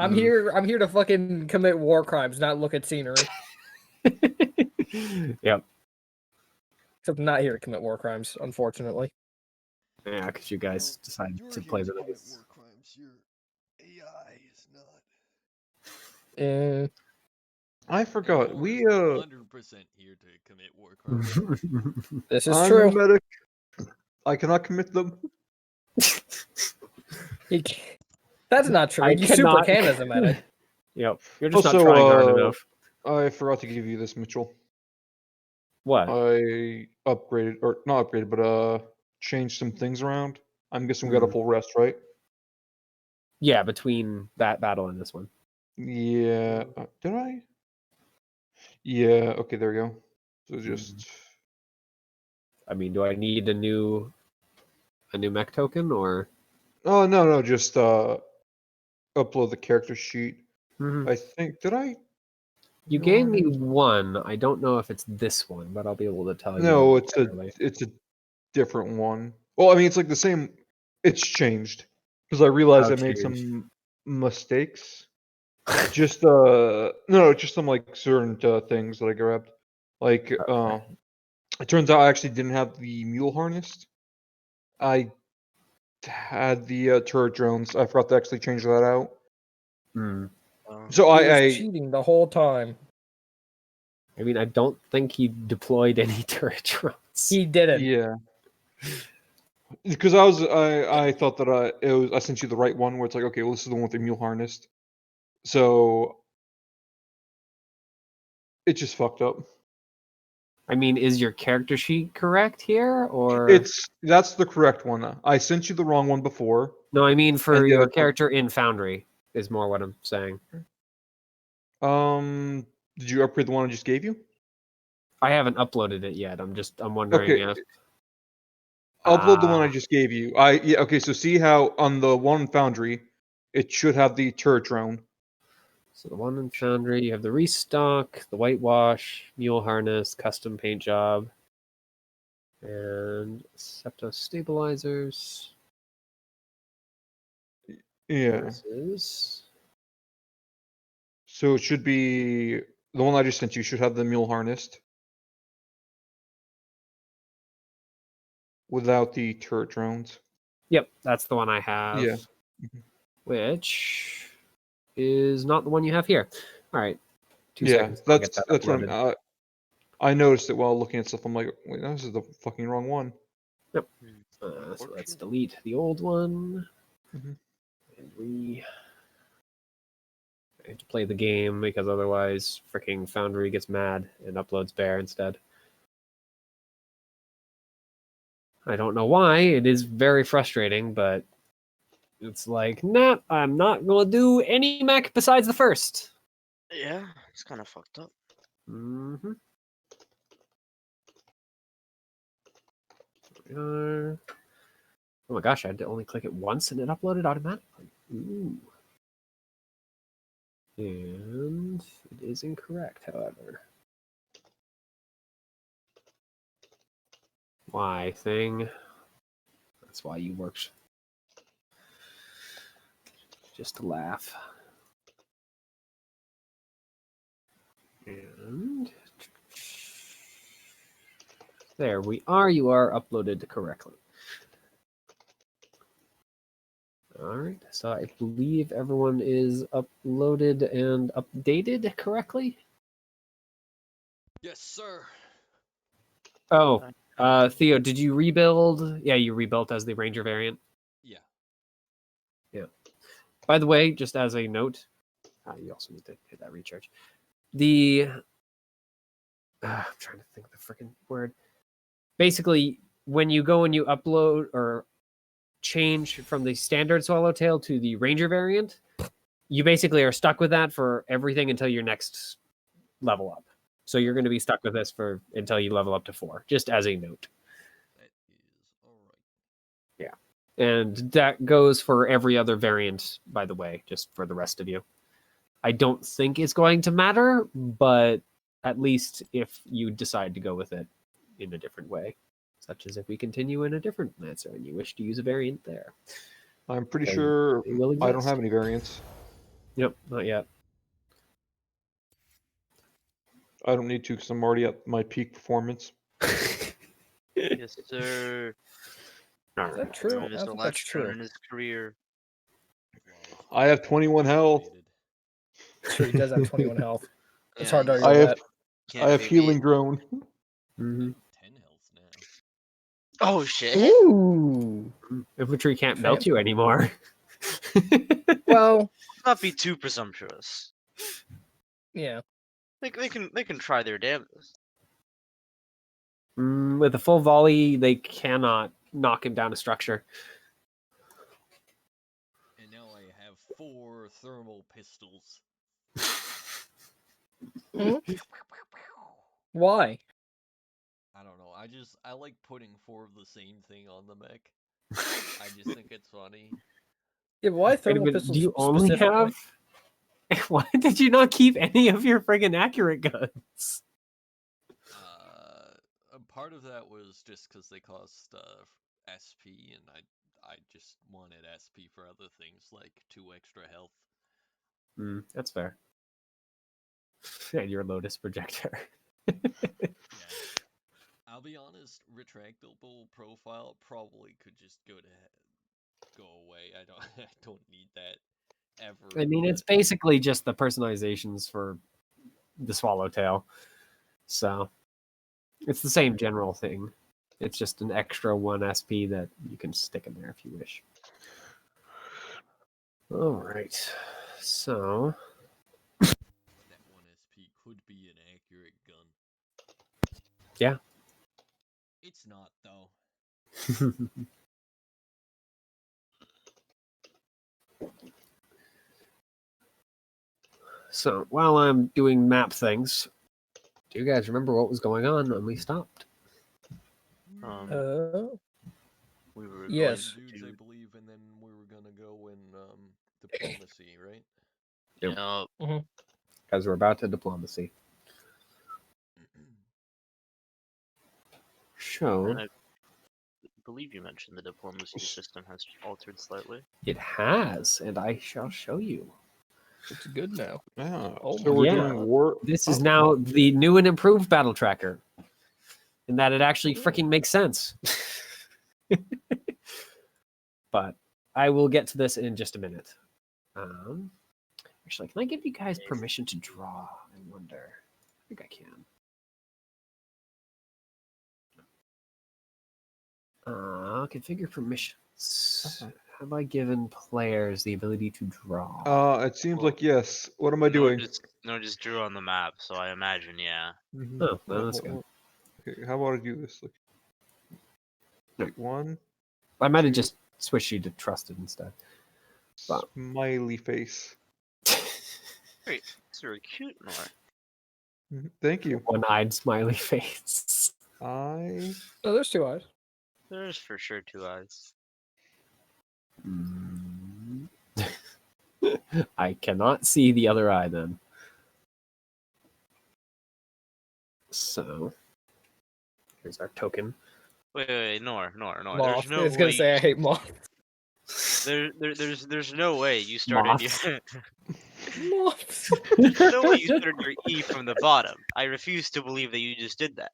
I'm here to fucking commit war crimes, not look at scenery. Yep. Except I'm not here to commit war crimes, unfortunately. Yeah, because you guys decided to play the nice. War crimes. Your AI is not. I forgot. We 100% here to commit war crimes. This is I'm true. a medic. I cannot commit them. That's not true. I You super cannot- can as a medic. Yep. You're just Also, not trying hard enough. I forgot to give you this, Mitchell. What? I upgraded, or not upgraded, but changed some things around. I'm guessing we got a full rest, right? Yeah, between that battle and this one. Yeah. Did I? Yeah. Okay, there we go. So just. I mean, do I need a new mech token or? Oh no, just upload the character sheet. Mhm. I think did I? You gave me one. I don't know if it's this one, but I'll be able to tell you. No, it's momentarily. a different one. Well, I mean, it's like the same. It's changed because I realized How I made changed? some mistakes. Just no, just some like certain things that I grabbed. Like Okay. it turns out I actually didn't have the mule harness. I had the turret drones. I forgot to actually change that out. Hmm. So He was I cheating the whole time. I mean, I don't think he deployed any turret drones. He didn't. yeah. Because I thought that I sent you the right one where it's like, okay, well, this is the one with the mule harness. So it just fucked up. I mean, is your character sheet correct here, or That's the correct one. I sent you the wrong one before. no? I mean, for and the your other one- character in Foundry is more what I'm saying. Did you upgrade the one I just gave you? I haven't uploaded it yet. I'm wondering Okay. if Upload the one I just gave you. Okay, so see how on the one in Foundry, it should have the turret drone. So the one in Foundry, you have the restock, the whitewash, mule harness, custom paint job, and septo stabilizers. Yeah. This is So it should be the one I just sent you should have the mule harness without the turret drones. yep, that's the one I have. Yeah. Which is not the one you have here. All right, 2 Yeah, seconds. I'll get that that's what uploaded. I noticed it while looking at stuff. I'm like, wait, this is the fucking wrong one. So let's delete the old one. Mhm. And I have to play the game because otherwise freaking Foundry gets mad and uploads Bear instead. I don't know why. It is very frustrating, but it's like, nah, I'm not going to do any mech besides the first. Yeah, it's kind of fucked up. Mm-hmm. Oh my gosh, I had to only click it once and it uploaded automatically. Ooh. And it is incorrect, however. Why, thing? That's why you worked. Just to laugh. And there we are. You are uploaded correctly. All right. So I believe everyone is uploaded and updated correctly. Yes, sir. Oh, Theo, did you rebuild? Yeah, you rebuilt as the Ranger variant. Yeah. Yeah. By the way, just as a note, you also need to hit that recharge. I'm trying to think of the freaking word. Basically, when you go and you upload or change from the standard Swallowtail to the Ranger variant, you basically are stuck with that for everything until your next level up. So you're going to be stuck with this for until you level up to 4, just as a note. That is alright. Yeah. And that goes for every other variant, by the way, just for the rest of you. I don't think it's going to matter, but at least if you decide to go with it in a different way, such as if we continue in a different Lancer and you wish to use a variant there. I'm pretty Okay, sure it will I don't exist. have any variants. Yep, not yet. I don't need to because I'm already at my peak performance. Yes, sir. Is that true? I Mr. don't think that's true. Latchstone in his career. I have 21 health. Sure, he does have 21 health. It's Yeah, hard to he's- argue I with have can't I have pay healing me. drone. Mm-hmm. 10 health now. Oh shit! that. Ooh. Infantry can't melt you anymore. Well, Let's not be too presumptuous. yeah. They can try their damnedest. With a full volley, they cannot knock him down a structure. And now I have 4 thermal pistols. Why? I don't know. I like putting 4 of the same thing on the mech. I just think it's funny. Yeah, but why Wait a thermal minute, pistols? do you only specifically? have? Why did you not keep any of your friggin' accurate guns? Part of that was just because they cost SP, and I just wanted SP for other things like 2 extra health. That's fair. And your Lotus projector. Yeah. I'll be honest, retractable profile probably could just go away. I don't I don't need that ever. I mean, it's but- basically just the personalizations for the Swallowtail. So it's the same general thing. It's just an extra 1 SP that you can stick in there if you wish. All right. So that 1 SP could be an accurate gun. yeah. It's not though. So while I'm doing map things, do you guys remember what was going on when we stopped? We were Yes. going Dudes, I to. believe, and then we were gonna go in diplomacy, right? Yep. Yeah. As we're about to diplomacy. So And I believe you mentioned the diplomacy system has altered slightly. it has, and I shall show you. It's good now. Yeah. Oh So we're yeah. doing war. This is now the new and improved battle tracker. In that it actually freaking makes sense. But I will get to this in just a minute. Actually, can I give you guys permission to draw? I wonder. I think I can. Configure permissions. Have I given players the ability to draw? It seems Well, like yes. What am I doing? Just drew on the map, so I imagine, yeah. Oh, well, that's good. Okay, how about I do this? Like, wait, 1 I might have just switched you to trusted instead. Wow. smiley face. Great, it's very cute, Nor. Thank you. One-eyed smiley face. I Oh, there's 2 eyes. There's for sure 2 eyes. I cannot see the other eye then. So here's our token. Wait, Nor. Moth. There's no I was gonna way. say I hate moth. There's no way you started your. Moths. There's no way you started your E from the bottom. I refuse to believe that you just did that.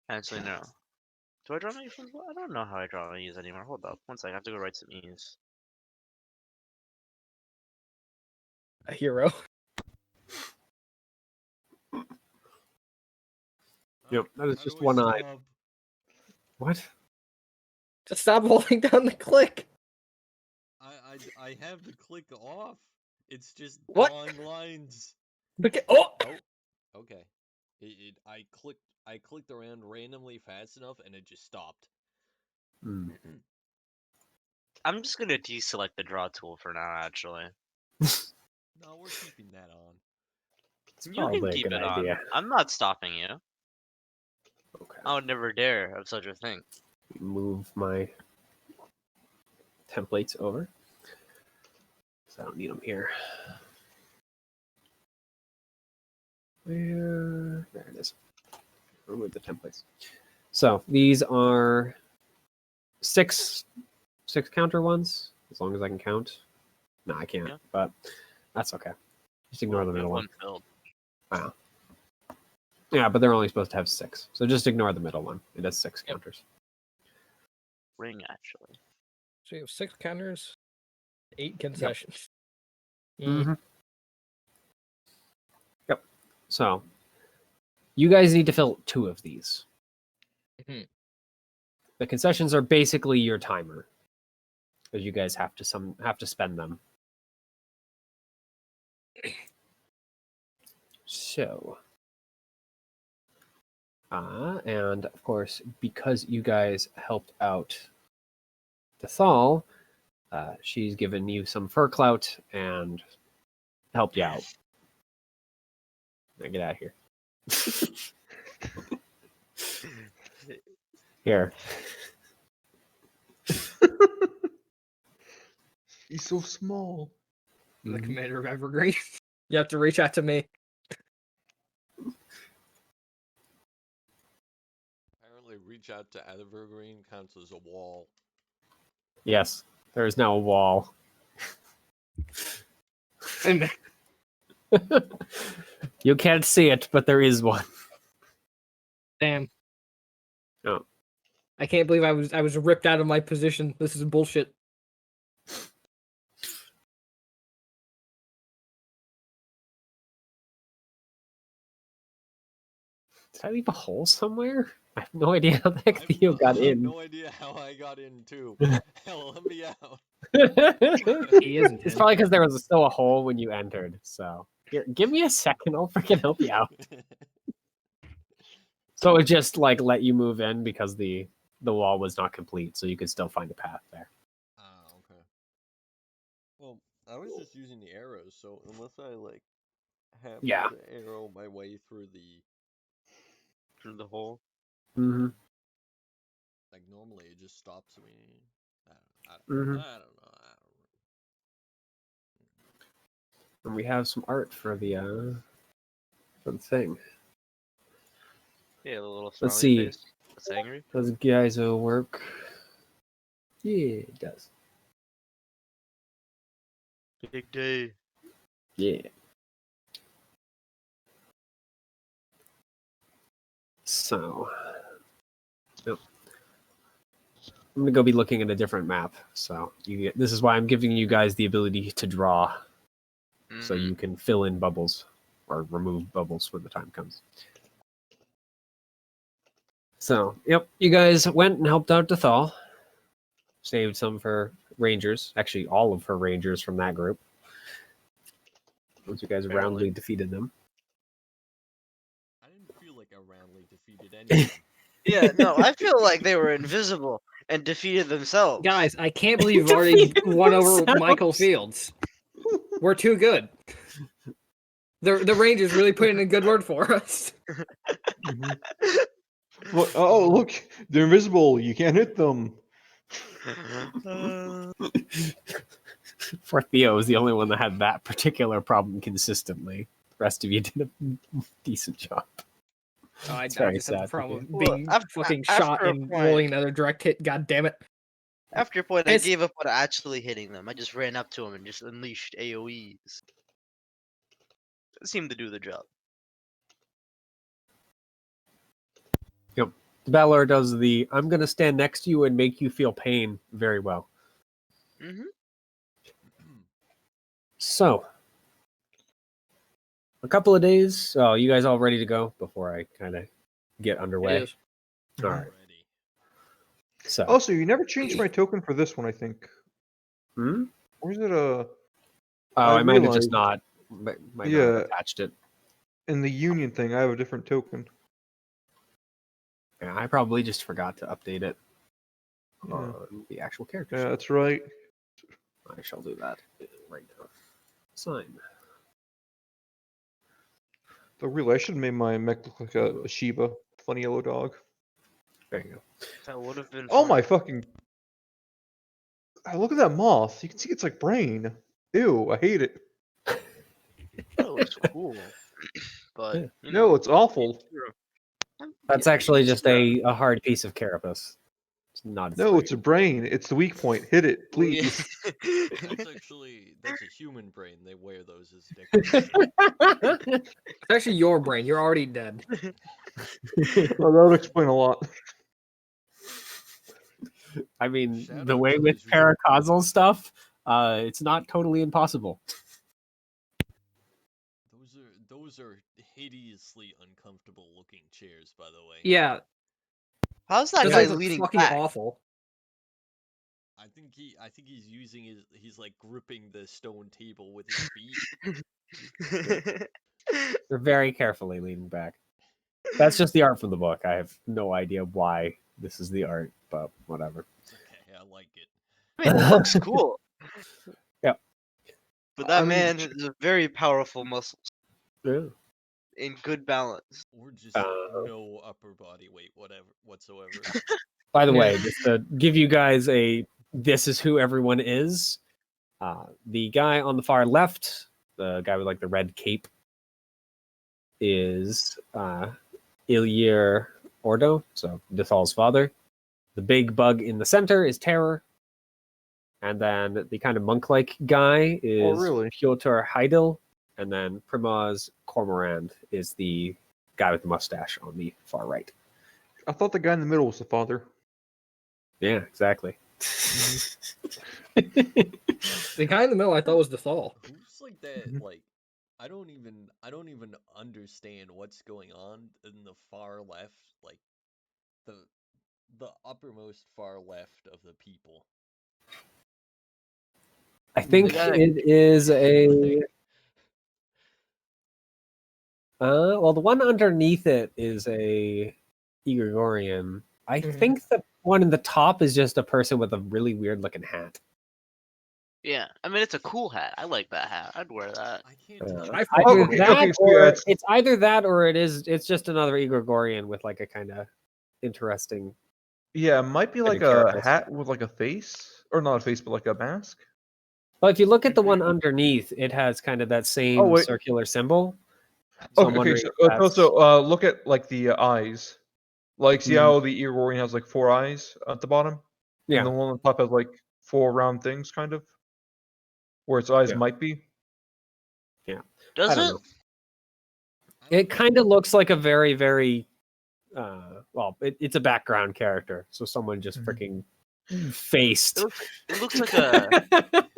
Actually, no. Do I draw my E from the bottom? I don't know how I draw my E's anymore. Hold up. One second. I have to go write some E's. A hero. Yep, that is How just do I one eye. stop? What? Just stop holding down the click. I have the click off. It's just What? drawing lines. Okay. Oh. Oh, okay. I clicked around randomly fast enough, and it just stopped. I'm just gonna deselect the draw tool for now. Actually, No, we're keeping that on. It's you can probably a keep good it idea. on. I'm not stopping you. Okay. I would never dare of such a thing. Move my templates over. So I don't need them here. There it is. Remove the templates. So these are 6 6 counter ones, as long as I can count. No, I can't, Yeah. but that's okay. Just ignore the We have middle one. filled. Wow. Yeah, but they're only supposed to have 6. So just ignore the middle one. It has 6 counters. Ring, actually. So you have 6 counters, 8 concessions. Mm-hmm. Yep. So you guys need to fill 2 of these. Mhm. The concessions are basically your timer, because you guys have to spend them. So, and of course, because you guys helped out Thal, she's given you some fur clout and helped you out. Now get out of here. Here. He's so small. The commander of Evergreen. You have to reach out to me. Apparently, reach out to Evergreen counts as a wall. Yes, there is now a wall. And You can't see it, but there is one. damn. Oh. I can't believe I was ripped out of my position. This is bullshit. Did I leave a hole somewhere? I have no idea how the heck Theo got I have in. no idea how I got in too. Hell, let me out. He isn't. It's probably because there was still a hole when you entered. So here, give me a second. I'll freaking help you out. So it just like let you move in because the wall was not complete, so you could still find a path there. Ah, okay. Well, I was just using the arrows, so unless I like have Yeah. to arrow my way through the hole. Mm-hmm. like normally it just stops me. I Mhm. don't know. And we have some art for the thing. Yeah, the little Let's smiley see. face. That's angry. Does Geyzo work? Yeah, it does. Big day. Yeah. So, yep. I'm gonna go be looking at a different map. So this is why I'm giving you guys the ability to draw, so Mhm. you can fill in bubbles or remove bubbles when the time comes. So, yep, you guys went and helped out Thal. Saved some for Rangers. Actually, all of her Rangers from that group. Once you guys Apparently. roundly defeated them. I didn't feel like I roundly defeated anyone. Yeah, no, I feel like they were invisible and defeated themselves. Guys, I can't believe you've already Defeated won over themselves. Michael Fields. We're too good. The Rangers really put in a good word for us. Mhm. Look, oh, look, they're invisible. You can't hit them. Poor Theo was the only one that had that particular problem consistently. The rest of you did a decent job. I It's very just have the sad. problem with Well, being after- fucking after shot a and point- rolling another direct hit. God damn it. After a point, I It's- gave up on actually hitting them. I just ran up to them and just unleashed AoEs. It seemed to do the job. Balor does the I'm going to stand next to you and make you feel pain very well. Mm-hmm. So, a couple of days. Oh, you guys all ready to go before I kind of get underway? It is. All right. Already. So, Also, you never changed my token for this one, I think. hmm? Or is it a Oh, I I might have just realized- might not Yeah. have attached it. in the union thing? I have a different token. Yeah, I probably just forgot to update it Yeah, on the actual character. yeah, sheet. that's right. I shall do that right now. Sign. Though really, I should have made my mech look like a Shiba, funny yellow dog. There you go. That would have been. Oh fun. my fucking! Oh, look at that moth. You can see it's like brain. Ew, I hate it. That looks cool. But Yeah. you know, No, it's awful. That's yeah, actually it's just a hard piece of carapace. It's not its No, brain. it's a brain. It's the weak point. Hit it, Well, yeah. please. That's a human brain. They wear those as decoration. It's actually your brain. You're already dead. Well, that would explain a lot. I mean, Shout the out way to with those real- paracausal stuff, it's not totally impossible. Those are hideously uncomfortable looking chairs, by the way. Yeah, How's that those guy things are leaning fucking back? awful. I think he's using he's like gripping the stone table with his feet. They're very carefully leaning back. That's just the art from the book. I have no idea why this is the art, but whatever. It's okay, I like it. I mean, it looks cool. Yep. But that I mean, man has a very powerful muscles Yeah. in good balance. Or just no upper body weight, whatsoever. By the Yeah. way, just to give you guys this is who everyone is. The guy on the far left, the guy with like the red cape, is Ilir Ordo, so Dithal's father. The big bug in the center is Terror. And then the kind of monk-like guy is really? Piotr Heidel. And then Primaz Cormorant is the guy with the mustache on the far right. I thought the guy in the middle was the father. Yeah, exactly. The guy in the middle I thought was the Thal. Who's like that? Like, I don't even understand what's going on in the far left, like the uppermost far left of the people. I think guy- it is a. Well, the one underneath it is a Gregorian. I Mhm. think the one in the top is just a person with a really weird looking hat. Yeah, I mean, it's a cool hat. I like that hat. I'd wear that. I can't tell. I Either okay, that okay, so or yeah, it's either that or it's just another Gregorian with like a kind of interesting. Yeah, it might be Kinda like a carapace. hat with like a face, or not a face, but like a mask. Well, if you look at the one underneath, it has kind of that same wait. circular symbol. So I'm Okay, wondering so if that's- also look at like the eyes. Like, see Mhm. how the Igorian has like 4 eyes at the bottom, yeah, and the one on top has like 4 round things, kind of, where its eyes Yeah. might be. Does I don't it? know. It kind of looks like a very, very well, it's a background character, so someone just freaking faced. It looks like a.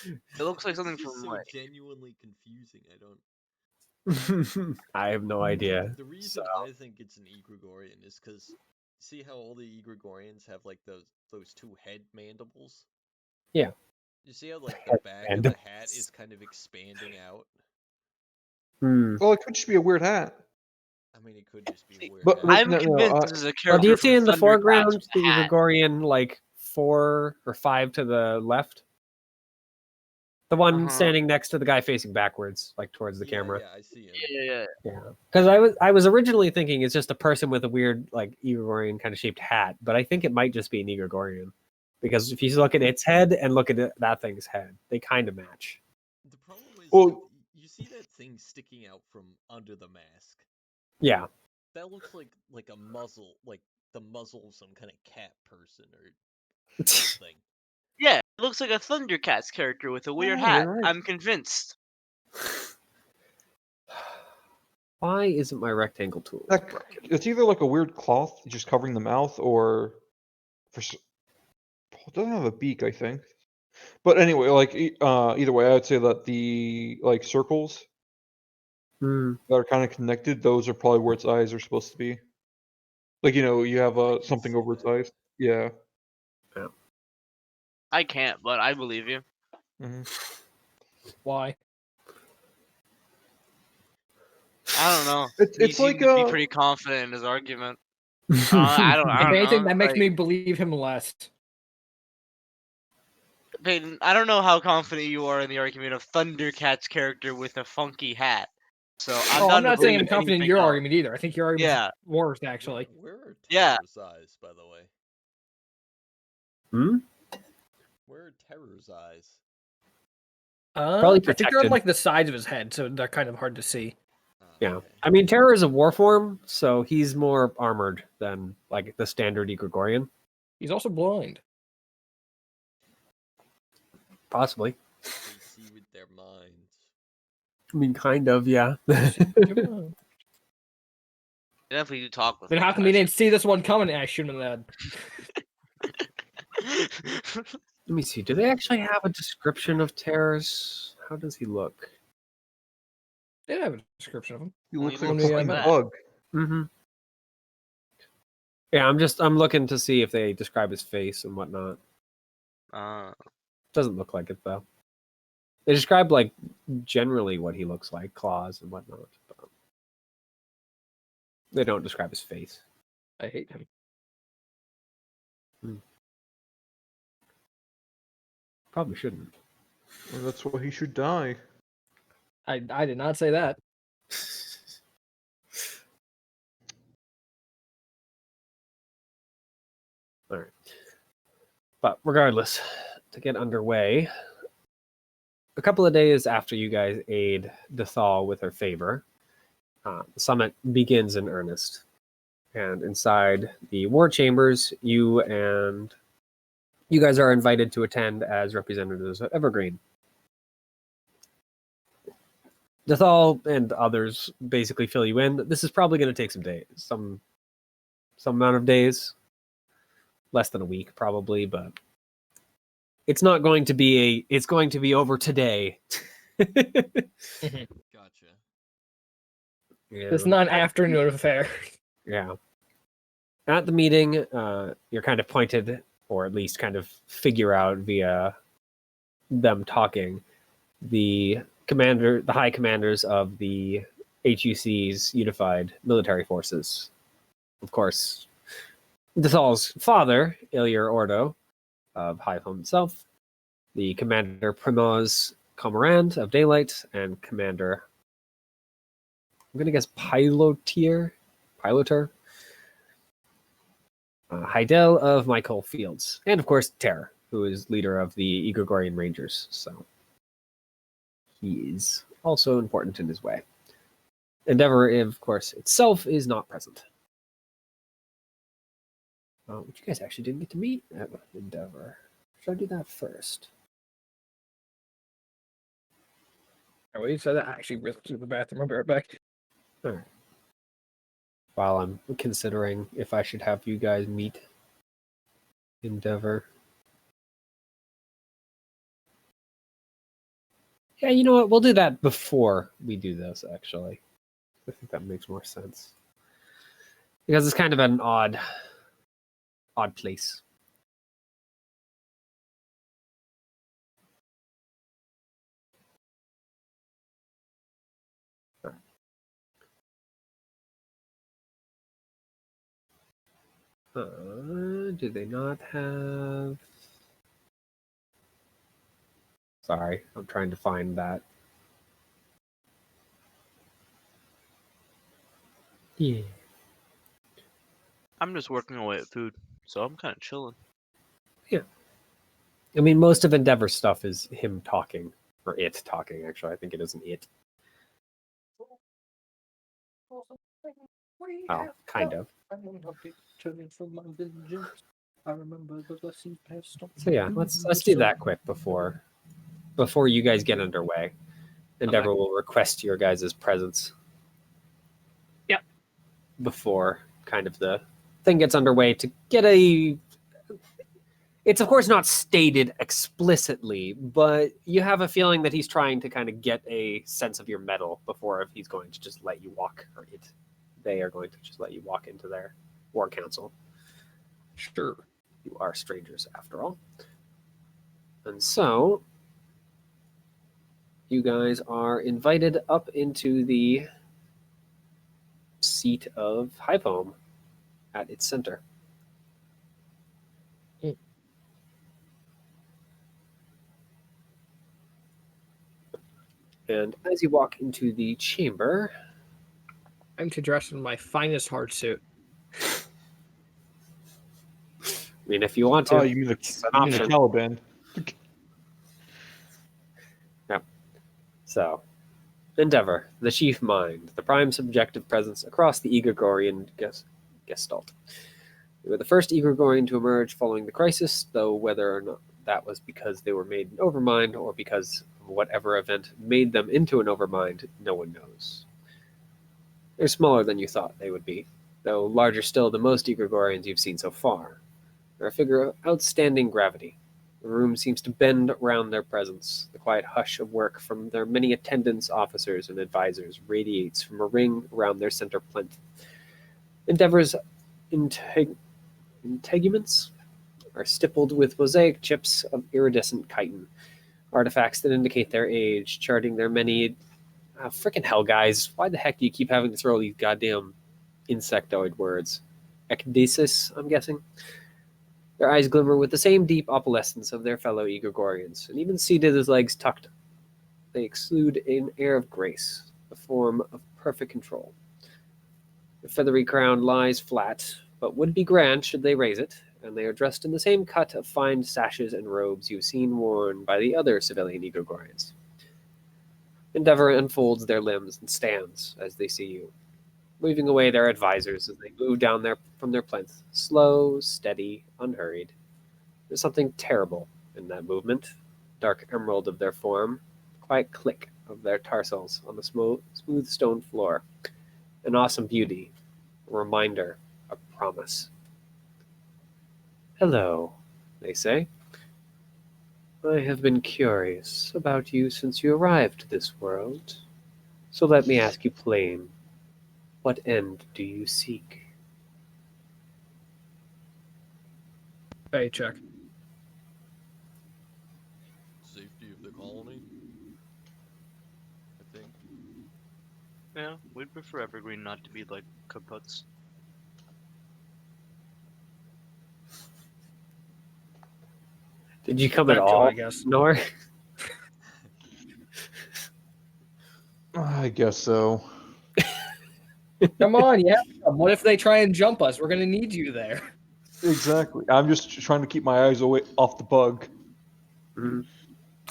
It looks like something This is from so like. genuinely confusing. I don't. I have no idea. The reason I think it's an Gregorian is because see how all the Gregorians have like those two head mandibles? Yeah. You see how like the Head back of the hat mandibles. is kind of expanding out? Hmm. Well, it could just be a weird hat. I mean, it could just be a weird But- hat. but- I'm no, convinced no, this is a character. Well, do you see from in the Thundercats foreground with the a hat. Gregorian like 4 or 5 to the left? The one Uh-huh. standing next to the guy facing backwards, like towards the Yeah, camera. Yeah, I see him. Yeah. Yeah, because I was originally thinking it's just a person with a weird like Gregorian kind of shaped hat, but I think it might just be an Gregorian because if you look at its head and look at that thing's head, they kind of match. The problem is, Well- like, you see that thing sticking out from under the mask? Yeah, That looks like a muzzle, like the muzzle of some kind of cat person or something. Yeah, it looks like a Thundercats character with a weird Oh, hat. you're right. I'm convinced. why isn't my rectangle tool? It's either like a weird cloth just covering the mouth, or it doesn't have a beak, I think. But anyway, like either way, I'd say that the like circles Hmm. that are kind of connected, those are probably where its eyes are supposed to be. Like, you have I can something see over its that. eyes. Yeah. I can't, but I believe you. hmm Why? I don't know. It's He it's like seemed to be pretty confident in his argument. I don't If anything, know. that makes like, me believe him less. Peyton, I don't know how confident you are in the argument of Thundercats character with a funky hat. So I'm I'm to not saying I'm believe confident in anything your else. argument either. I think your argument's Yeah. worse, actually. Where are Yeah. Terror's eyes, by the way? Hmm? Where are Terror's eyes? Probably I think they're on protected. like the sides of his head, so they're kind of hard to see. Oh, Yeah, okay. I mean, Terror is a war form, so he's more armored than like the standard Gregorian. He's also blind. Possibly. They see with their minds. I mean, kind of, yeah. Then They definitely do talk with. how come he didn't see this one coming? I shoot him in the head. head? Let me see. Do they actually have a description of Terrace? How does he look? They didn't have a description of him. He Well, looks he like a looks fucking like that. bug. Mm-hmm. Yeah, I'm looking to see if they describe his face and whatnot. Doesn't look like it though. They describe like generally what he looks like, claws and whatnot. But they don't describe his face. I hate him. Probably shouldn't. Well, that's why he should die. I did not say that. All right. But regardless, to get underway, a couple of days after you guys aid Dethal with her favor, the summit begins in earnest. And inside the war chambers, you guys are invited to attend as representatives of Evergreen. Dethal and others basically fill you in. This is probably going to take some days, some amount of days, less than a week probably, but it's not going to be it's going to be over today. Gotcha. It's not an afternoon affair. Yeah. At the meeting, you're kind of pointed, or at least kind of figure out via them talking, the high commanders of the HUC's unified military forces. Of course, Dethal's father, Ilir Ordo, of Highhome itself, the Commander Primoz Comarand of Daylight, and Commander, I'm going to guess Piloter, Heidel of Michael Fields, and of course Terror, who is leader of the Igogorian Rangers. So he is also important in his way. Endeavor, of course, itself is not present. Which you guys actually didn't get to meet at Endeavor. Should I do that first? Oh, you said that. I actually ripped to the bathroom. I'll be right back. All right. While I'm considering if I should have you guys meet Endeavor. Yeah, you know what? We'll do that before we do this, actually. I think that makes more sense. Because it's kind of an odd place. Do they not have... Sorry, I'm trying to find that. Yeah. I'm just working away at food, so I'm kind of chilling. I mean, most of Endeavor's stuff is him talking. Or it talking, actually. I think it isn't it. Oh, kind of. So yeah, let's do that quick before you guys get underway. Endeavor will request your guys' presence. Yep. Before kind of the thing gets underway to get a... It's of course not stated explicitly, but you have a feeling that he's trying to kind of get a sense of your mettle before he's going to just let you walk, or they are going to just let you walk into their war council. Sure. You are strangers after all. And so you guys are invited up into the seat of Hypome at its center. And as you walk into the chamber, I'm to dress in my finest hard suit. I mean, if you want to, Oh, you mean the option. Caliban? So, Endeavor, the chief mind, the prime subjective presence across the Igogorian gestalt. They were the first Igorgorian to emerge following the crisis, though whether or not that was because they were made an overmind or because of whatever event made them into an overmind, no one knows. They're smaller than you thought they would be, though larger still than most Igorgorians you've seen so far. They're a figure of outstanding gravity. The room seems to bend around their presence. The quiet hush of work from their many attendants, officers, and advisors radiates from a ring around their center plinth. Endeavor's integuments are stippled with mosaic chips of iridescent chitin, artifacts that indicate their age, charting their many. Frickin' hell, guys! Why the heck do you keep having to throw these goddamn insectoid words? Ecdysis, I'm guessing. Their eyes glimmer with the same deep opalescence of their fellow Igorgorians, and even seated with legs tucked, they exude an air of grace, a form of perfect control. The feathery crown lies flat, but would be grand should they raise it, and they are dressed in the same cut of fine sashes and robes you've seen worn by the other civilian Igorgorians. Endeavor unfolds their limbs and stands as they see you, waving away their advisors as they move down from their plinth, slow, steady, unhurried. There's something terrible in that movement, dark emerald of their form, quiet click of their tarsals on the smooth stone floor, an awesome beauty, a reminder, a promise. Hello, they say. I have been curious about you since you arrived to this world, so let me ask you plain. What end do you seek? Paycheck. Safety of the colony, I think. Yeah, we'd prefer Evergreen not to be like kaputs. Did you come at That too, all, I guess. Nor? I guess so. Come on, yeah. What if they try and jump us? We're gonna need you there. Exactly. I'm just trying to keep my eyes away off the bug. Mhm.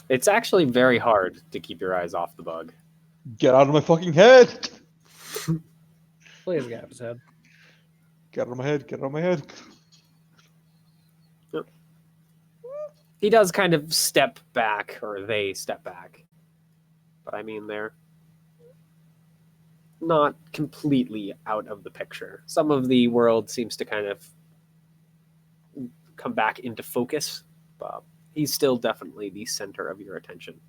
It's actually very hard to keep your eyes off the bug. Get out of my fucking head! Please get his head. Get out of my head, get out of my head. He does kind of step back, or they step back. But I mean, they're not completely out of the picture. Some of the world seems to kind of come back into focus, but he's still definitely the center of your attention.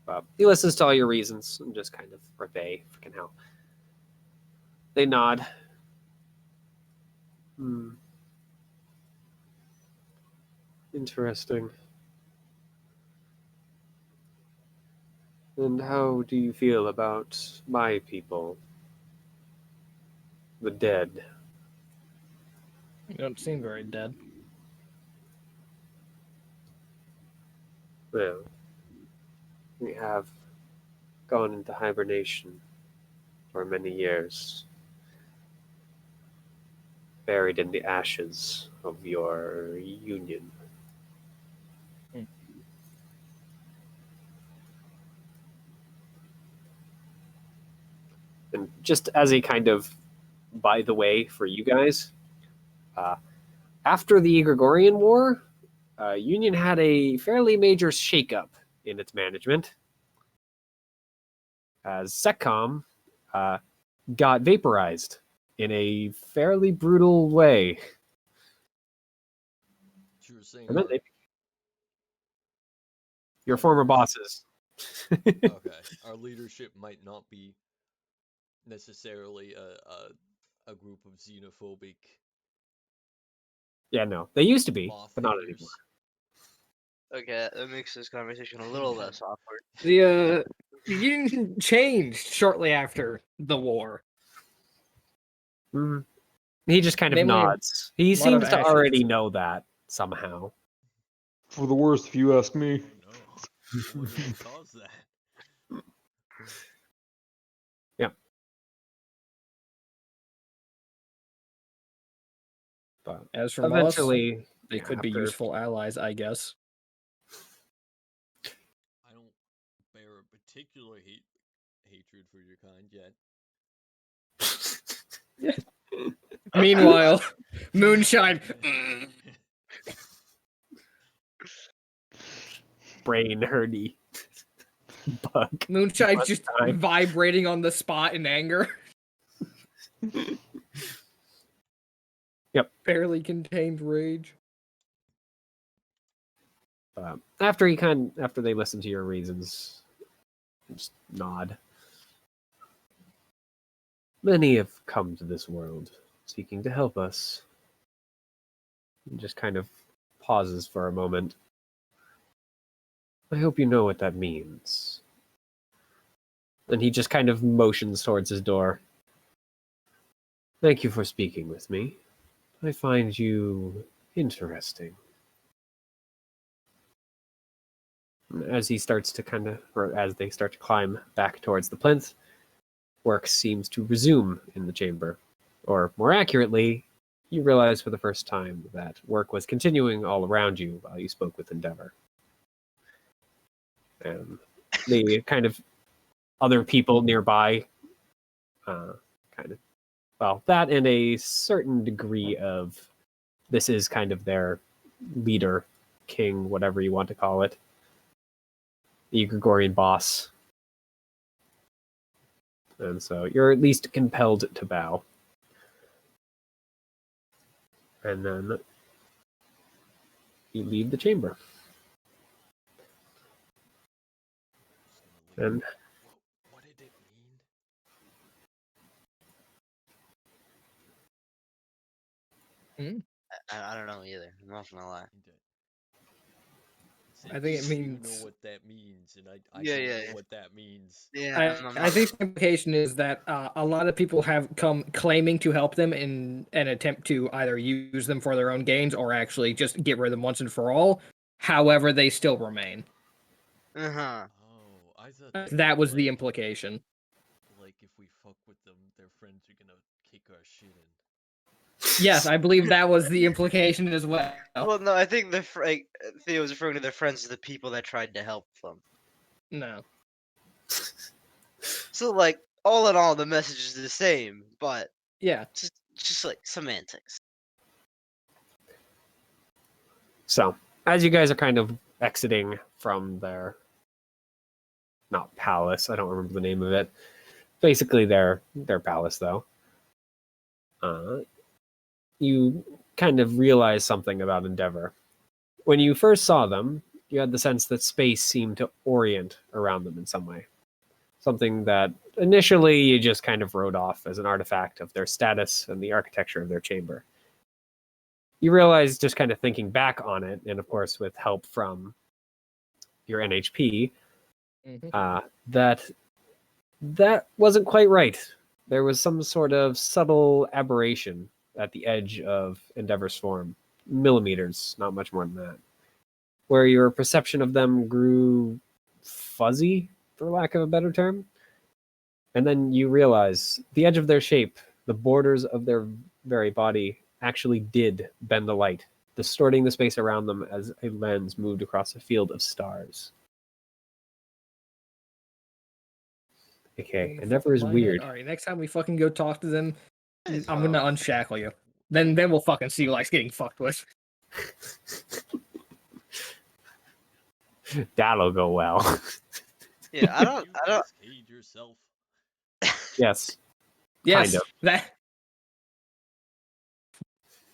But he listens to all your reasons and just kind of repay. Freaking hell. They nod. Interesting. And how do you feel about my people? The dead. You don't seem very dead. Well, we have gone into hibernation for many years, buried in the ashes of your union. And just as a kind of by the way for you guys, after the Gregorian War, Union had a fairly major shakeup in its management, as Secom got vaporized in a fairly brutal way. You were saying And then our, your former bosses. okay, our leadership might not be necessarily a group of xenophobic Yeah, no, they used to be, moth but not haters. anymore. Okay, that makes this conversation a little less awkward. The Union changed shortly after the war. He just kind of Mainly nods. He lot of seems to ashes. already know that somehow. For the worst, if you ask me. Oh no, what would have caused that? Yeah. But As from eventually, us, they could be after- useful allies, I guess. I don't bear a particular hatred for your kind yet. Meanwhile, Moonshine. Brain herdy. Bug. Moonshine's One just time. vibrating on the spot in anger. Yep. Barely contained rage. After they listen to your reasons, just nod. Many have come to this world seeking to help us. And just kind of pauses for a moment. I hope you know what that means. And he just kind of motions towards his door. Thank you for speaking with me. I find you interesting. As he starts to as they start to climb back towards the plinth, work seems to resume in the chamber. Or more accurately, you realize for the first time that work was continuing all around you while you spoke with Endeavor. And the kind of other people nearby, that and a certain degree of this is kind of their leader, king, whatever you want to call it, the Gregorian boss. And so you're at least compelled to bow. And then you leave the chamber. And What did it mean? I don't know either. I'm not gonna lie. I think it You means- know what that means, and I Yeah, don't yeah, know yeah. what that means. Yeah, I think the implication is that a lot of people have come claiming to help them in an attempt to either use them for their own gains or actually just get rid of them once and for all. However, they still remain. Uh-huh. Oh, I thought That was the like, implication. like if we fuck with them, their friends are gonna kick our shit in. Yes, I believe that was the implication as well. Well, no, I think Theo was referring to their friends as the people that tried to help them. No. So, like, all in all, the message is the same, but Yeah. just like semantics. so, as you guys are kind of exiting from their, not palace, I don't remember the name of it. Basically, their palace, though. You kind of realize something about Endeavor. When you first saw them, you had the sense that space seemed to orient around them in some way. Something that initially you just kind of wrote off as an artifact of their status and the architecture of their chamber. You realize, just kind of thinking back on it, and of course with help from your NHP, that wasn't quite right. There was some sort of subtle aberration at the edge of Endeavor's form. Millimeters, not much more than that. Where your perception of them grew fuzzy, for lack of a better term. And then you realize the edge of their shape, the borders of their very body, actually did bend the light, distorting the space around them as a lens moved across a field of stars. Okay, Endeavor is weird. All right, next time we fucking go talk to them, It's I'm gonna fine. unshackle you. Then we'll fucking see you like getting fucked with. That'll go well. Yeah, I don't. Cascade yourself. Yes. Yes, Kind of. that.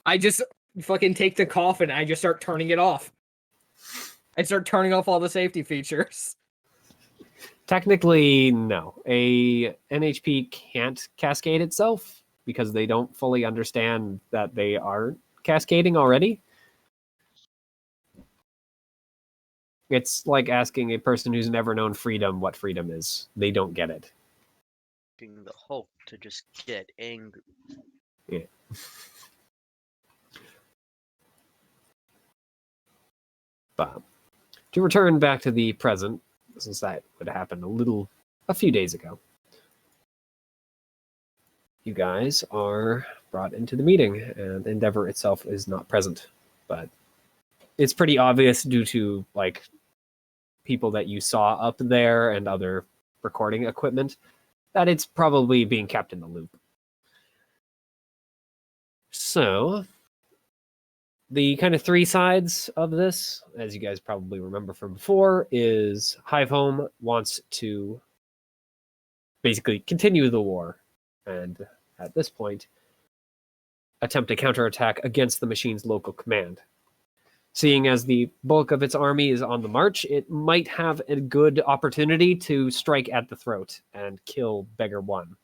I just fucking take the coffin and I just start turning it off. I start turning off all the safety features. Technically, no. A NHP can't cascade itself because they don't fully understand that they are cascading already. It's like asking a person who's never known freedom what freedom is. They don't get it. The hope to just get angry. Yeah. But to return back to the present, since that would have happened a few days ago, you guys are brought into the meeting, and Endeavor itself is not present. But it's pretty obvious due to like people that you saw up there and other recording equipment that it's probably being kept in the loop. So, the kind of three sides of this, as you guys probably remember from before, is Hive Home wants to basically continue the war, and at this point, attempt a counterattack against the machine's local command. Seeing as the bulk of its army is on the march, it might have a good opportunity to strike at the throat and kill Beggar One.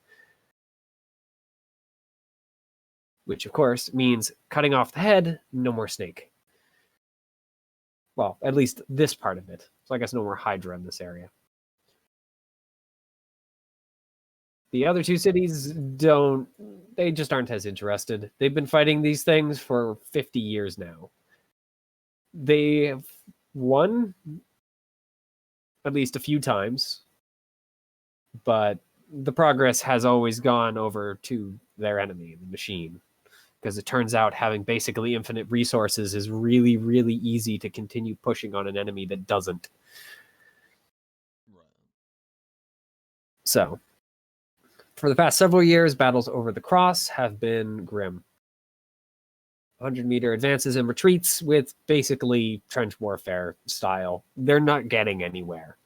Which, of course, means cutting off the head, no more snake. Well, at least this part of it. So I guess no more Hydra in this area. The other two cities they just aren't as interested. They've been fighting these things for 50 years now. They have won at least a few times, but the progress has always gone over to their enemy, the machine. Because it turns out having basically infinite resources is really, really easy to continue pushing on an enemy that doesn't. Right. So, for the past several years, battles over the cross have been grim. 100-meter advances and retreats with basically trench warfare style. They're not getting anywhere.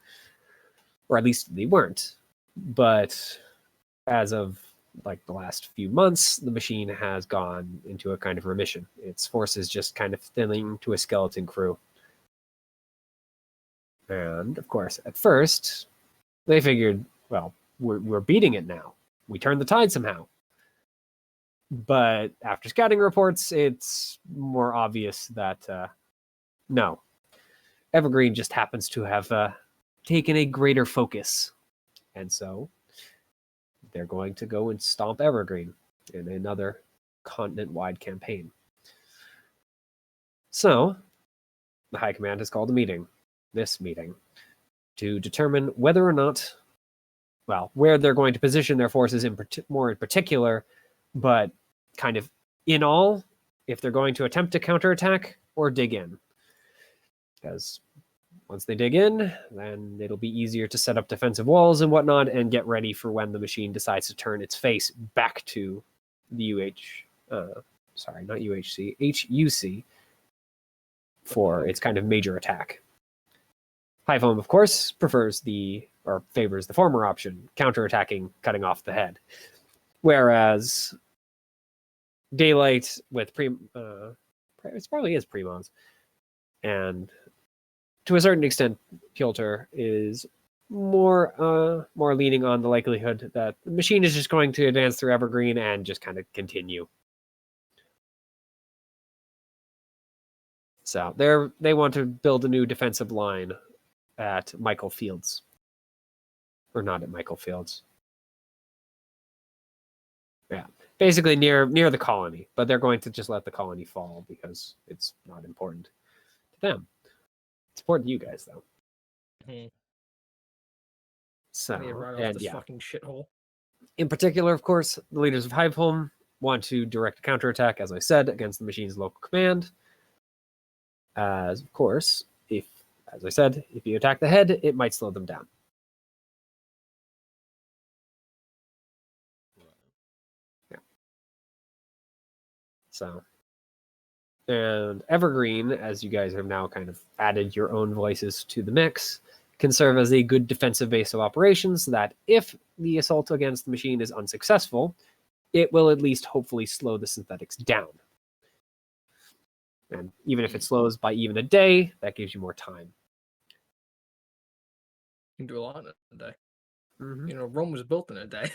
Or at least they weren't. But as of like the last few months, the machine has gone into a kind of remission. Its forces just kind of thinning to a skeleton crew. And of course, at first, they figured, well, we're beating it now. We turned the tide somehow. But after scouting reports, it's more obvious that no. Evergreen just happens to have taken a greater focus. And so they're going to go and stomp Evergreen in another continent-wide campaign. So, the High Command has called a meeting, this meeting, to determine whether or not, well, where they're going to position their forces more in particular, but kind of in all, if they're going to attempt to counterattack or dig in. Because once they dig in, then it'll be easier to set up defensive walls and whatnot and get ready for when the machine decides to turn its face back to the HUC for its kind of major attack. Hive Home, of course, favors the former option, counterattacking, cutting off the head. Whereas Daylight with it probably is Premons, and to a certain extent, Piotr is more leaning on the likelihood that the machine is just going to advance through Evergreen and just kind of continue. So they want to build a new defensive line at Michael Fields. Or not at Michael Fields. Yeah. Basically near the colony, but they're going to just let the colony fall because it's not important to them. It's important to you guys, though. Mm-hmm. So, Right off this fucking shithole. In particular, of course, the leaders of Hive Home want to direct a counterattack, as I said, against the machine's local command. As, of course, as I said, if you attack the head, it might slow them down. Yeah. So, and Evergreen, as you guys have now kind of added your own voices to the mix, can serve as a good defensive base of operations that if the assault against the machine is unsuccessful, it will at least hopefully slow the synthetics down. And even if it slows by even a day, that gives you more time. You can do a lot in a day. Mm-hmm. You know, Rome was built in a day.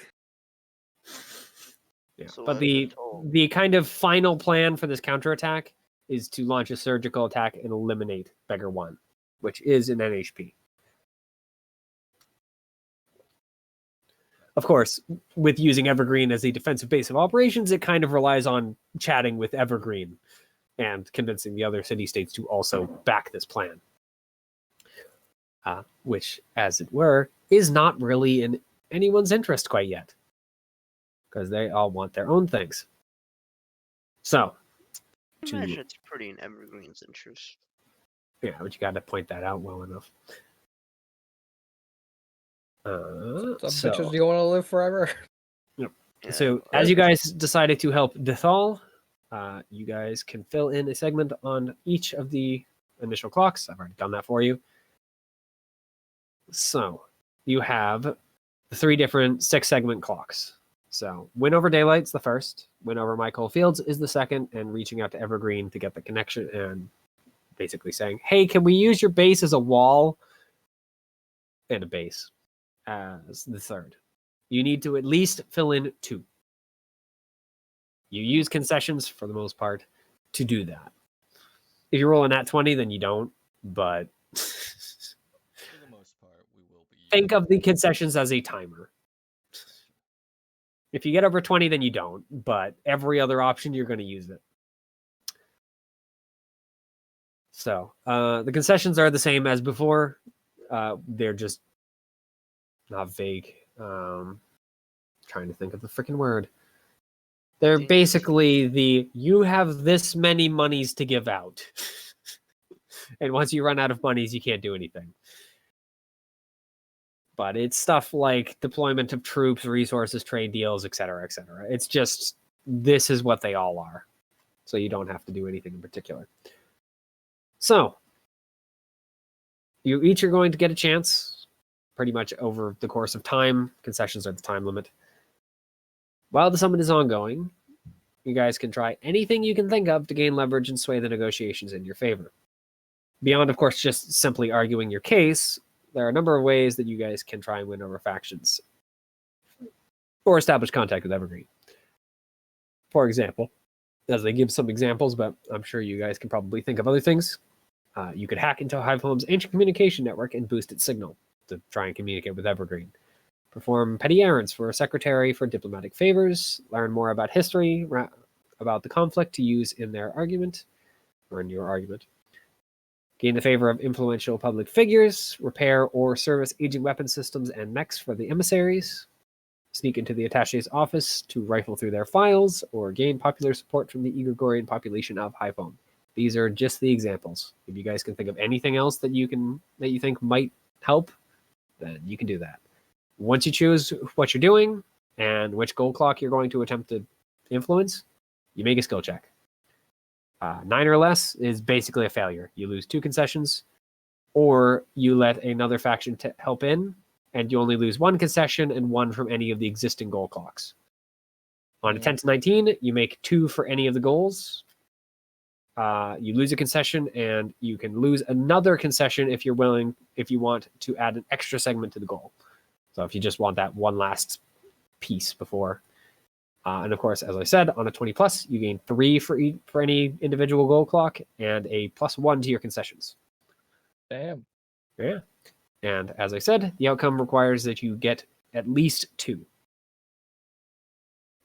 Yeah. So But the kind of final plan for this counterattack is to launch a surgical attack and eliminate Beggar One, which is an NHP. Of course, with using Evergreen as a defensive base of operations, it kind of relies on chatting with Evergreen and convincing the other city-states to also back this plan. Which, as it were, is not really in anyone's interest quite yet. Because they all want their own things. So, I imagine it's pretty in Evergreen's interest. Yeah, but you got to point that out well enough. Some bitches, do you want to live forever? Yep. Yeah, So, as you guys decided to help Dethal, you guys can fill in a segment on each of the initial clocks. I've already done that for you. So you have the 3 different 6-segment clocks. So win over daylight's the first, win over Michael Fields is the second, and reaching out to Evergreen to get the connection and basically saying, hey, can we use your base as a wall and a base as the third. You need to at least fill in 2. You use concessions for the most part to do that. If you're rolling at 20, then you don't, but For the most part, we will be. think of the concessions as a timer. If you get over 20, then you don't, but every other option, you're going to use it. So the concessions are the same as before. They're just not vague. Trying to think of the freaking word. They're basically you have this many monies to give out. And once you run out of monies, you can't do anything. But it's stuff like deployment of troops, resources, trade deals, etc., etc. It's just, this is what they all are. So you don't have to do anything in particular. So, you each are going to get a chance, pretty much over the course of time. Concessions are the time limit. While the summit is ongoing, you guys can try anything you can think of to gain leverage and sway the negotiations in your favor. Beyond, of course, just simply arguing your case, there are a number of ways that you guys can try and win over factions or establish contact with Evergreen. For example, as they give some examples, but I'm sure you guys can probably think of other things. You could hack into Hivehome's ancient communication network and boost its signal to try and communicate with Evergreen. Perform petty errands for a secretary for diplomatic favors. Learn more about history, about the conflict to use in their argument, or in your argument. Gain the favor of influential public figures. Repair or service aging weapon systems and mechs for the emissaries. Sneak into the attaché's office to rifle through their files, or gain popular support from the Igorgorian population of Hivehome. These are just the examples. If you guys can think of anything else that you think might help, then you can do that. Once you choose what you're doing and which gold clock you're going to attempt to influence, you make a skill check. 9 or less is basically a failure. You lose 2 concessions, or you let another faction help in, and you only lose 1 concession and 1 from any of the existing goal clocks. On a 10 to 19, you make 2 for any of the goals. You lose a concession, and you can lose another concession if you want to add an extra segment to the goal. So if you just want that one last piece before. And of course, as I said, on a 20 plus, you gain 3 for any individual goal clock and a +1 to your concessions. Damn. Yeah. And as I said, the outcome requires that you get at least 2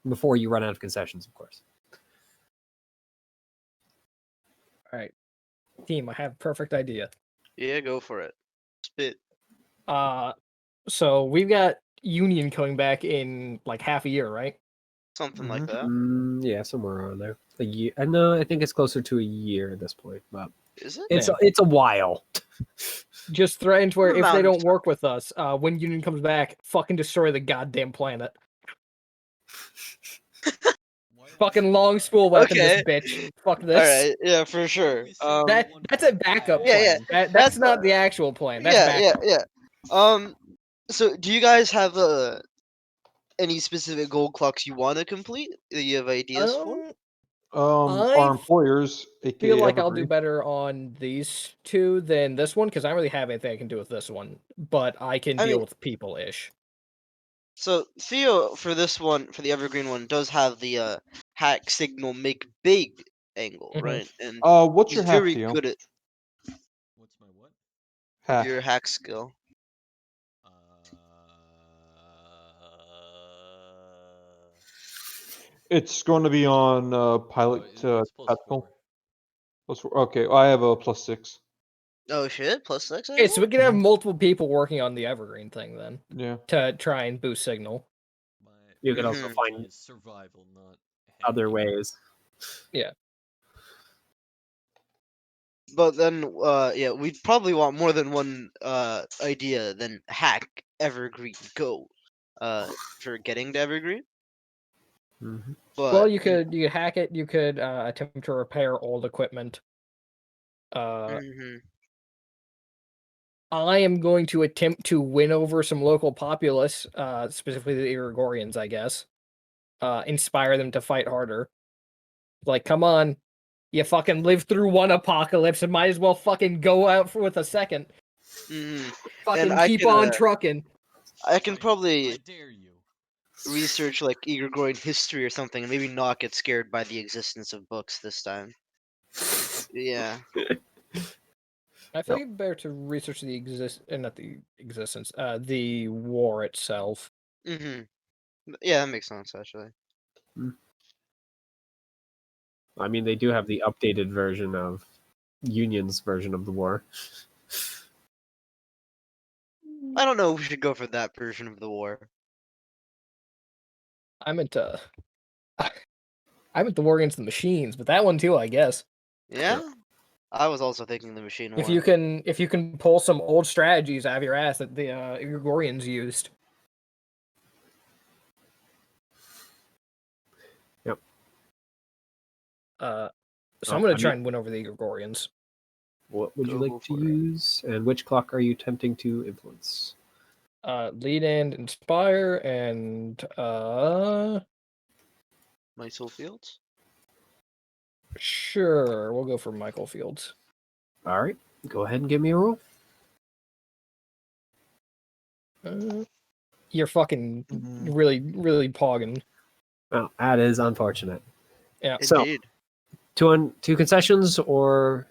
before you run out of concessions, of course. All right. Team, I have a perfect idea. Yeah, go for it. Spit. So we've got Union coming back in like half a year, right? Something like that. Yeah, somewhere around there. A year. No, I think it's closer to a year at this point. But Is it? it's a while. Just threatened where if Amount they of don't time. work with us, when Union comes back, fucking destroy the goddamn planet. Why are Fucking we long doing spool weapon Okay. this bitch. Fuck All this. right. Yeah, for sure. We said That's a one backup bad. Yeah, plan. That's That's not the actual plan. That's yeah, backup. yeah. So do you guys have any specific gold clocks you want to complete that you have ideas for? Our I employers, aka feel like I'll do Evergreen. better on these 2 than this one because I don't really have anything I can do with this one, but I can I deal mean- with people-ish. So Theo for this one, for the Evergreen one, does have the hack signal make big angle, Mhm. right? And What's he's your hack, very Theo? good at What's my what? Hack. your hack skill. It's going to be on pilot It's tactical. +4. Okay, I have a +6. Oh shit, +6. Okay, so we can have Mhm. multiple people working on the Evergreen thing then Yeah. to try and boost signal. You can Mhm. also find is survival, not other hacking. ways. But then, yeah, we'd probably want more than one idea than hack Evergreen Go, for getting to Evergreen. But Well, you could hack it. You could attempt to repair old equipment. mhm. I am going to attempt to win over some local populace, specifically the Irigorians, I guess. Inspire them to fight harder. Like, come on, you fucking lived through one apocalypse and might as well fucking go out with a second. Mhm. Fucking I keep can, on trucking. I can Fight. probably I dare you. research like Igor history or something, and maybe not get scared by the existence of books this time. Yeah. I feel like better to research the not the existence, the war itself. Mhm. Yeah, that makes sense actually. I mean, they do have the updated version of Union's version of the war. I don't know if we should go for that version of the war. I meant to. I meant the war against the machines, but that one too, I guess. Yeah. I was also thinking the machine war. If you can pull some old strategies out of your ass that the Gregorians used. Yep. So I'm gonna try and win over the Gregorians. What would you Go like to for it. use, and which clock are you attempting to influence? Lead and inspire, and Mysel Fields. sure, we'll go for Michael Fields. All right, go ahead and give me a roll. You're fucking really, really pogging. Well, that is unfortunate. Yeah. So, Indeed. two concessions, or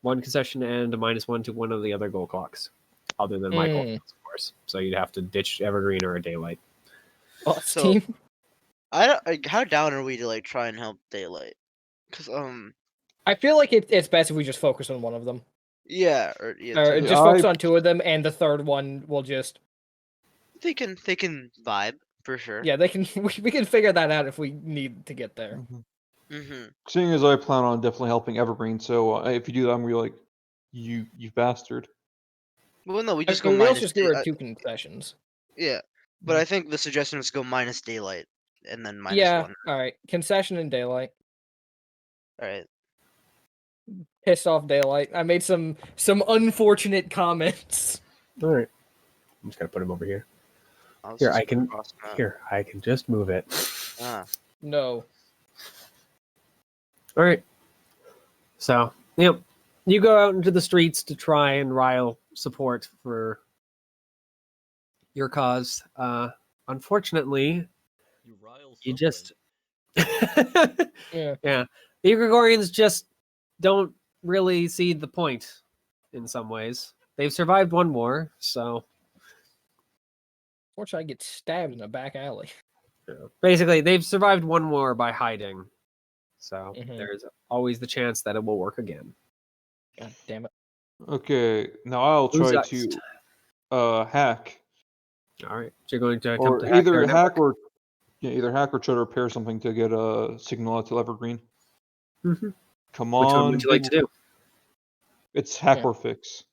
one concession and a -1 to one of the other goal clocks, other than Michael, of course. So you'd have to ditch Evergreen or a Daylight. Oh, So- team. I don't. Like, how down are we to like try and help Daylight? Because I feel like it's best if we just focus on one of them. yeah, or Or two. just focus on two of them, and the third one will just They can vibe for sure. they can we can figure that out if we need to get there. Mm-hmm. Seeing as I plan on definitely helping Evergreen, so if you do that, I'm gonna be like, you bastard. Well, no, we just I go mean, we also minus. just give her 2 concessions. Yeah, but I think the suggestion is go minus Daylight and then -1. Yeah, all right. Concession and Daylight. All right. Pissed off Daylight. I made some unfortunate comments. All right, I'm just gonna put him over here. I'll Here, just I can. cross them out. Here, I can just move it. Ah. No. All right. So, you go out into the streets to try and rile support for your cause. Unfortunately, You rile you something. just Yeah. yeah, the Gregorians just don't really see the point in some ways. They've survived one war, so Fortunately, I get stabbed in a back alley. basically they've survived one war by hiding. So Mhm. there's always the chance that it will work again. God damn it. Okay, now I'll Who's try next? to hack, All right, so you're going to attempt or to hack their either hack network? either hack or try to repair something to get a signal out to Evergreen. Mhm. Come Which one on, would you like to do? It's hack Yeah. or fix.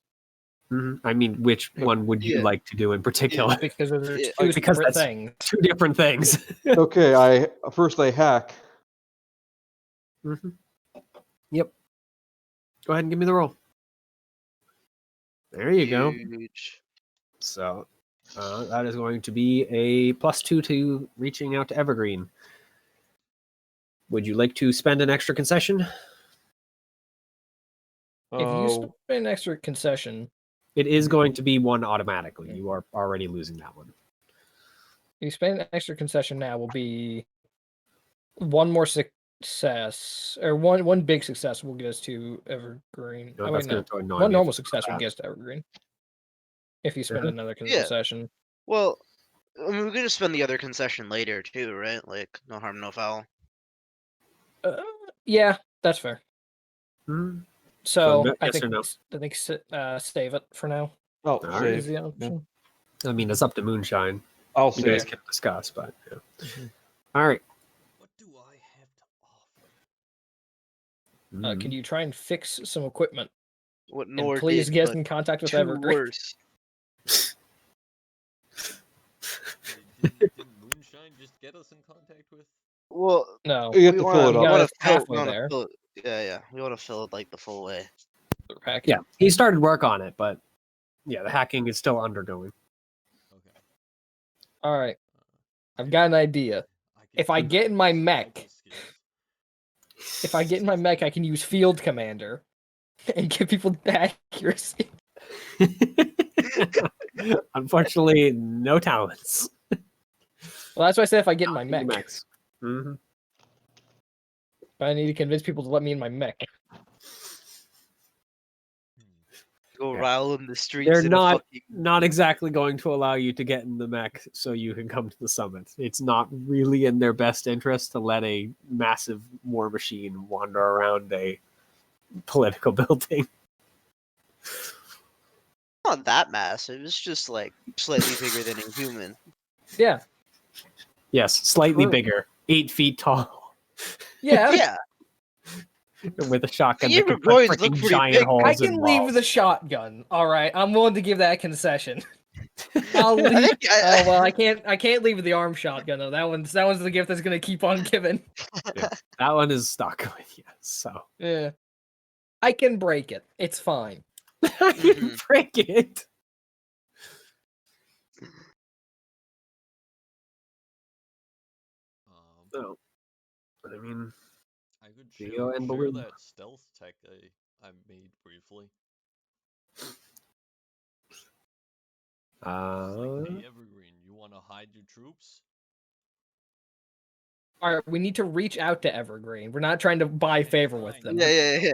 I mean, which one would you Yeah. like to do in particular? Because those are Yeah, two because separate that's- things. Two different things. Okay, I hack. Yep. Go ahead and give me the roll. There you go. Huge. So that is going to be a +2 to reaching out to Evergreen. Would you like to spend an extra concession? If you spend an extra concession, It is going to be one automatically. You are already losing that one. you spend an extra concession now will be one more success, or one big success will get us to Evergreen. No, Oh, that's wait, going no. to annoy One me normal if it's success not will that. get us to Evergreen. If you spend Yeah. another Yeah. concession. Well, I mean, we could just spend the other concession later too, right? Like, no harm, no foul. Yeah, that's fair. Hmm. So no- I yes or think save it for now. Oh, All right. Is save. the option. I mean, it's up to Moonshine. I'll You guys save. can discuss, but yeah. All right. What do I have to offer? Can you try and fix some equipment? What And Nor please did, get but in contact with two Evergreen. worse. Didn't Moonshine just get us in contact with Well, No. You have we to want fill to it You up. gotta fill. halfway We want to there. fill. Yeah. We want to fill it like the full way. Pack. Yeah, he started work on it, but yeah, the hacking is still undergoing. Okay. All right. I've got an idea. I can If I see get in my survival mech, skills. I can use Field Commander and give people accuracy. Unfortunately, no talents. Well, that's why I said if I get in my In the mech. mechs. Mhm. But I need to convince people to let me in my mech. Go Yeah. rile in the streets. They're in a not fucking... not exactly going to allow you to get in the mech so you can come to the summit. It's not really in their best interest to let a massive war machine wander around a political building. Not that massive. It's just like slightly bigger than a human. Yeah. Yes, slightly True. bigger, 8 feet tall, Yeah. Yeah. with a shotgun The that can put Evergroins look freaking pretty giant big. holes I in can leave walls. the shotgun. All right. I'm willing to give that concession. I'll I leave. think Oh well, I can't leave the arm shotgun though. That one's the gift that's gonna keep on giving. That one is stuck with you, so Yeah. I can break it. It's fine. I can break it. No, I mean, I could Theo and share Balloon. that stealth tech I made briefly. It's like, hey, Evergreen, you want to hide your troops? All right. We need to reach out to Evergreen. We're not trying to buy Okay, favor with fine. them. Yeah.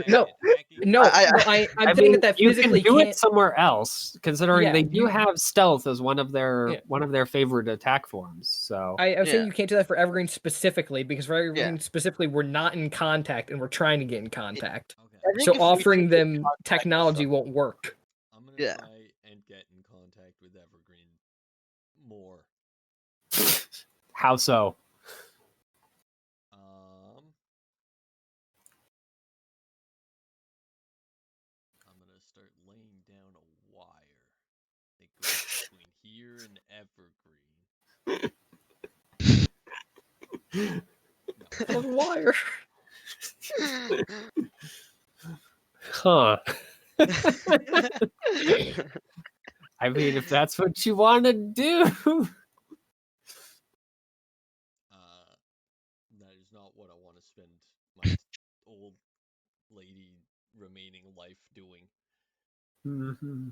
No, Hacking No, I- no, I'm saying that you physically can do can't. it somewhere else, considering Yeah, they do you- have stealth as one of their Yeah. favorite attack forms. So I was saying Yeah. you can't do that for Evergreen specifically because for Evergreen Yeah. specifically, we're not in contact and we're trying to get in contact. Okay. I think So if we offering can get them contact with technology them- won't work. I'm gonna Yeah. try and get in contact with Evergreen more. how so? I'm gonna start laying down a wire that goes between here and Evergreen. No. On wire. Huh. I mean, if that's what you want to do. That is not what I want to spend my old lady remaining life doing. Mhm.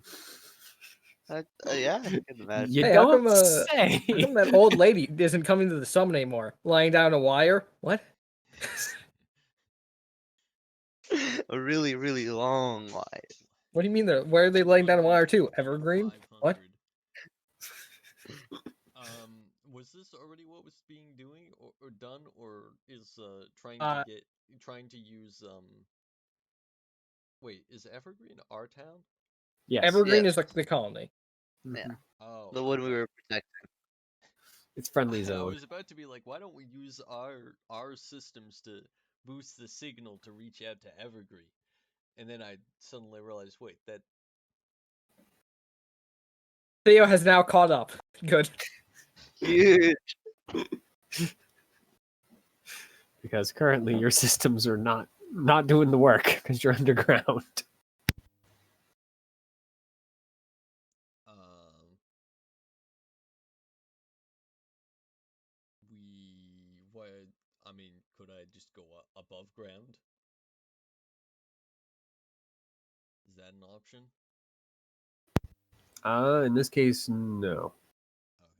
Yeah, I can imagine. You Hey, how don't come, say. How come that old lady isn't coming to the summit anymore? Lying down a wire? What? A really, really long line. What do you mean? Where are they laying down a wire to? Evergreen? What? 500. Was this already what was being doing or done, or is trying to use Wait, is Evergreen our town? Yes. Evergreen Yeah. is like the colony. Yeah. Mhm. Oh, The one we okay. were protecting. It's friendly I zone. was about to be like, why don't we use our systems to boost the signal to reach out to Evergreen? And then I suddenly realized, wait, that Theo has now caught up. Good. Huge. Because currently your systems are not doing the work because you're underground. I mean, could I just go above ground? Is that an option? In this case, no, Okay.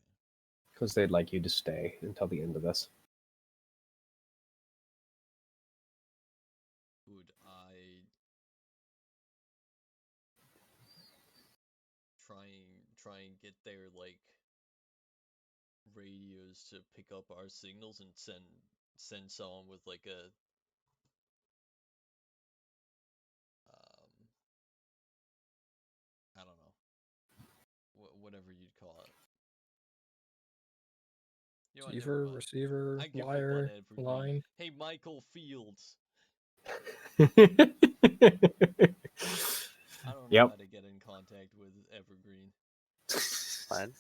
because they'd like you to stay until the end of this. Could I try and get their like radios to pick up our signals and send someone with like a I don't know, whatever you'd call it. You know what, never Receiver, mind. receiver, I give up on wire, Evergreen. line. Hey, Michael Fields. I don't know Yep. how to get in contact with Evergreen. Fine.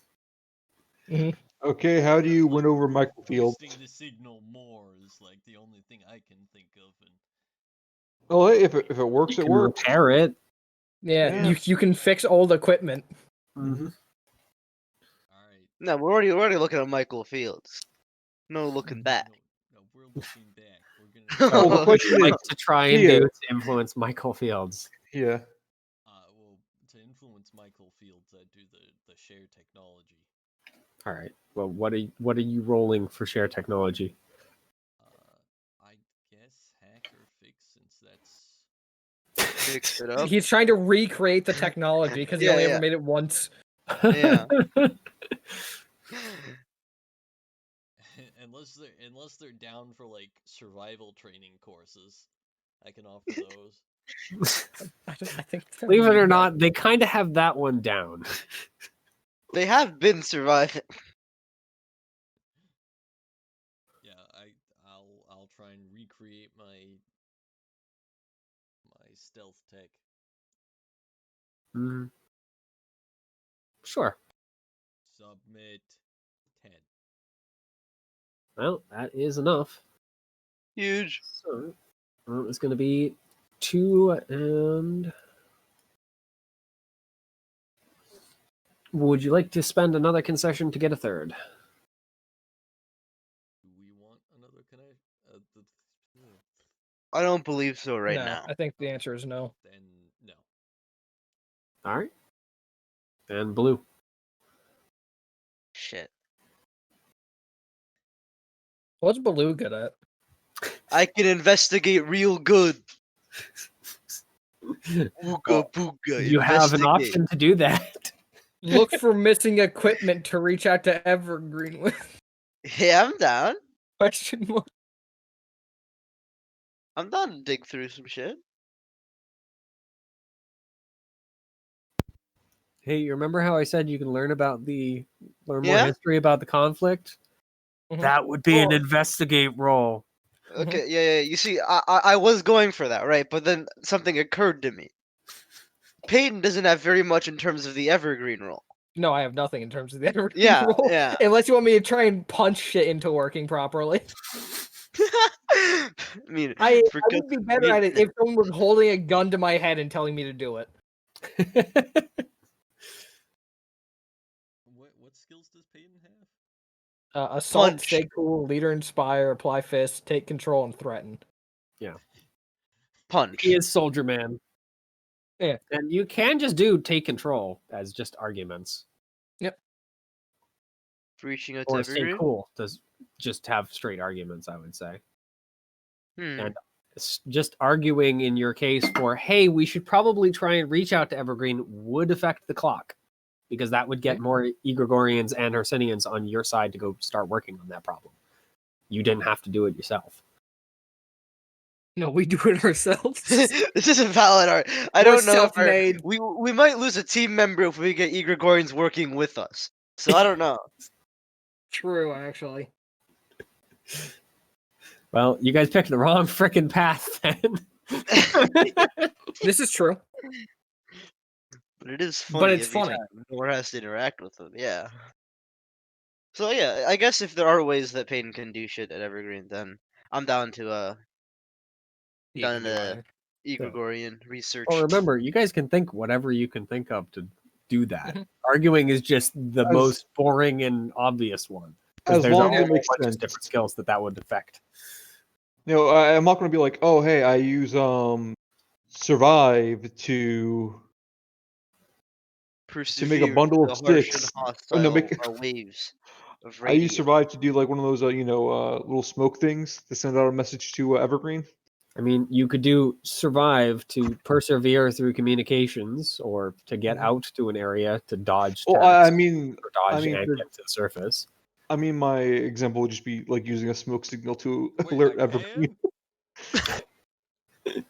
Mhm. Okay, how do you win over Michael Fields? Boosting the signal more is like the only thing I can think of, and Well, hey, if it works, You it can works. repair it. Yeah, Yeah. you can fix old equipment. Mm-hmm. all right. No, we're already looking at Michael Fields. No looking back. No, we're looking back. We're gonna. Well, the What would question you is, like to try and yeah, do to influence Michael Fields? yeah. Well, to influence Michael Fields, I do the share technology. All right. Well, what are you rolling for share technology? I guess hack or fix, since that's Fix it up. He's trying to recreate the technology because he Yeah, only yeah. ever made it once. Yeah. unless they're down for like survival training courses, I can offer those. I think they're Believe it or really not, they kind of have that one down. They have been surviving. Yeah, I'll try and recreate my stealth tech. Mm. Sure. Submit 10. Well, that is enough. Huge. So it's going to be 2 and. Would you like to spend another concession to get a third? Do we want another connect? I don't believe so right no, now. I think the answer is no. Then no. All right. And blue. Shit. What's Baloo good at? I can investigate real good. Ooga Well, booga. you have an investigate. option to do that. Look for missing equipment to reach out to Evergreen with? Yeah, I'm down. Question mark. I'm down to dig through some shit. Hey, you remember how I said you can learn more Yeah? history about the conflict? Mhm. That would be an Well- investigate roll. Okay, yeah. You see, I was going for that, right? But then something occurred to me. Peyton doesn't have very much in terms of the evergreen role. No, I have nothing in terms of the Evergreen Yeah, rule. yeah. Unless you want me to try and punch shit into working properly. I mean, I for would be good better at it reason. if someone was holding a gun to my head and telling me to do it. What skills does Peyton have? Assault, Punch. stay cool, leader, inspire, apply fist, take control, and threaten. Punch. He is soldier man. Yeah. And you can just do take control as just arguments. Reaching out to Or stay evergreen. cool does just have straight arguments, I would say. Hmm. And just arguing in your case for, hey, we should probably try and reach out to Evergreen would affect the clock. Because that would get more Egregorians and Hercynians on your side to go start working on that problem. You didn't have to do it yourself. No, we do it ourselves. This is a valid art. I We're don't know if self-made. we might lose a team member if we get Egregorians working with us. So I don't know. True, actually. Well, you guys picked the wrong frickin' path then. This is true. But it is funny. But it's every funny. time Nor has to interact with them. Yeah. So yeah, I guess if there are ways that Peyton can do shit at Evergreen, then I'm down to You done can do a either. Egregorian research. Or remember, you guys can think whatever you can think of to do that. Mhm. Arguing is just the As- most boring and obvious one. Because As there's a long as whole it makes bunch of sense. different skills that would affect. You know, I'm not going to be like, oh, hey, I use survive to Persevere bundle through of the harsh and sticks. hostile No, make waves of I use radiant. survive to do like one of those little smoke things to send out a message to Evergreen. I mean, you could do survive to persevere through communications or to get Mhm. out to an area to dodge Well, attacks I mean, or dodge I mean, and for- get to the surface. my example would just be like using a smoke signal to Wait, alert I Evergreen. can?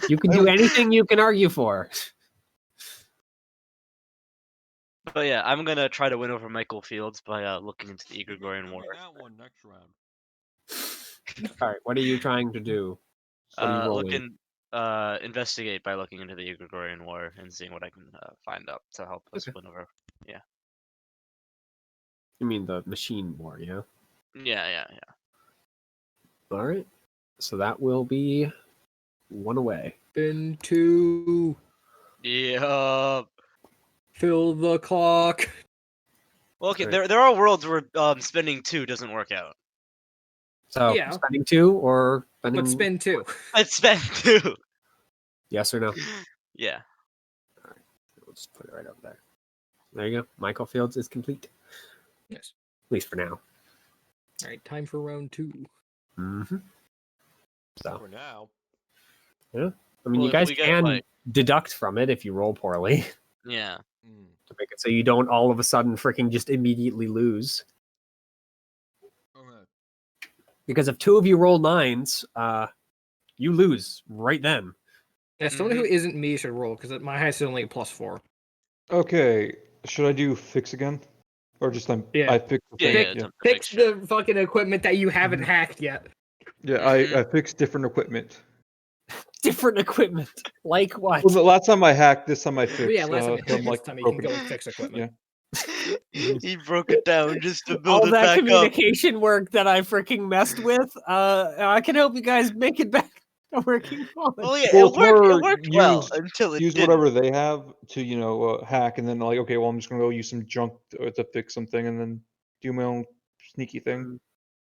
You can do anything you can argue for. But yeah, I'm gonna try to win over Michael Fields by looking into the Give Egregorian me War. that one next round. All right, what are you trying to do? What are you rolling? Investigate by looking into the Egregorian War and seeing what I can find out to help us win over. You mean the machine war, yeah? Yeah. All right. So that will be 1 away. Spin 2. Yeah. Fill the clock. Well, okay, Right. there are worlds where spending 2 doesn't work out. So Yeah. spending 2 or spending But spin 2. I'd spend 2. yes or no? Yeah. We'll just put it right over there. There you go. Michael Fields is complete, Yes. at least for now. All right, time for round 2. Mm-hmm. So, For now. I mean, Well, you if guys we get, can like- deduct from it if you roll poorly Yeah. Mm. to make it so you don't all of a sudden freaking just immediately lose. Okay. Because if 2 of you roll 9s, you lose right then. Yeah, someone who isn't me should roll because my highest is only a +4. Okay, should I do fix again, or just Yeah. I fix the Yeah, thing? yeah. Yeah, Attempt to Fix fix the fucking equipment that you haven't Mhm. hacked yet. yeah. Mhm. I fixed different equipment. Different equipment. Like what? Well, the last time I hacked, this time I fixed. But yeah, last time, some, this time you can go and fix equipment. He broke it down just to build All it that back up. communication work that I freaking messed with, I can help you guys make it back to working fine. Well, yeah, Well, it it's worked. more It worked well use until it use didn't. whatever they have to hack, and then like okay, well I'm just gonna go use some junk to fix something, and then do my own sneaky thing.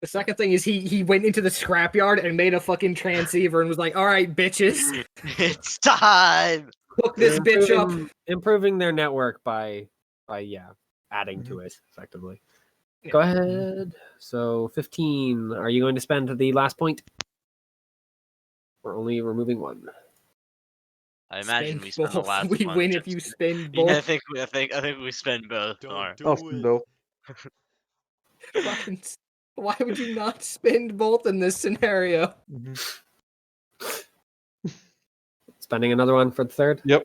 The second thing is he went into the scrapyard and made a fucking transceiver and was like, "All right, bitches, It's time. hook this bitch up." Improving their network by adding to it effectively. Go ahead. So 15. Are you going to spend the last point? We're only removing 1. I imagine Spin we spend the both. last We one win if just- you spin Yeah, both. I think we spend both. Don't Alright. do Austin, it. though. Fucking. Why would you not spin both in this scenario? Spending another one for the third? Yep.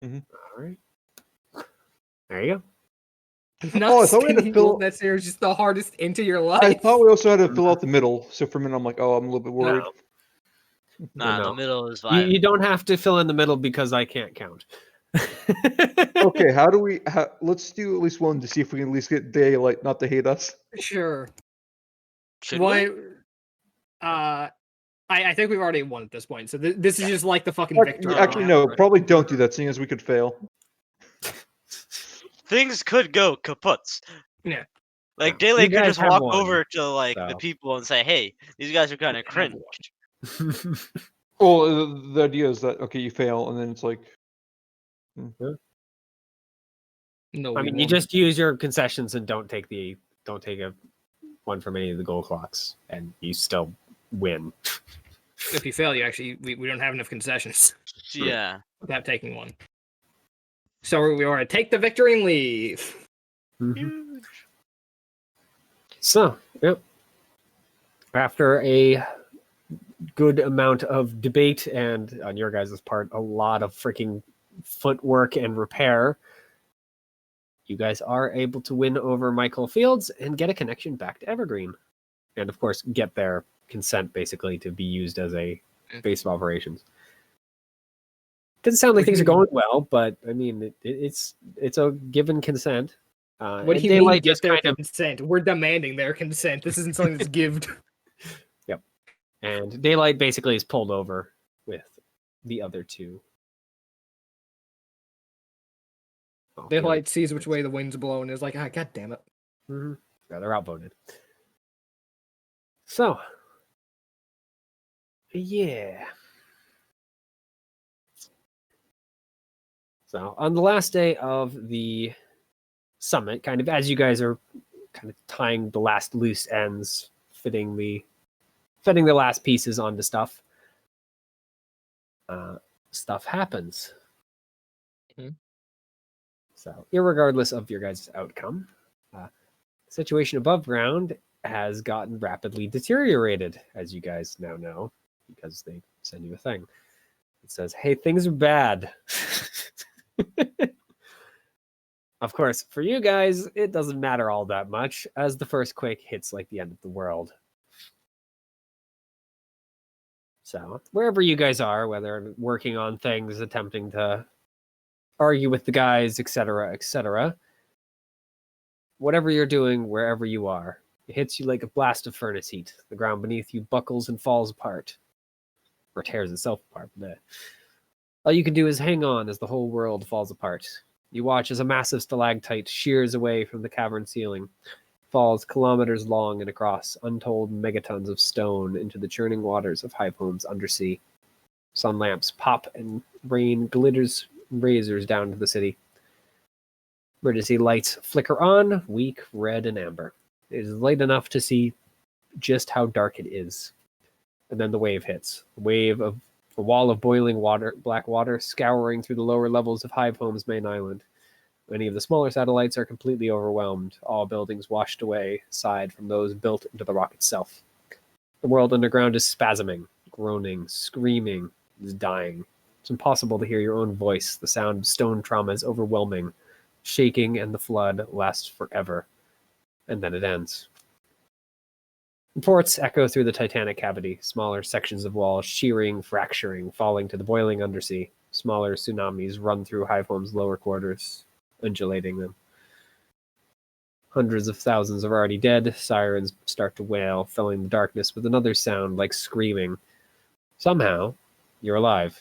All right. There you go. Not Oh, I thought we had to spinning fill- both that scenario is just the hardest into your life. I thought we also had to fill out the middle, so for a minute I'm like, oh, I'm a little bit worried. Nah, No. the middle is fine. You don't have to fill in the middle because I can't count. Okay, how do we? Let's do at least one to see if we can at least get daylight not to hate us. Sure. Should Why? we? I think we've already won at this point. So this is just like the fucking victory. Actually, lap. no, probably don't do that, seeing as we could fail. Things could go kaputs. Yeah. Like You Daylight could guys just have walk won, over to like the so. people and say, "Hey, these guys are kind of We have cringe." Well, the idea is that okay, you fail, and then it's like, No, I we mean, you won. just use your concessions and don't take a one from any of the goal clocks, and you still win. If you fail, you actually we don't have enough concessions Yeah. without taking one. So we are to take the victory and leave. Huge. So, yep. After a good amount of debate and on your guys' part, a lot of freaking footwork and repair, you guys are able to win over Michael Fields and get a connection back to Evergreen. And of course, get their consent basically to be used as a base of operations. Doesn't sound like things are going well, but I mean, it's a given consent. What do and you mean Daylight get just their kind of consent? We're demanding their consent. This isn't something that's gived. And Daylight basically is pulled over with the other 2. Oh, Daylight sees which way the wind's blowing and is like, god damn it. Mhm. Yeah, they're outvoted. So, yeah. So, on the last day of the summit, kind of as you guys are kind of tying the last loose ends, fitting the last pieces onto stuff, stuff happens. Mhm. So, irregardless of your guys' outcome, situation above ground has gotten rapidly deteriorated, as you guys now know, because they send you a thing. It says, hey, things are bad. Of course, for you guys, it doesn't matter all that much, as the first quake hits like the end of the world. So, wherever you guys are, whether working on things, attempting to argue with the guys, etc., Whatever you're doing, wherever you are, it hits you like a blast of furnace heat. The ground beneath you buckles and falls apart, or tears itself apart. Bleh. All you can do is hang on as the whole world falls apart. You watch as a massive stalactite shears away from the cavern ceiling, falls kilometers long and across, untold megatons of stone into the churning waters of Hivehome's undersea. Sun lamps pop and rain glitters razors down to the city. Emergency lights flicker on, weak red and amber. It is light enough to see just how dark it is. And then the wave hits. A wall of boiling water, black water, scouring through the lower levels of Hivehome's main island. Many of the smaller satellites are completely overwhelmed, all buildings washed away aside from those built into the rock itself. The world underground is spasming, groaning, screaming, is dying. It's impossible to hear your own voice. The sound of stone trauma is overwhelming, shaking, and the flood lasts forever. And then it ends. Reports echo through the Titanic cavity, smaller sections of walls shearing, fracturing, falling to the boiling undersea. Smaller tsunamis run through Hivehome's lower quarters, undulating them. Hundreds of thousands are already dead. Sirens start to wail, filling the darkness with another sound like screaming. Somehow, you're alive.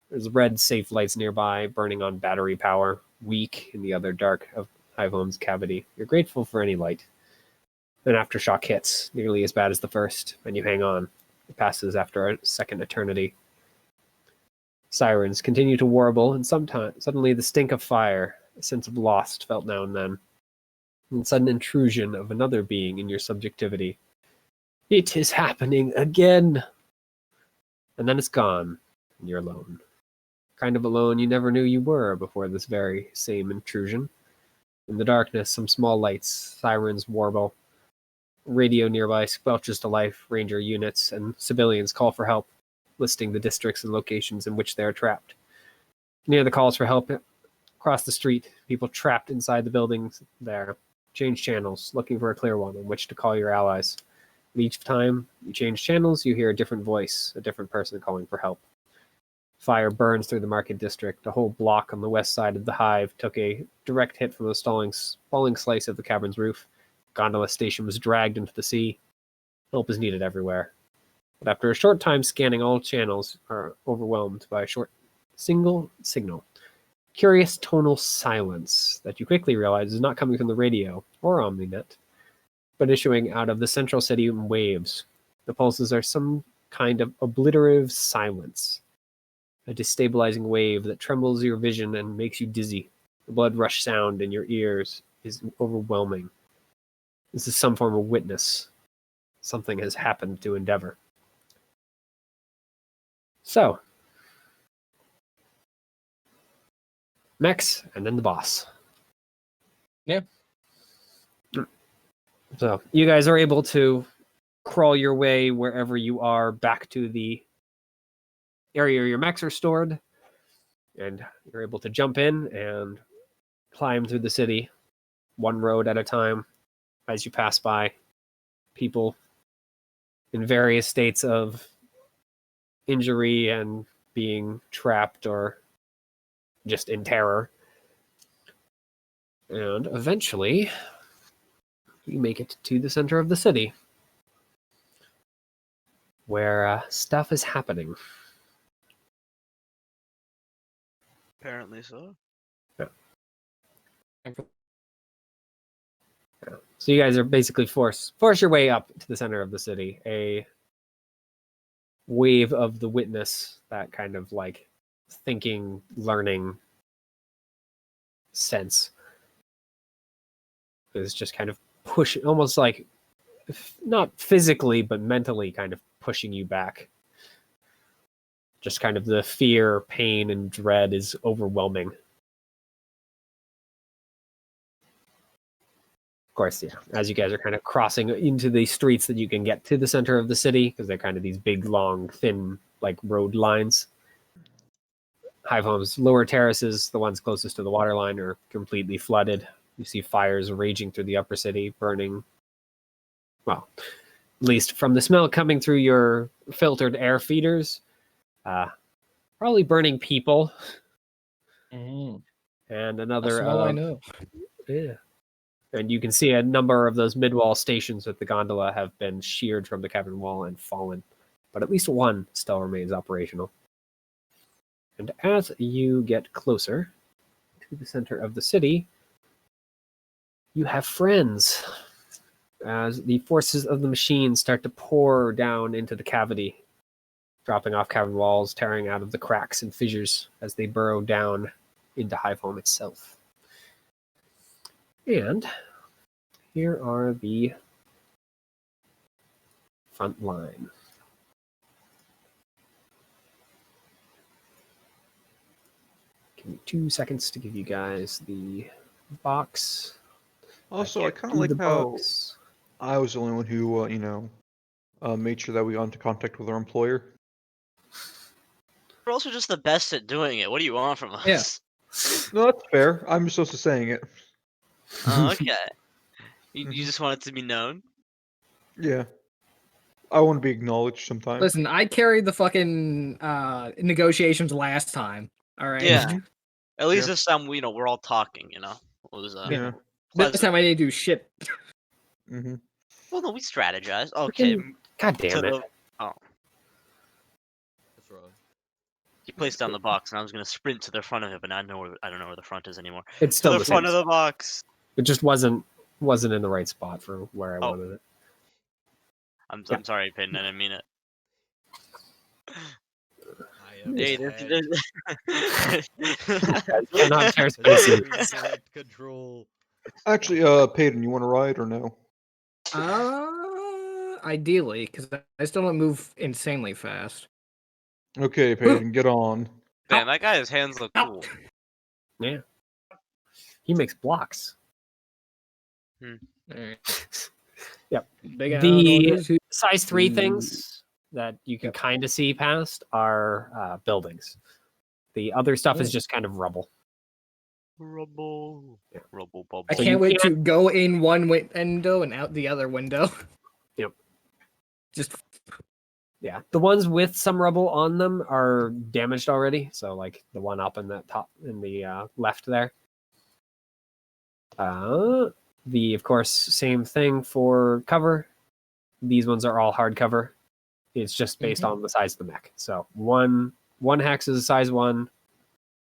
There's red safe lights nearby, burning on battery power, weak in the other dark of Hivehome's cavity. You're grateful for any light. An aftershock hits, nearly as bad as the first, and you hang on. It passes after a second eternity. Sirens continue to warble, and sometimes suddenly the stink of fire, a sense of lost felt now and then, and sudden intrusion of another being in your subjectivity. It is happening again! And then it's gone, and you're alone. Kind of alone you never knew you were before this very same intrusion. In the darkness, some small lights, sirens warble. Radio nearby squelches to life, ranger units and civilians call for help, listing the districts and locations in which they are trapped. Near the calls for help, across the street, people trapped inside the buildings there change channels, looking for a clear one on which to call your allies. And each time you change channels, you hear a different voice, a different person calling for help. Fire burns through the market district. A whole block on the west side of the hive took a direct hit from the falling slice of the cavern's roof. Gondola station was dragged into the sea. Help is needed everywhere. But after a short time scanning, all channels are overwhelmed by a short single signal. Curious tonal silence that you quickly realize is not coming from the radio or Omninet, but issuing out of the central city in waves. The pulses are some kind of obliterative silence. A destabilizing wave that trembles your vision and makes you dizzy. The blood rush sound in your ears is overwhelming. This is some form of witness. Something has happened to Endeavor. So, Mex, and then the boss. Yeah. So, you guys are able to crawl your way wherever you are back to the area your mechs are stored, and you're able to jump in and climb through the city, one road at a time, as you pass by people in various states of injury and being trapped or just in terror. And eventually, you make it to the center of the city, where stuff is happening. Apparently so. So you guys are basically force your way up to the center of the city. A wave of the witness, that kind of like thinking, learning sense, is just kind of pushing, almost like not physically but mentally kind of pushing you back. Just kind of the fear, pain, and dread is overwhelming. Of course, yeah, as you guys are kind of crossing into the streets that you can get to the center of the city, because they're kind of these big, long, thin, like road lines. Hivehome's lower terraces, the ones closest to the waterline, are completely flooded. You see fires raging through the upper city, burning, well, at least from the smell coming through your filtered air feeders, probably burning people. And another Smell I know. yeah. And you can see a number of those mid-wall stations with the gondola have been sheared from the cavern wall and fallen, but at least one still remains operational. And as you get closer to the center of the city, you have friends. As the forces of the machine start to pour down into the cavity, dropping off cavern walls, tearing out of the cracks and fissures as they burrow down into Hiveholm itself. And here are the front line. Give me 2 seconds to give you guys the box. Also, I kind Do of the like how box. I was the only one who, made sure that we got into contact with our employer. We're also just the best at doing it. What do you want from us? Yeah. No, that's fair. I'm just also saying it. Oh, okay. You Mhm. just want it to be known? Yeah. I want to be acknowledged sometimes. Listen, I carried the fucking negotiations last time. All right. Yeah. At least Yeah. this time, we're all talking, It was Yeah. This pleasant. time I didn't do shit. Mm-hmm. Well, no, we strategized. Okay. God damn it. What's wrong? He placed down the box, and I was gonna sprint to the front of it, but I don't know where the front is anymore. It's To still the the front same. of the box. It just wasn't in the right spot for where I Oh. wanted it. I'm Yeah. sorry, Peyton. I didn't mean it. I am Hey, ahead. Cannot tear spacing. Direct control. Actually, Peyton, you want to ride or no? Ideally, because I still don't move insanely fast. Okay, Peyton, get on. Damn, that guy's hands look cool. Yeah. He makes blocks. Alright. Yep. Big The Al, size 3 Mm. things that you can Yep. kind of see past are buildings. The other stuff is Oh. just kind of rubble. Rubble. Yeah. Rubble bubble. I So can't you wait to go in one window and out the other window. Yep. Just Yeah. The ones with some rubble on them are damaged already. So like the one up in the top in the left there. Of course, same thing for cover. These ones are all hardcover. It's just based on the size of the mech. So one hex is a size 1,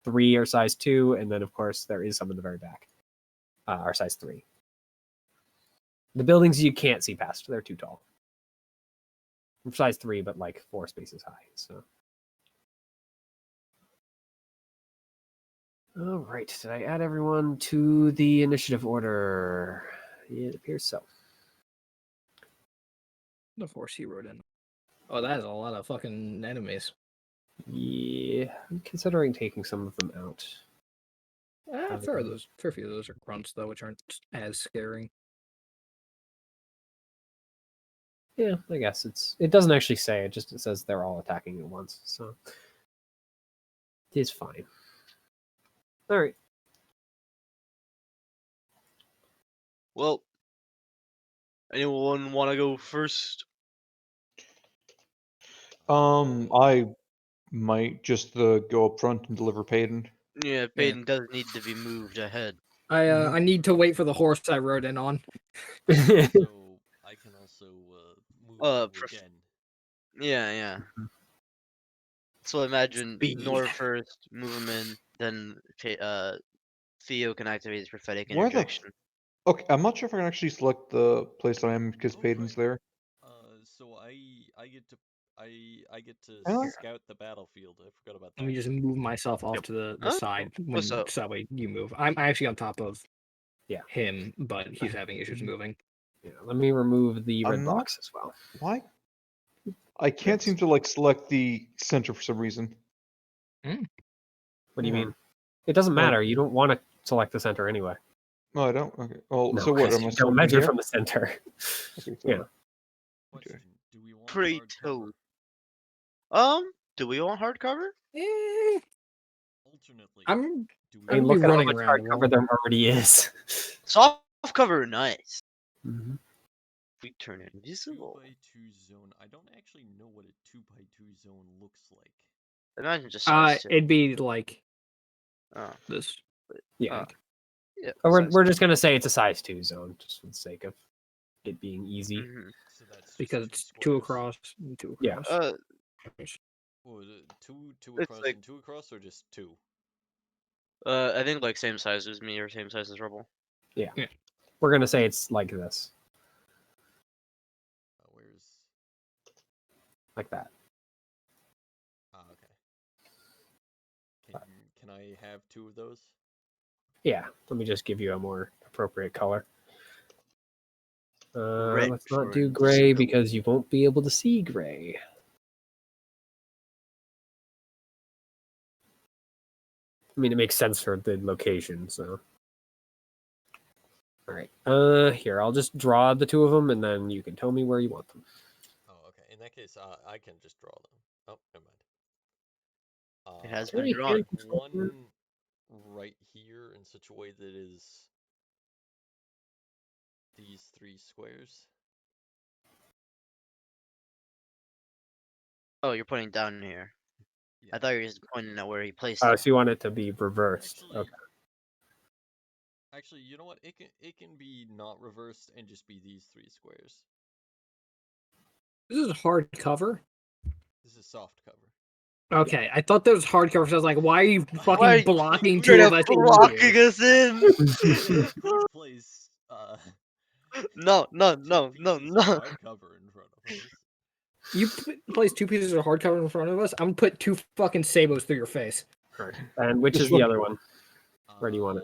3 are size 2, and then of course there is some in the very back are size 3. The buildings you can't see past; they're too tall. Size 3, but like 4 spaces high. So, all right. Did I add everyone to the initiative order? It appears so. the force he wrote in. Oh, that is a lot of fucking enemies. Yeah, I'm considering taking some of them out. Fair few of those are grunts though, which aren't as scary. Yeah, I guess it doesn't actually say, it says they're all attacking at once, so it is fine. All right. Well, anyone want to go first? I might just go up front and deliver Peyton. Yeah, Peyton does need to be moved ahead. I need to wait for the horse I rode in on. So I can also move you again. Yeah. So imagine Speed. Nor first, move him in, then Theo can activate his prophetic Where the interjection. Okay, I'm not sure if I can actually select the place that I am because Oh, Peyton's right. there. So I get to Really? scout the battlefield. I forgot about that. Let me just move myself off Yep. to the Oh, side what's up? so that way you move. I'm actually on top of Yeah. him, but he's having issues moving. Yeah, let me remove the red I'm not- box as well. Why? I can't seem to select the center for some reason. What do you Yeah. mean? It doesn't Well- matter. You don't want to select the center anyway. No, I don't. Okay. Well, No, so what? 'cause Am I you don't selecting measure here? from the center. Okay, so Yeah. Question: Do we want Pretty hardcover? Do we want hardcover? Eh, Alternately, I'm do we I mean, I'd look be at how running much around the hardcover wall. there already is. Soft cover, nice. Mm-hmm. We turn Two invisible. by two zone? I don't actually know what a 2x2 zone looks like. Imagine just size 2. it'd be like Oh. this. Yeah. Yeah. But we're size we're just gonna say it's a size 2 zone, just for the sake of it being easy. Mhm. So that's just because two it's two squares? across, and two Yeah. across. Oh, two It's across like- and two across, or just two? I think like same size as me or same size as Rebel. We're gonna say it's like this, Where's? like that. Ah, okay. Can I have two of those? Yeah. Let me just give you a more appropriate color. Red Let's not for do gray invisibility. because you won't be able to see gray. I mean, it makes sense for the location, so. All right. Here, I'll just draw the two of them, and then you can tell me where you want them. Oh, okay. In that case, I can just draw them. Oh, never mind. It has I'll been put drawn. one right here in such a way that is these three squares. Oh, you're pointing down here. I Yeah. thought you were just pointing at where he placed Oh, it. so you want it to be reversed. Actually, Okay. actually, you know what? It can be not reversed and just be these three squares. This is hardcover. This is soft cover. Okay, I thought that was hardcover. So I was like, why are you Why fucking are you blocking straight two up of us in blocking here? us in. You could place No, no, two no, no, pieces no. of hardcover in front of us. You place two pieces of hardcover in front of us. I'm gonna put two fucking sabos through your face. All right. And which This is the one- other one? Where do you want it?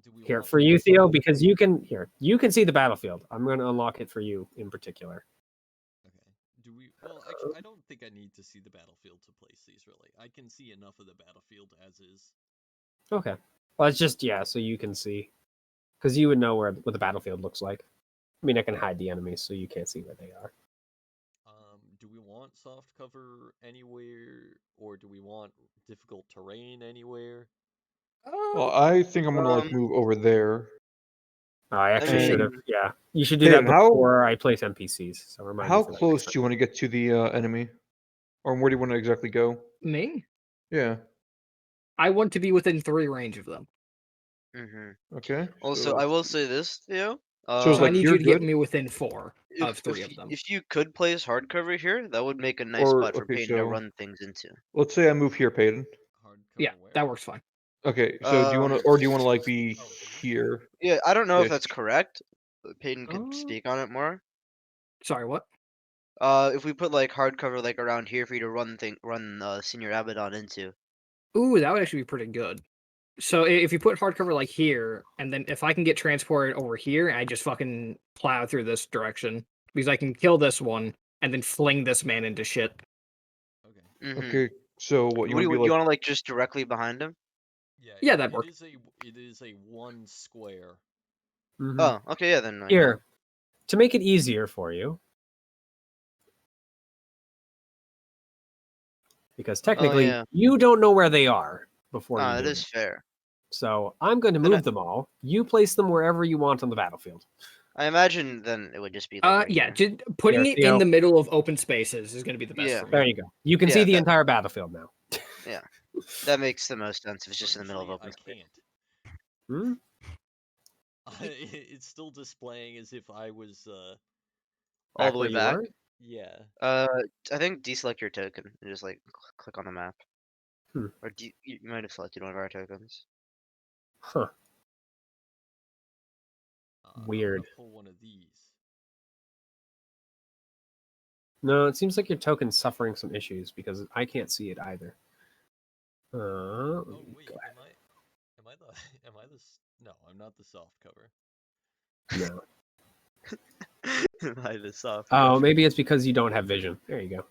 Do we Here want for you, both? Theo, because you can see the battlefield. I'm going to unlock it for you in particular. Okay. Do we? Well, actually, I don't think I need to see the battlefield to place these. Really, I can see enough of the battlefield as is. Okay. Well, it's just so you can see, because you would know what the battlefield looks like. I mean, I can hide the enemies so you can't see where they are. Do we want soft cover anywhere, or do we want difficult terrain anywhere? Well, I think I'm gonna like Um, move over there. I actually should have. mean- Yeah, you should do Hayden, that before I place NPCs. So remind How me for that close next do you want to get to the enemy, or where do you want to exactly go? Me? Yeah. I want to be within 3 range of them. Okay. Also, so, I will say this, Theo. So it's So I like need you're you to get good? me within 4 of 3 of them. If you could place hardcover here, that would make a nice Or- spot for okay, Peyton to so- run things into. let's say I move here, Peyton. Hardcover Yeah, where? that works fine. Okay. So do you want to, Um, or do you want to like be Oh, is this- here? Yeah, I don't know if Ish. that's correct. But Peyton could Oh. speak on it more. Sorry, what? If we put like hardcover like around here for you to run Senior Abaddon into. Ooh, that would actually be pretty good. So if you put hardcover like here, and then if I can get transported over here, I just fucking plow through this direction because I can kill this one and then fling this man into shit. Okay. Mhm. Okay. So what What you do want to be you like? want to like just directly behind him? Yeah, that works. It is a one square. Mhm. Oh, okay, yeah, then. Here, to make it easier for you, because technically yeah. you don't know where they are before you That do is it. fair. So I'm going to Then move them all. You place them wherever you want on the battlefield. I imagine then it would just be like right Yeah, here. just putting Here, it in Theo. the middle of open spaces is going to be the best Yeah. for me. There you go. You can see Yeah, the that- entire battlefield now. That makes the most sense if it's just in the middle of Strangely, open space. I Hmm? can't. It's still displaying as if I was. All Back the where way you back. were? Yeah. I think deselect your token and just like click on the map. Hmm. Or you might have selected one of our tokens. Huh. I'm Weird. gonna pull one of these. No, it seems like your token's suffering some issues because I can't see it either. Let Oh me wait, go am I the am I the no, I'm not the soft cover. ahead. No. By the soft. Oh, maybe it's because you don't have vision. There you go.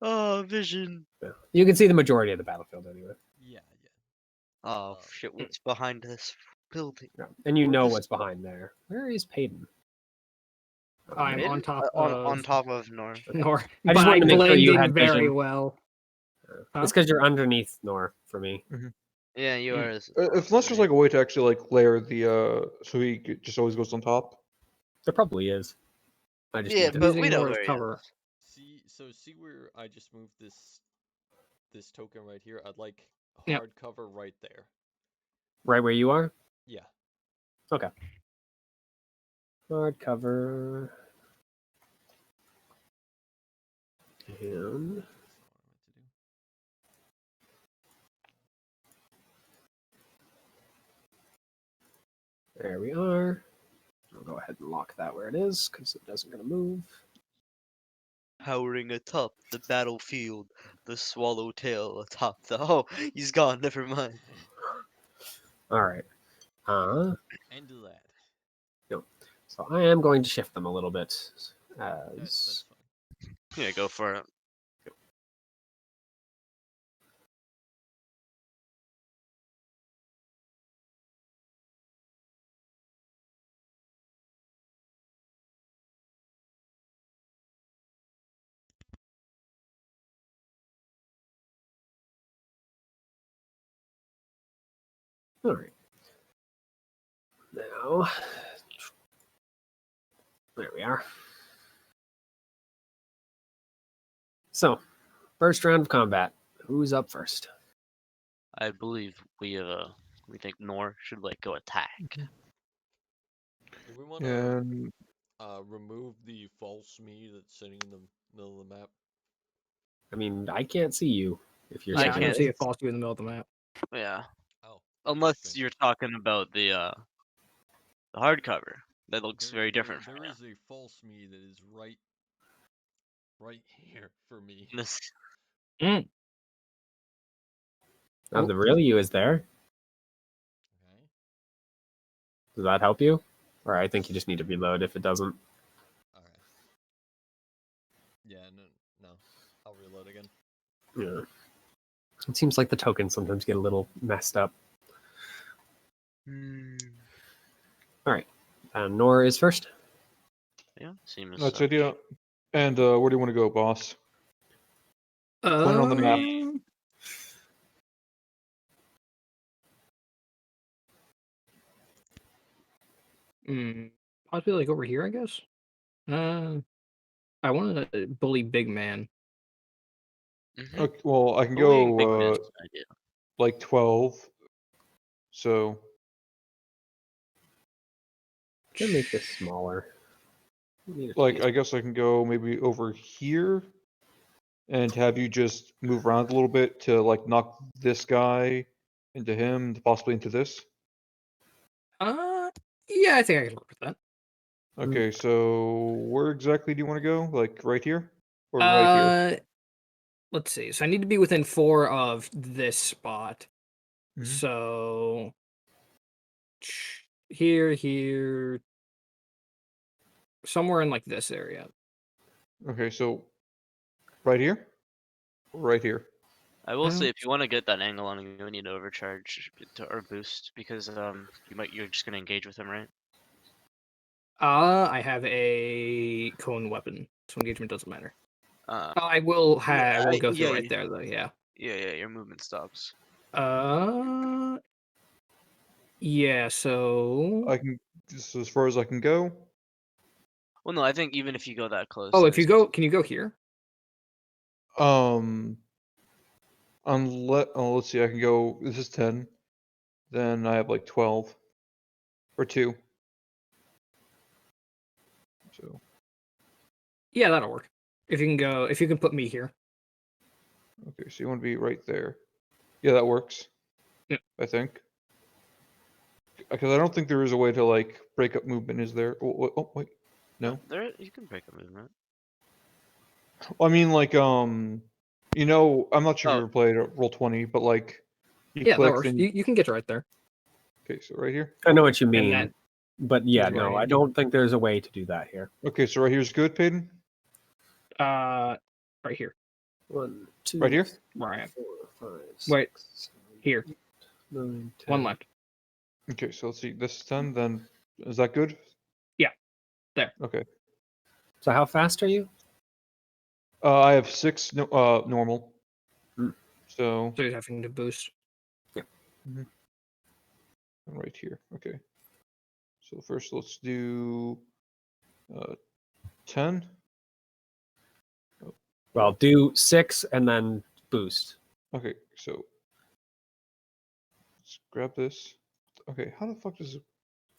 Oh, vision. Yeah. You can see the majority of the battlefield anyway. Yeah. Oh shit! What's behind this building? Yeah. And you Where know does- what's behind there. Where is Payton? I'm Maybe? on top on of top of Nor. Nor, I but just I wanted to make sure blend you in had very vision. well. Huh? It's because you're underneath Nor for me. Yeah, you Mm. are. If unless there's like a way to actually like layer the so just always goes on top. There probably is. I just Yeah, need to. but Using we know Nor's where he cover. is. See where I just moved this token right here? I'd like Yep. hardcover right there. Right where you are? Yeah. Okay. Hardcover. And That's what I meant to do. there we are. I'll go ahead and lock that where it is because it doesn't going to move. Towering atop the battlefield, the swallowtail atop the. Oh, he's gone. Never mind. All right. End of that. So I am going to shift them a little bit That's as fine. Yeah, go for it. all right. Now, there we are. So, first round of combat. Who's up first? I believe we think Nor should go attack. Do we want to And remove the false me that's sitting in the middle of the map? I mean, I can't see you if you're I Yeah, I sitting don't can't- see it falls to you in the middle of the map. Yeah, Oh, unless interesting. you're talking about the hardcover. That looks very different from There you. is a false me that is right here for me. This Now, the real you is there. Okay. Does that help you? Or I think you just need to reload if it doesn't. Okay. Yeah, no. I'll reload again. Yeah. It seems like the tokens sometimes get a little messed up. Nor is first. yeah seems. that's it, yeah. And where do you want to go, boss? Point it on the map. Possibly like over here, I guess. I want to bully Big Man. Mhm. Okay, well, I can Bullying Big go Man's an idea. like 12. So Can make this smaller. like I guess I can go maybe over here and have you just move around a little bit to like knock this guy into him, possibly into this. Yeah, I think I can work with that. Okay, so where exactly do you want to go? Like right here? Or right here? Let's see. So I need to be within 4 of this spot. Mhm. So here, somewhere in like this area. Okay, so right here? Or right here? I will say, if you want to get that angle on him, you need to overcharge or boost because you're just gonna engage with him, right? I have a cone weapon, so engagement doesn't matter. Uh, I will have. I will go through yeah, right there though. Yeah. yeah, your movement stops. Yeah. So. I can this is as far as I can go. Well, no, I think even if you go that close. Oh, if you go, can you go here? Unless let's see, I can go this is 10. Then I have like 12 or 2. So Yeah, that'll work. If you can go, if you can put me here. okay, so you want to be right there. Yeah, that works. Yep. I think. Because I don't think there is a way to like break up movement, is there? Oh wait. No. There, you can break a movement. Well, I mean like I'm not sure if Oh. you ever played Roll20, but like you Yeah, that click works. then You can get right there. okay, so right here. I know what you And mean. that But yeah, is where I no, need I to be. don't think there's a way to do that here. Okay, so right here's good, Peyton? Right here. 1, 2, Right here? Where I am. 4, 5, Wait, 6, here. 9, 10. One left. Okay, so let's see. This is 10, then is that good? Yeah, there. Okay. So how fast are you? I have 6 normal. Hmm. So So you're having to boost. right here. Okay. So first let's do 10. Well, do 6 and then boost. Okay, so let's grab this. Okay, how the fuck does it...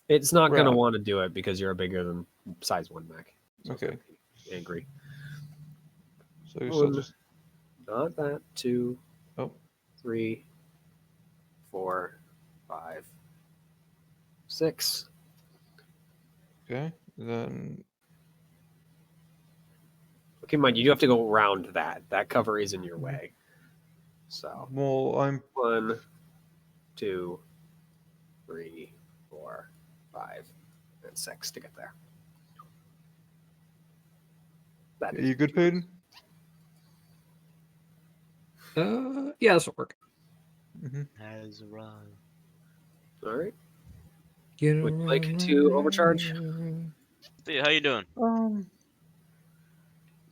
It's not going to Right. want to do it because you're bigger than size 1 mech. So it's Okay. gonna be angry. So I guess I'll One. just... Not that. 2, Oh, 3, 4, 5, 6. okay. Then... Okay, mind you do have to go around that. That cover is in your way. So Well, I'm... 1, 2, 3, 4, 5, and 6 to get there. That Are is you good, Peyton? Yeah, this will work. Mm-hmm. Has arrived. all right. Get Would you like to overcharge? Hey, how you doing? Um...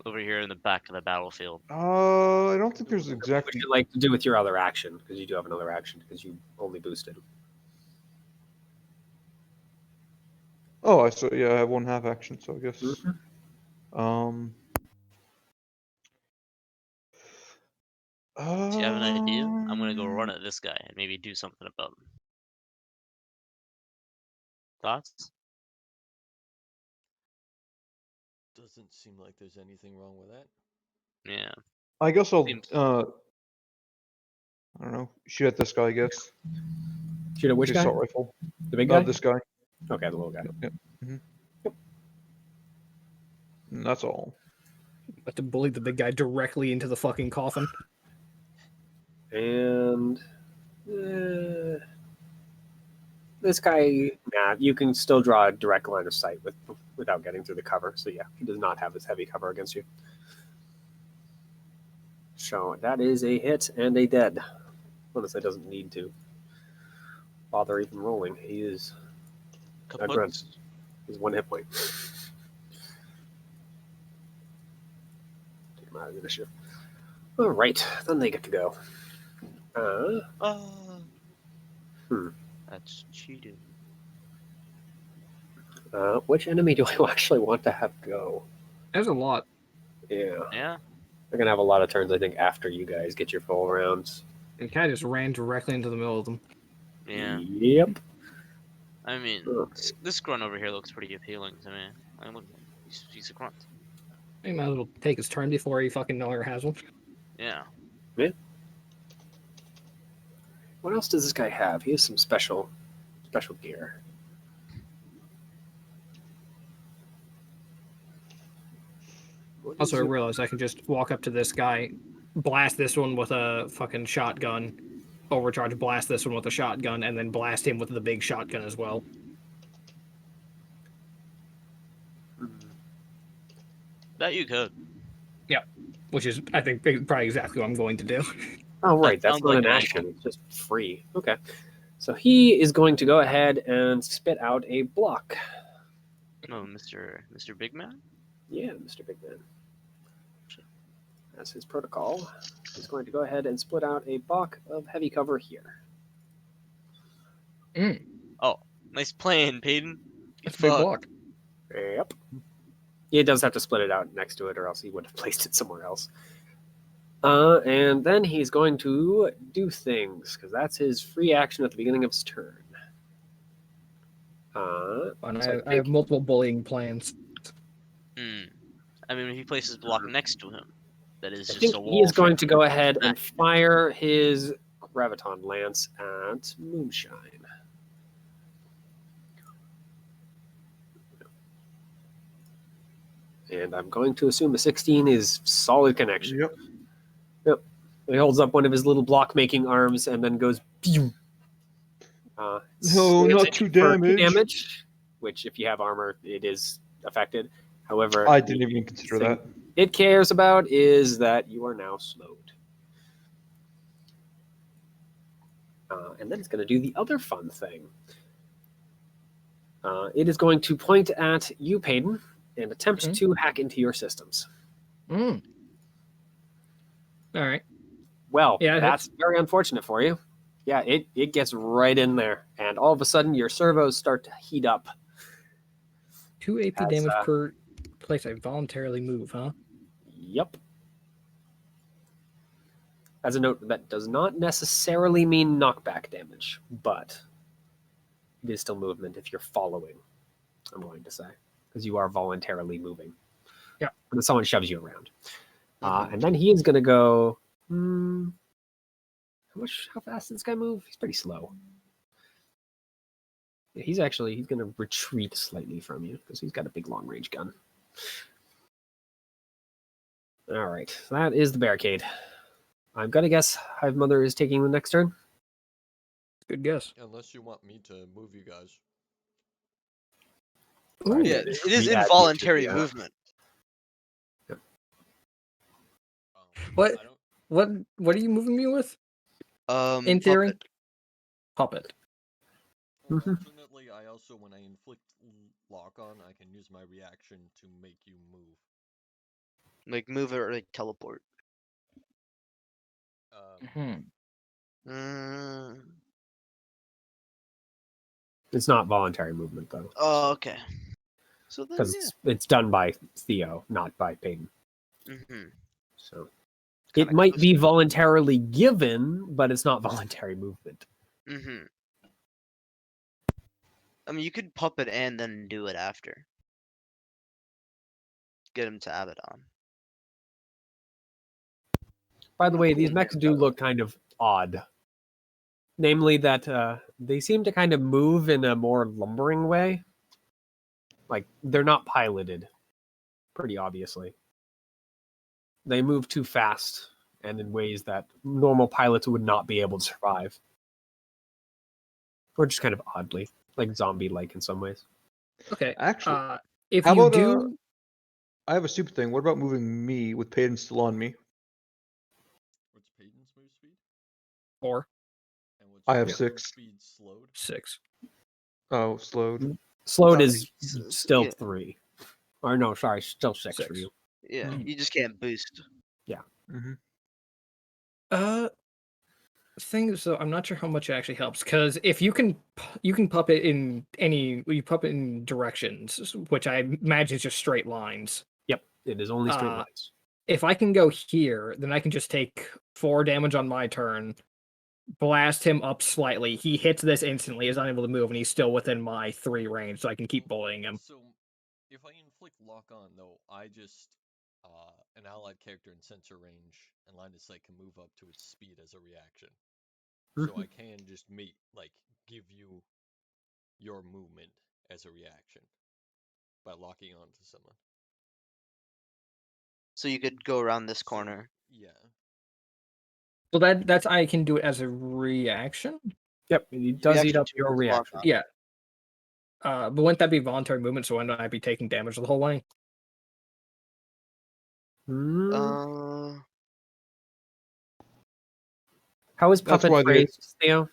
Over here in the back of the battlefield. I don't think there's What exactly... would you like to do with your other action? Because you do have another action because you only boosted. Oh, I saw. Yeah, I have 1/2 action, so I guess. Mhm. Do you have an idea? I'm gonna go Um, run at this guy and maybe do something about him. Thoughts? Doesn't seem like there's anything wrong with that. Yeah. I guess I'll. Seems- I don't know. Shoot at this guy. I guess. Shoot at which The guy? assault rifle. The big guy? This guy. Okay, the little guy. Yep. And that's all. But to bully the big guy directly into the fucking coffin. And this guy, nah, you can still draw a direct line of sight without getting through the cover. So yeah, he does not have his heavy cover against you. So that is a hit and a dead. Honestly, doesn't need to bother even rolling. He is a Kaput. grunt. He's 1 hit point. Take him out of the initiative. All right, then they get to go. Hmm. That's cheating. Which enemy do I actually want to have go? There's a lot. Yeah. Yeah. They're gonna have a lot of turns, I think, after you guys get your full rounds. The guy just ran directly into the middle of them. Yeah. Yep. I mean, Okay. this grunt over here looks pretty appealing to me. I look, he's a grunt. He might as well take his turn before he fucking no longer has one. Yeah. What else does this guy have? He has some special gear. What is Also, I your- realized I can just walk up to this guy, blast this one with a fucking shotgun, overcharge, blast this one with a shotgun, and then blast him with the big shotgun as well. That you could. Which is, I think, probably exactly what I'm going to do. Oh, right. That That's sounds not like an an action. It's just free. Okay. So he is going to go ahead and spit out a block. No, Mr. Big Man. Yeah, Mr. Big Man. As his protocol, he's going to go ahead and split out a block of heavy cover here. Oh, nice plan, Peyton. That's a big Fuck. block. Yep. He does have to split it out next to it, or else he would have placed it somewhere else. And then he's going to do things, because that's his free action at the beginning of his turn. And So I have multiple bullying plans. I mean, if he places block next to him, that is I just think a wall. he is going to effect. go ahead and fire his graviton lance at Moonshine. And I'm going to assume a 16 is solid connection. Yep. He holds up one of his little block-making arms and then goes, pew! No, Slams not it too for damage. which, if you have armor, it is affected. However, I didn't even consider thing that. it cares about is that you are now slowed. And then it's going to do the other fun thing. It is going to point at you, Peyton, and attempt Mhm. to hack into your systems. All right. Well, Yeah, it that's very unfortunate for you. Yeah, it gets right in there, and all of a sudden your servos start to heat up. 2 AP As, damage per place I voluntarily move, huh? Yep. As a note, that does not necessarily mean knockback damage, but it is still movement if you're following. I'm going to say because you are voluntarily moving. Yeah. When someone shoves you around, Mhm. and then he is going to go. How fast does this guy move? He's pretty slow. Yeah, he's going to retreat slightly from you because he's got a big long range gun. All right, so that is the barricade. I'm gonna guess Hive Mother is taking the next turn. Good guess. Unless you want me to move you guys. Sorry, Ooh. Yeah, didn't it is tweet at you to involuntary do that. movement. What? I don't. What are you moving me with? In theory, puppet. Well, Mhm. alternately, I also, when I inflict lock on, I can use my reaction to make you move. Like move it or like teleport. Mm. It's not voluntary movement though, Oh, okay. So then, because it's done by Theo, not by Peyton. Mm-hmm. So Kinda it might be custom. voluntarily given, but it's not voluntary movement. Mm-hmm. I mean, you could puppet and then do it after. Get him to Abaddon. By the way, these Cool. mechs do look kind of odd. Namely, that they seem to kind of move in a more lumbering way. Like they're not piloted, pretty obviously. They move too fast and in ways that normal pilots would not be able to survive. Or just kind of oddly, like zombie-like in some ways. Okay. Actually, If how you about, do, I have a stupid thing. What about moving me with Peyton still on me? What's Peyton's move speed? 4, And what's I have your 6. move speed slowed? 6. Oh, slowed. Slowed No, is still yeah. 3. Or no, sorry, still 6 for 6. you. Yeah, Mm. you just can't boost. Mm-hmm. Thing is, so I'm not sure how much it actually helps because if you can puppet in you puppet in directions, which I imagine is just straight lines. Yep, it is only straight Uh, lines. If I can go here, then I can just take 4 damage on my turn, blast him up slightly. He hits this instantly, is unable to move, and he's still within my 3 range, so I can keep bullying him. So, if I inflict lock on, though, I just an allied character in sensor range and line of sight can move up to its speed as a reaction. So I can just give you your movement as a reaction by locking on to someone. So you could go around this So, corner. yeah. So that's I can do it as a reaction. Yep, it does eat Reaction up to your his reaction. lock-on. Yeah. But wouldn't that be voluntary movement? So wouldn't I be taking damage the whole way? Uh, How is That's Puppet why they. phrased, Theo?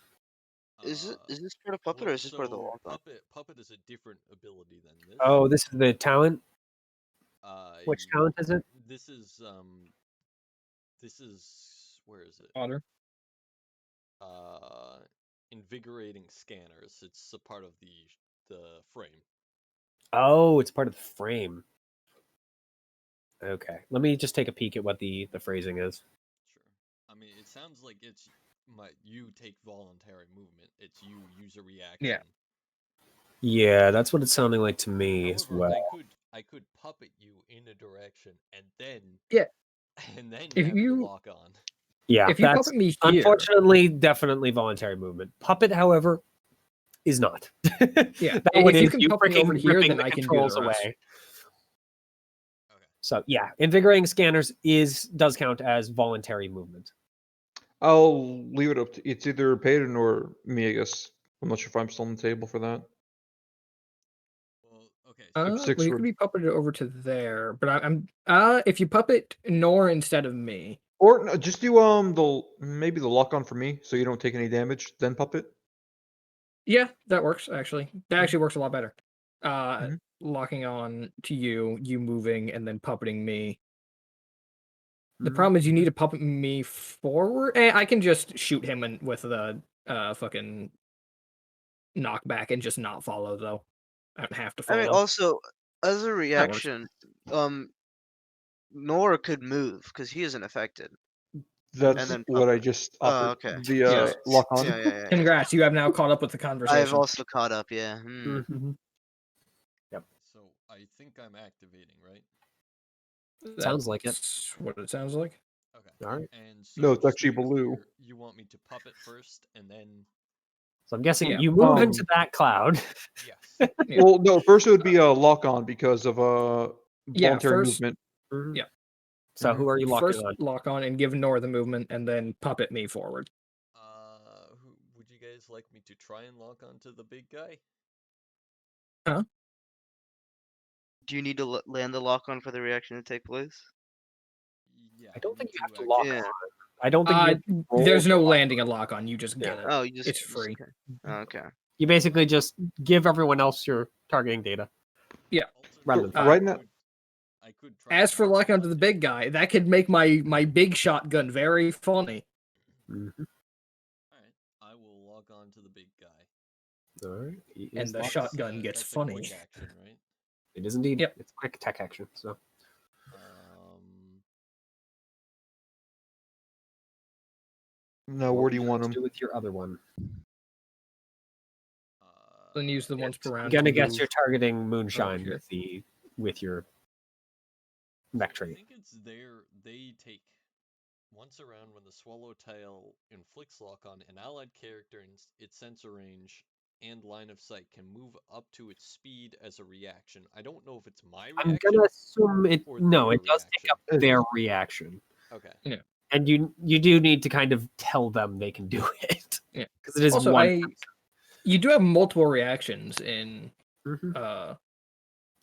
is this part of puppet or is this part of the lock-on? Puppet is a different ability than this. Oh, this is the talent? Which talent is it? This is where is it? Otter. Invigorating scanners. It's a part of the frame. Oh, it's part of the frame. Okay, let me just take a peek at what the phrasing is. Sure. I mean, it sounds like it's you take voluntary movement. It's you use a reaction. Yeah, that's what it's sounding like to me as However, well. I could puppet you in a direction and then and then If have you you lock on. Yeah, if you that's puppet me here, unfortunately definitely voluntary movement. Puppet, however, is not. Yeah, that if one you is can you puppet me over freaking here, ripping then the I can do controls the rest. away. Okay. So yeah, invigorating scanners does count as voluntary movement. I'll leave it up to it's either Peyton or me, I guess. I'm not sure if I'm still on the table for that. Well, okay. If six Well, you were- could be puppeted over to there, but I'm if you puppet Nor instead of me. Or no, just do maybe the lock on for me, so you don't take any damage. Then puppet. Yeah, that works actually. That actually works a lot better. Mhm. Locking on to you, you moving, and then puppeting me. The Mhm. problem is you need to puppet me forward. I can just shoot him with the fucking knockback and just not follow though. I don't have to I follow. mean, also as a That works. reaction, Nor could move because he isn't affected. That's then what I puppet. just Oh, offered. okay. The Yeah. lock on. Yeah. Congrats, you have now caught up with the I have conversation. also caught up. Yeah. Mm-hmm. So I think I'm activating, right? Sounds like it. That's what it sounds like. Okay. All right. And so No, it's just to actually be blue. clear, you want me to puppet first and then So I'm guessing Yeah. you move into that cloud. yes. Yeah. Well, no, first it would be a lock on because of Yeah, voluntary first- movement. Mhm. Yeah. So who are you locking First on? lock on and give Nor the movement, and then puppet me forward. Would you guys like me to try and lock onto the big guy? Do you need to land the lock on for the reaction to take place? Yeah. I don't think need you have to actually- lock Yeah. on. I don't think you have to roll There's no to lock landing a on. lock on. You just get Yeah. it. Oh, you just It's free. Okay. Okay. You basically just give everyone else your targeting data. Rather than Alternatively, right now- I could try As and for lock locking onto the big guy, that could make my big shotgun very funny. Mm-hmm. Alright, I will log on to the big guy. All right. He And is the locked. shotgun gets That's funny. A quick action, right? It is indeed. Yep. It's quick tech action. So Now, what where would do you like want to him? do with your other one? Then use the once per round. I'm gonna to guess move. you're targeting moonshine here. with your mech I trait. think it's they take once around when the swallowtail inflicts lock on an allied character in its sensor range and line of sight can move up to its speed as a reaction. I don't know if it's my I'm reaction. gonna assume it. or No, their it does take up reaction. their reaction, Okay. and you do need to kind of tell them they can do it. Yeah. Because it is Also, one. you do have multiple reactions in. Mhm.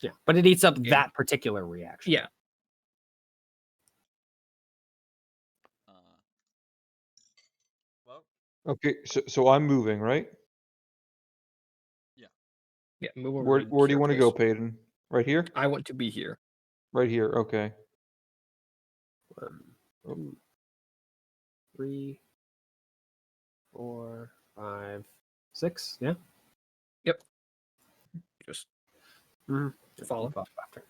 Yeah, but it eats up Yeah. that particular reaction. Yeah. Well, Okay, so I'm moving, right? Yeah. Move over. Where to do you here, want to go, please. Peyton? Right here? I want to be here. Right here. Okay. 1, 2, 3, 4, 5, 6. Yeah. Just Mhm. follow. Buff after.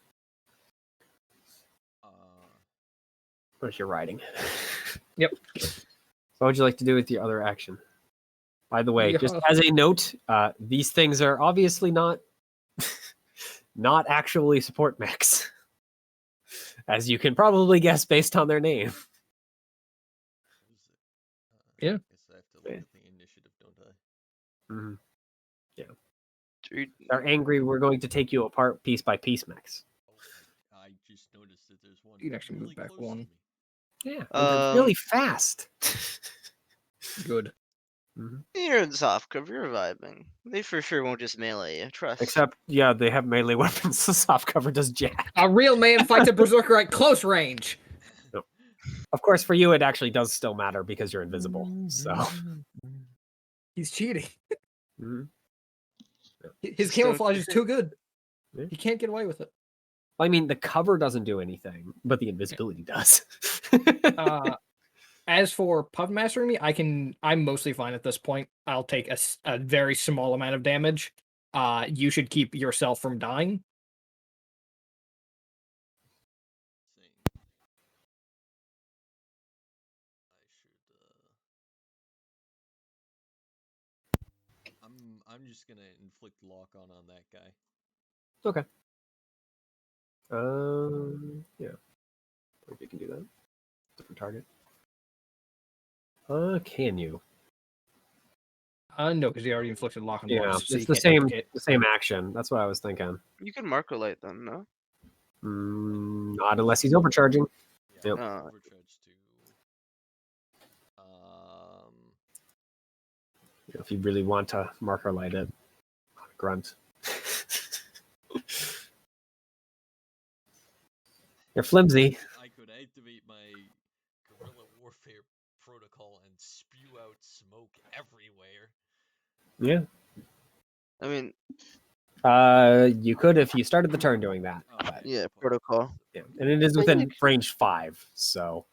uh, Where's your riding? Yep. So what would you like to do with your other action? By the way, just Yeah. as a note, these things are obviously not not actually support mechs, as you can probably guess based on their name. what is it? Yeah. I guess I have to look Yeah. at the initiative, don't I? Mhm. Dude, They're angry. We're going to take you apart piece by piece, mechs. Oh, I just noticed that there's one You can actually move really back close to one. me. Yeah, and they're really fast. Good. you're in soft cover. You're vibing. They for sure won't just melee you. Trust. Except, yeah, they have melee weapons. So soft cover does jack. A real man fights a berserker at close range. Of course, for you, it actually does still matter because you're invisible. So, He's cheating. Mhm. His Just don't camouflage you is too good. Yeah. He can't get away with it. I mean, the cover doesn't do anything, but the invisibility does. As for puff mastering me, I'm mostly fine at this point. I'll take a very small amount of damage. You should keep yourself from dying. Same. I should. I'm just gonna inflict lock on that guy. Okay. Yeah. If you can do that. Different target. Can you? No, because he already inflicted lock on Yeah, once. So it's you the can't same. duplicate. The same action. That's what I was thinking. You can marker light them, no? Not unless he's overcharging. Yeah, Yep. I'm overcharged to. If you really want to marker light it, grunt. You're flimsy. I could activate my guerrilla warfare protocol and spew out smoke everywhere. Yeah. I mean, You could if you started the turn doing that. Oh, But, yeah, protocol. yeah. And it is But within you range 5. So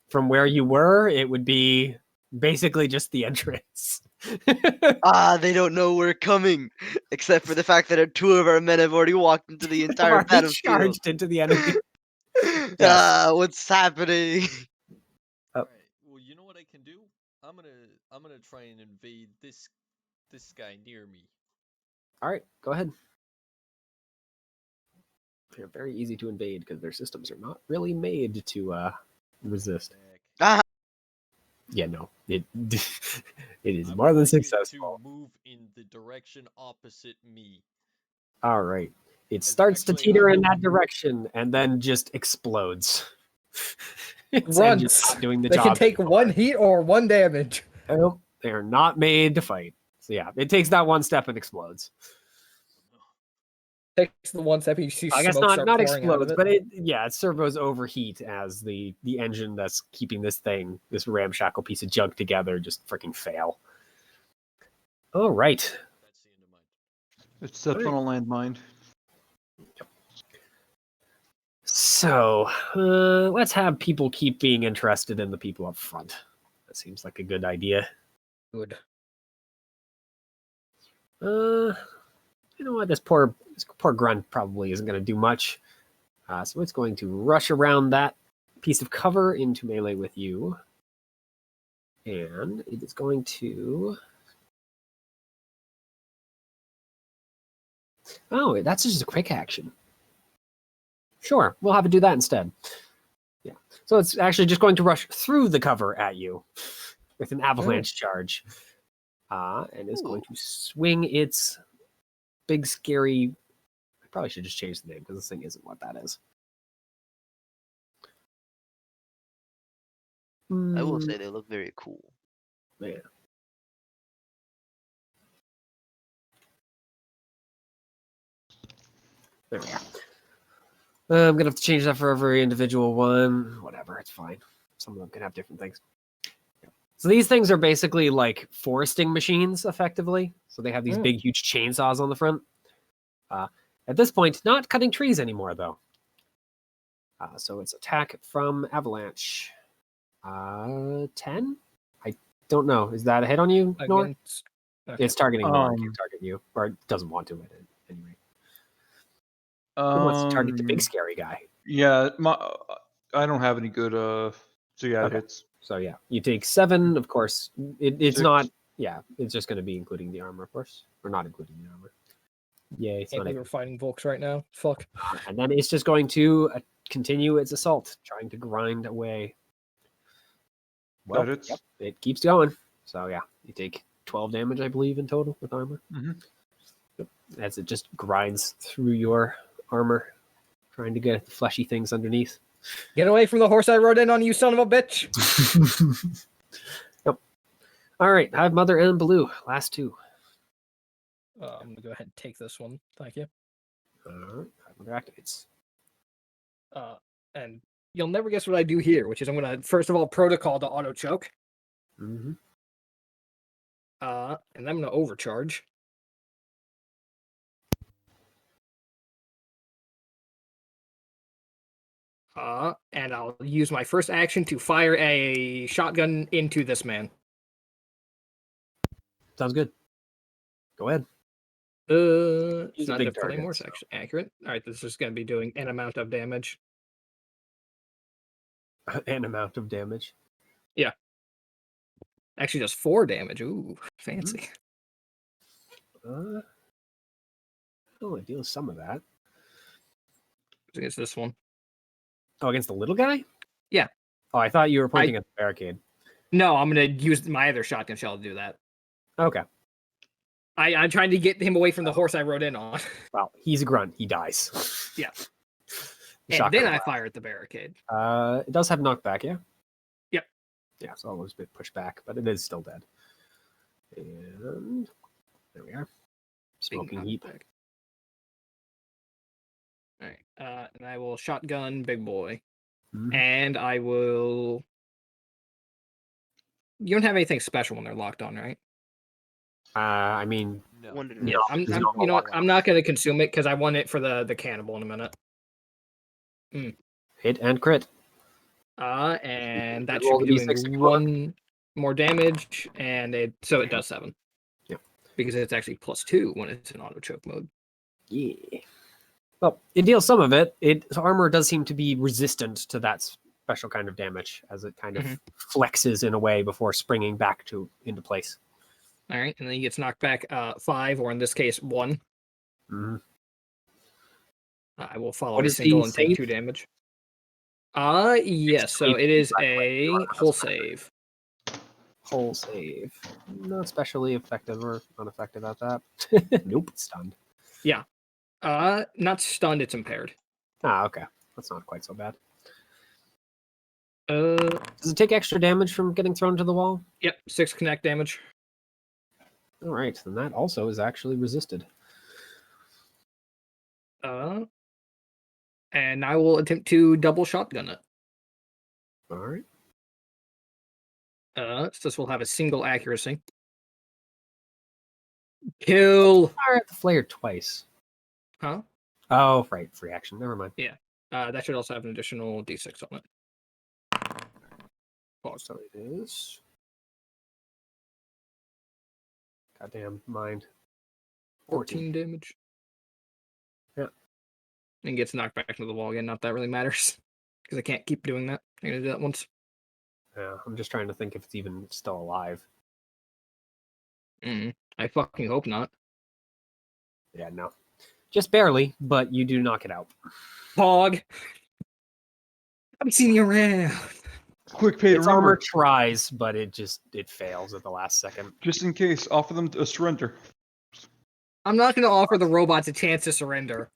from where you were, it would be basically just the entrance. They don't know we're coming, except for the fact that two of our men have already walked into the entire Already battlefield. charged into the enemy. What's happening? Alright, well, I'm gonna try and invade this guy near me. All right, go ahead. They're very easy to invade because their systems are not really made to resist. Heck. Ah, Yeah, no, it it is I more would than like it successful. to move in the direction opposite me. All right, it It's starts to actually, teeter I in would- that direction and then just explodes. Its Runs. engine's not doing the They can job take anymore. one heat or one damage. Nope, they are not made to fight. So yeah, it takes that one step and explodes. Takes the one step, you see I guess smoke not start pouring out explodes, of it. but its servos overheat as the engine that's keeping this ramshackle piece of junk together, just freaking fail. All right. That's the end of mine. It steps on a landmine. So let's have people keep being interested in the people up front. That seems like a good idea. Good. You know what? This poor grunt probably isn't going to do much. So it's going to rush around that piece of cover into melee with you. And it is going to... Oh, that's just a quick action. Sure, we'll have it do that instead. Yeah. So it's actually just going to rush through the cover at you with an avalanche charge. And it's going to swing its big, scary... I probably should just change the name because this thing isn't what that is. I will say they look very cool. Yeah. There we are. I'm gonna have to change that for every individual one. Whatever, it's fine. Some of them can have different things. So these things are basically like foresting machines, effectively. So they have these big, huge chainsaws on the front. At this point, not cutting trees anymore, though. So it's attack from Avalanche. 10? I don't know. Is that a hit on you, Nor? Against... Okay. It's targeting Nor. It can't target you. Or it doesn't want to, at any rate. Who wants to target the big, scary guy? Yeah, I don't have any good. So yeah, Okay. it hits. So yeah, you take 7. Of course, it's 6. not. Yeah, it's just going to be including the armor, of course, or not including the armor. Yay, it's Can't not. believe we're fighting Volks right now. Fuck. And then it's just going to continue its assault, trying to grind away. Well, That hits. yep, it keeps going. So yeah, you take 12 damage, I believe, in total with armor. Mhm. Yep. As it just grinds through your armor, trying to get at the fleshy things underneath. Get away from the horse I rode in on, you son of a bitch! Yep. All right, I have Mother and Baloo. Last 2. I'm gonna go ahead and take this one. Thank you. All right, Mother activates. And you'll never guess what I do here, which is I'm gonna first of all protocol to auto choke. Mm-hmm. And I'm gonna overcharge. And I'll use my first action to fire a shotgun into this man. Sounds good. Go ahead. It's He's a not big definitely target, more so. section accurate. All right, this is going to be doing an amount of damage. An amount of damage. Actually, just 4 damage. Ooh, fancy. Oh, I deal with some of that. Against this one. Oh, against the little guy? Yeah. Oh, I thought you were pointing at the barricade. No, I'm going to use my other shotgun shell to do that. Okay. I'm trying to get him away from the horse I rode in on. Well, he's a grunt. He dies. Yeah. The And shotgun then I blast. fire at the barricade. It does have knockback, yeah? Yep. Yeah, so almost a bit pushed back, but it is still dead. And there we are. Smoking heap. All right. And I will shotgun big boy. Mhm. And I will... You don't have anything special when they're locked on, right? I mean, No. One to Yeah, No, there's you no know what? lock I'm not going to consume it because I want it for the cannibal in a minute. hit and crit. And that Roll should be the D6 if doing you want. 1 more damage, and it does 7. Yep. Because it's actually +2 when it's in auto choke mode. Yeah. Well, it deals some of it. Its armor does seem to be resistant to that special kind of damage as it kind of Mhm. flexes in a way before springing back into place. All right, and then he gets knocked back 5, or in this case 1. Mhm. I will follow What the is the single and take save? 2 damage. Yes. So it is a whole save. Whole save. Not especially effective or unaffected at that. Nope, stunned. Not stunned. It's impaired. Ah, okay. That's not quite so bad. Uh, Does it take extra damage from getting thrown to the wall? yep. 6 connect damage. All right, then that also is actually resisted. And I will attempt to double shotgun it. All right. So this will have a single accuracy. Kill. Fire at the flare twice. Huh? Oh, right. Free action. Never mind. That should also have an additional d6 on it. So it is. Goddamn mind. 14 damage. Yeah. And gets knocked back into the wall again. Not that really matters. Because I can't keep doing that. I'm going to do that once. Yeah, I'm just trying to think if it's even still alive. I fucking hope not. Yeah, no. Just barely, but you do knock it out. Pog. I'm seeing you around. Quick pay to Its armor remember, tries, but it fails at the last second. just in case, offer them a surrender. I'm not going to offer the robots a chance to surrender.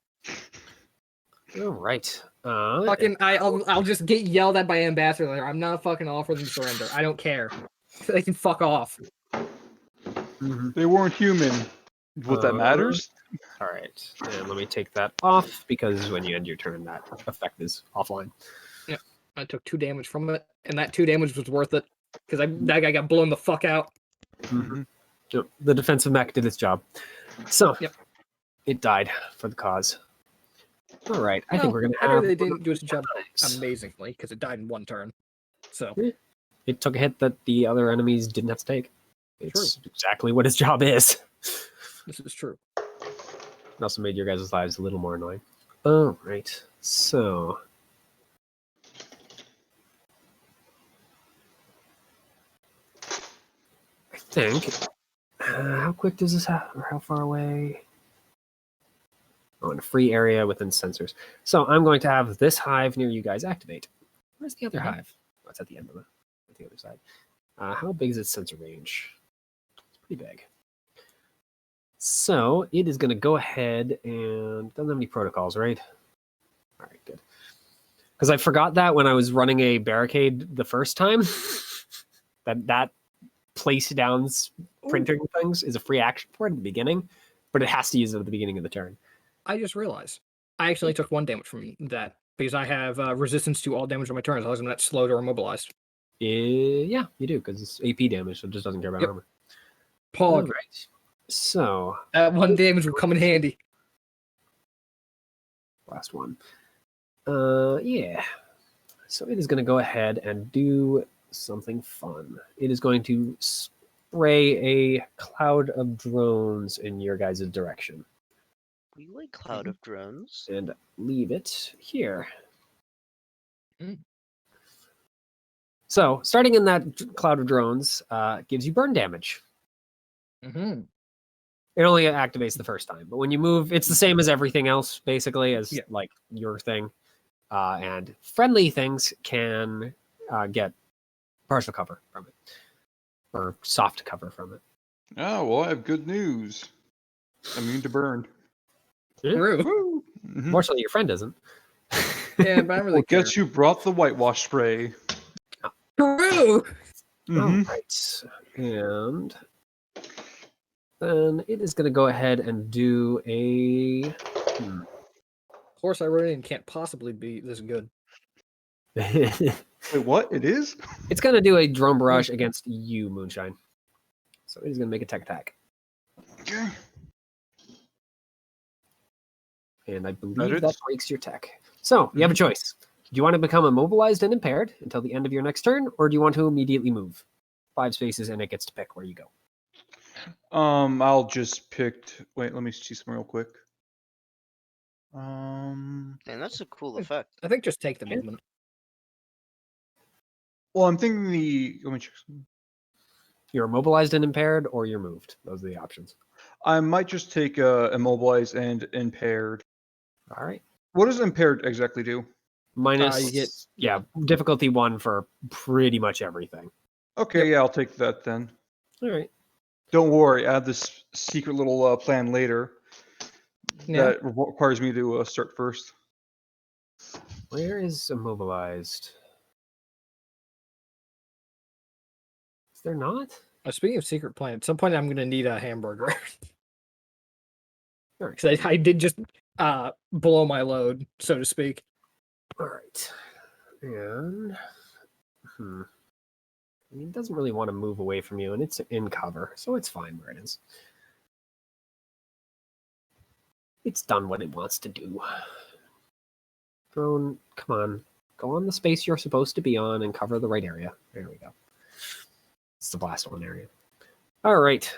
All right. Fucking, I'll just get yelled at by Ambassador later. I'm not fucking offering them surrender. I don't care. They can fuck off. Mhm. They weren't human. What that matters? All right. And let me take that off because when you end your turn, that effect is offline. I took 2 damage from it, and that 2 damage was worth it because that guy got blown the fuck out. Mhm. Yep, the defensive mech did its job. So, Yep. It died for the cause. All right. I think we're going to better have... they didn't do its job Nice. amazingly because it died in 1 turn. So It took a hit that the other enemies didn't have to take. It's exactly what its job is. this is true. It also made your guys' lives a little more annoying. All right. So... I think... how quick does this have? Or how far away? Oh, in a free area within sensors. So I'm going to have this hive near you guys activate. Where's the other hive? Oh, it's at the end of the other side. How big is its sensor range? It's pretty big. So it is going to go ahead and doesn't have any protocols, right? All right, good. Because I forgot that when I was running a barricade the first time, that place down printing things is a free action for it at the beginning, but it has to use it at the beginning of the turn. I just realized I actually took 1 damage from that because I have resistance to all damage on my turns. I was not slowed or immobilized. Yeah, you do because it's AP damage, so it just doesn't care about armor. Pog. All right. So That 1 damage will come in handy. last one. Yeah. So it is going to go ahead and do something fun. It is going to spray a cloud of drones in your guys' direction. We like cloud of drones. And leave it here. So, starting in that cloud of drones gives you burn damage. Mm-hmm. It only activates the first time, but when you move, it's the same as everything else, basically, as like your thing. And friendly things can get partial cover from it, or soft cover from it. Oh, well, I have good news. Immune to burn. True. Woo! Mhm. Fortunately, your friend isn't. Yeah, but I really Well, care. guess you brought the whitewash spray. True. Mhm. All right, and then it is going to go ahead and do a. Horse I rode in can't possibly be this good. Wait, what? It is? It's going to do a drone barrage against you, Moonshine. So it is going to make a tech attack. Okay. And I believe That that hits. breaks your tech. So you have a choice. Do you want to become immobilized and impaired until the end of your next turn, or do you want to immediately move? 5 spaces, and it gets to pick where you go. I'll just pick. Wait, let me see something real quick. And that's a cool effect. I think just take the Okay. movement. Well, I'm thinking the. Let me check. You're immobilized and impaired, or you're moved. Those are the options. I might just take immobilized and impaired. All right. What does impaired exactly do? Minus, you get- yeah, difficulty 1 for pretty much everything. Okay, yeah, I'll take that then. All right. Don't worry, I have this secret little plan later Yeah. that requires me to start first. Where is immobilized? Is there not? Speaking of secret plan, at some point I'm gonna need a hamburger. All right. Because I did just blow my load, so to speak. All right. And I mean, it doesn't really want to move away from you, and it's in cover, so it's fine where it is. It's done what it wants to do. Drone, come on. Go on the space you're supposed to be on and cover the right area. There we go. It's the blast one area. All right.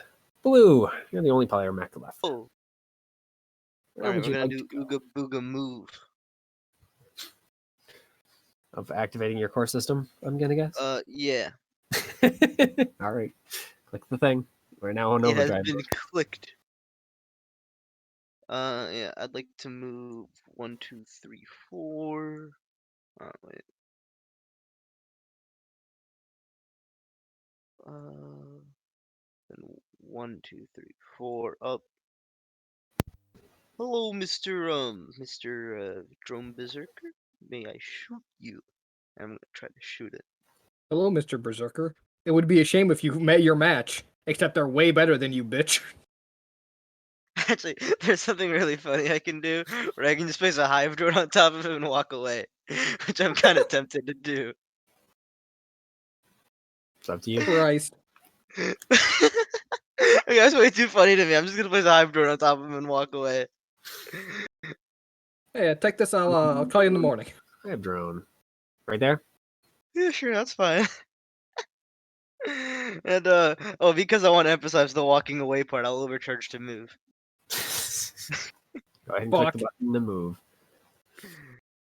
Blue, you're the only player mech left. Oh. Where Alright, would we're you gonna like do to go? Ooga Booga Move. Of activating your core system, I'm going to guess? Yeah. All right. Click the thing. We're now on It has overdrive. been clicked. Yeah, I'd like to move 1, 2, 3, 4. Wait. Then 1, 2, 3, 4 up. Hello, Mr. Drone Berserker. May I shoot you? I'm gonna try to shoot it. Hello, Mr. Berserker. It would be a shame if you met your match, except they're way better than you, bitch. Actually, there's something really funny I can do where I can just place a hive drone on top of him and walk away, which I'm kind of tempted to do. It's up to you. Christ. That's way too funny to me. I'm just gonna place a hive drone on top of him and walk away. Hey, take this. I'll call you in the morning. I have drone. Right there? Yeah, sure, that's fine. And because I want to emphasize the walking away part, I'll overcharge to move. Go ahead and click the Fuck. button to move.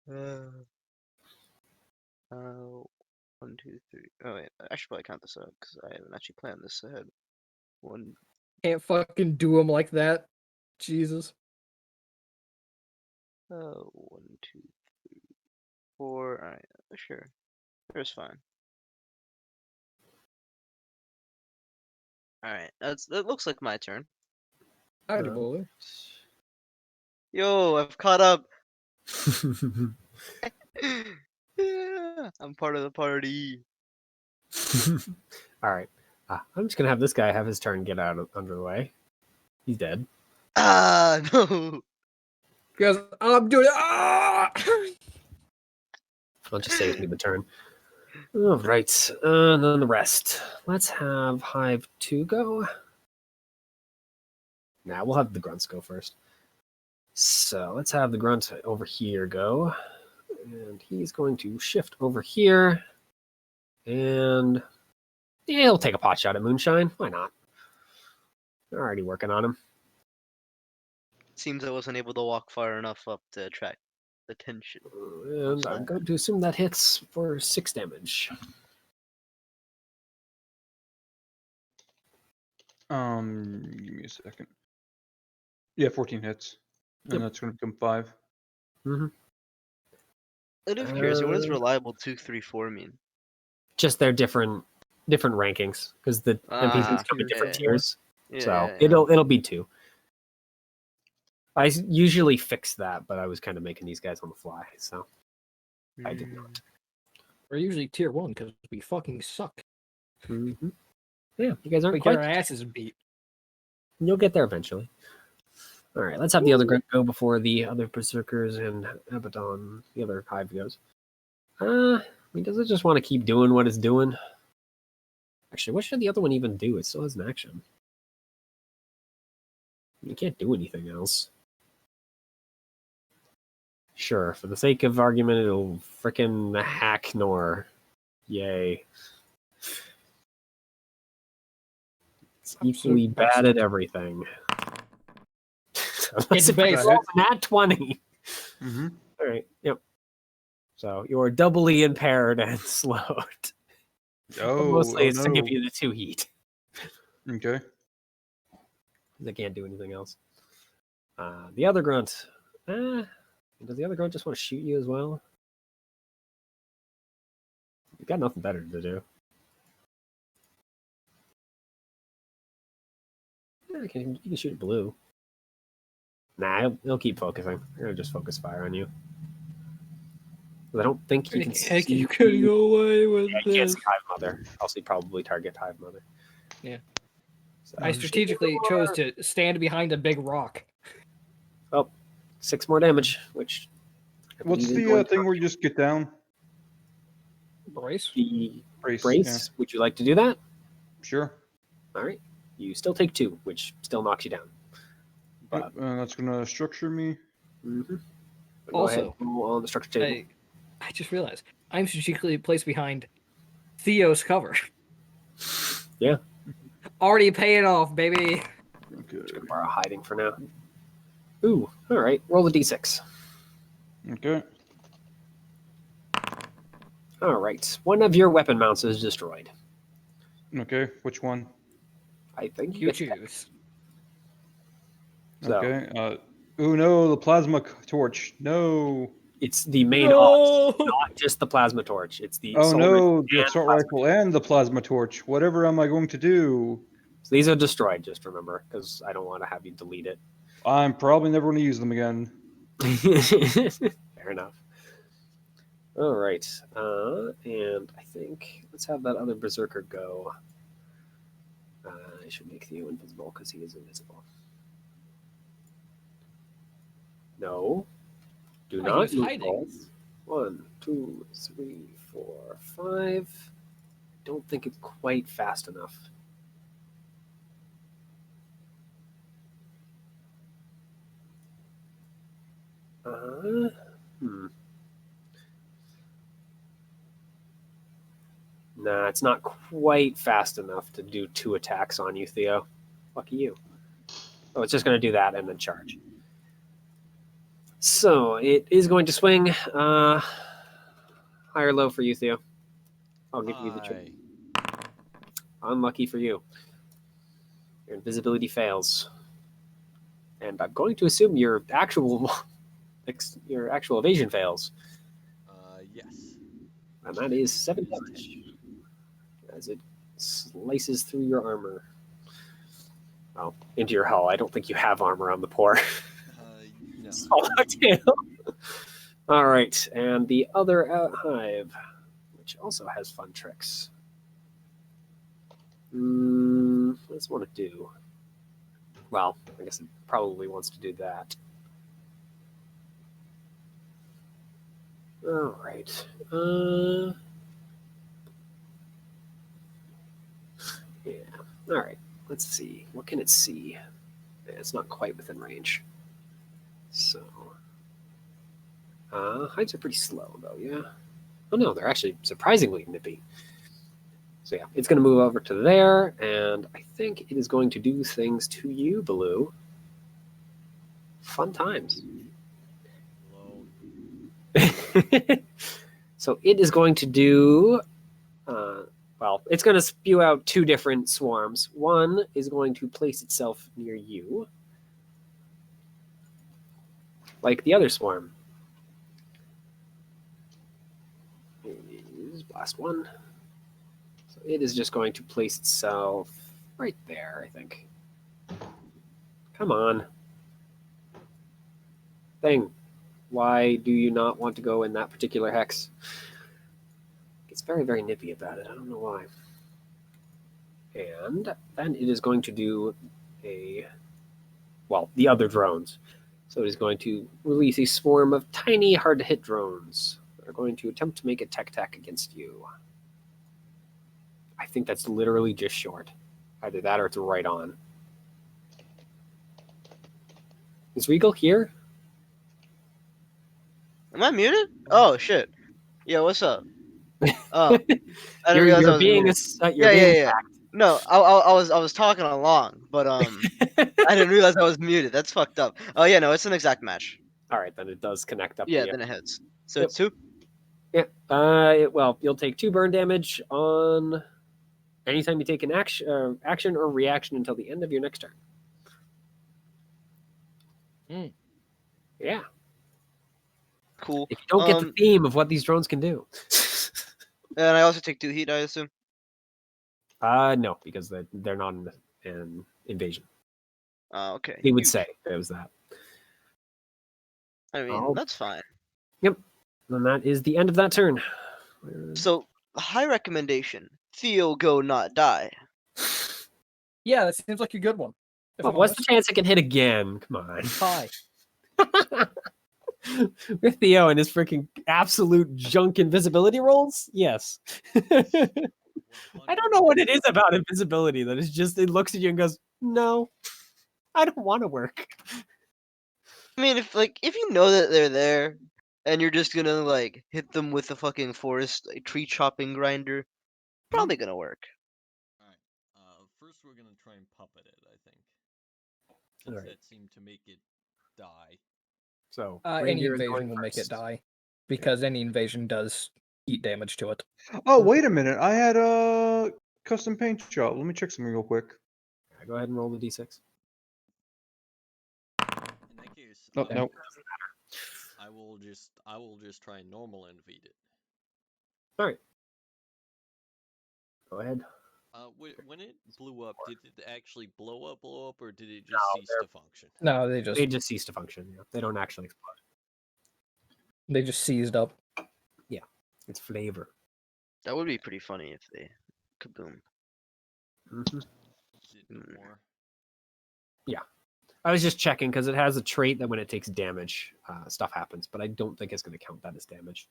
Uh, 1, 2, 3. Oh wait, I should probably count this out because I haven't actually planned this ahead. 1. Can't fucking do them like that. Jesus. 1, 2, 3, 4. All right, sure, it's fine. All right, that looks like my turn. Howdy, boy. Yo, I've caught up. Yeah, I'm part of the party. All right. I'm just going to have this guy have his turn get out of, under the way. He's dead. Ah, no. Because I'm doing it. Ah! I'll just saves me the turn. All right. And then the rest. Let's have Hive 2 go. Nah, we'll have the grunts go first. So let's have the grunt over here go. And he's going to shift over here. And yeah, he'll take a pot shot at Moonshine. Why not? They're already working on him. Seems I wasn't able to walk far enough up to attract attention. And I'm going to assume that hits for 6 damage. Give me a second. Yeah, 14 hits. And Yep. that's going to become 5. Mm-hmm. Out of curiosity, what does reliable 2, 3, 4 mean? Just their different rankings because the NPCs come in different tiers. Yeah, So yeah. it'll be 2. I usually fix that, but I was kind of making these guys on the fly, so I did not. We're usually tier 1 because we fucking suck. Mm-hmm. Yeah, you guys aren't We quite. get our asses beat. You'll get there eventually. All right, let's have the other grunt go before the other berserkers and Abaddon, the other hive goes. I mean, does it just want to keep doing what it's doing? Actually, what should the other one even do? It still has an action. You can't do anything else. Sure, for the sake of argument, it'll frickin' hack Nor. Yay. It's equally bad at everything. It's basic. Nat 20. Mm-hmm. All right, yep. So you're doubly impaired and slowed. But mostly Oh it's to give no. you the 2 heat. Okay. They can't do anything else. The other grunt. Does the other grunt just want to shoot you as well? You've got nothing better to do. Yeah, you can shoot blue. Nah, he'll keep focusing. I'm gonna just focus fire on you. 'Cause I don't think he can Heck, see. you could go away with Yeah, you can't this. see Hive Mother. Also, probably target Hive Mother. Yeah. So, I strategically chose to stand behind a big rock. 6 more damage, which I What's believe is the going thing to where you just get down? Brace. the Brace. brace. Would you like to do that? Sure. All right. You still take 2, which still knocks you down. But Yep, that's gonna structure me. go Also, ahead, roll on the structure table. I just realized I'm strategically placed behind Theo's cover. Yeah. Already paying off, baby. Okay. Just gonna borrow hiding for now. Ooh, all right. Roll a d6. Okay. All right. One of your weapon mounts is destroyed. Okay. Which one? I think You it's choose. So Okay. Oh no, the plasma torch. No. it's the main ops, No! not just the plasma torch. It's the Oh assault no, rifle the and assault plasma rifle torch. and the plasma torch. Whatever am I going to do? So these are destroyed. Just remember, because I don't want to have you delete it. I'm probably never going to use them again. Fair enough. All right, and I think let's have that other berserker go. I should make Theo invisible because he is invisible. No, do Oh, he not was move hiding. balls. 1, 2, 3, 4, 5. Don't think it's quite fast enough. Hmm. Nah, it's not quite fast enough to do 2 attacks on you, Theo. Lucky you. Oh, it's just going to do that and then charge. So it is going to swing. High or low for you, Theo? I'll give you the choice. Unlucky for you. Your invisibility fails. And I'm going to assume your actual evasion fails. Yes. And that is 7 It is damage. As it slices through your armor. Well, into your hull. I don't think you have armor on the poor. No. Swallowtail. All right, and the other hive, which also has fun tricks. What does it want to do? Well, I guess it probably wants to do that. All right. Yeah. All right. Let's see. What can it see? It's not quite within range. So, hives are pretty slow, though. Yeah. Oh no, they're actually surprisingly nippy. So yeah, it's going to move over to there, and I think it is going to do things to you, Baloo. Fun times. Alone. So it is going to do. Well, it's going to spew out 2 different swarms. One is going to place itself near you, like the other swarm. Here's blast 1. So it is just going to place itself right there, I think. Come on. Thing. Why do you not want to go in that particular hex? It's very, very nippy about it. I don't know why. And then it is going to do the other drones. So it is going to release a swarm of tiny, hard-to-hit drones that are going to attempt to make a tech attack against you. I think that's literally just short. Either that or it's right on. Is Regal here? Am I muted? Oh shit. Yo, what's up? Oh, I didn't realize I You're was being muted. you're being Yeah. No, I was talking along, but I didn't realize I was muted. That's fucked up. Oh yeah, no, it's an exact match. All right, then it does connect up Yeah, to you. then it hits. So Yep. it's 2. Yeah. Well, you'll take 2 burn damage on anytime you take an action or reaction until the end of your next turn. Mm. Yeah. Cool. If you don't get the theme of what these drones can do. And I also take 2 heat, I assume. No, because they're not an invasion. Okay. He would huge. say it was that. I mean, Oh. that's fine. Yep. And that is the end of that turn. So, high recommendation: Theo, go, not die. Yeah, that seems like a good one. If Well, I'm what's the honest. chance it can hit again? Come on. Hi. With Theo and his freaking absolute junk invisibility rolls? Yes. I don't know what it is about invisibility that is just, it looks at you and goes, no, I don't want to work. I mean, if you know that they're there, and you're just gonna like hit them with a fucking forest tree chopping grinder, probably gonna work. Alright. First we're gonna try and puppet it, I think. Since Alright. that seemed to make it die. So, Any Reindeer is invasion going will make it first. die, because any invasion does heat damage to it. Oh, wait a minute. I had a custom paint job. Let me check something real quick. Go ahead and roll the d6. In that case, No, no. I will just try and normal invade it. Alright. Go ahead. When it blew up, did it actually blow up, or did it just No, cease they're- to function? No, they They just cease to function. Yeah. They don't actually explode. just seized up. It's flavor. That would be pretty funny if they kaboom. Mm-hmm. Is it no more? I was just checking because it has a trait that when it takes damage, stuff happens, but I don't think it's going to count that as damage.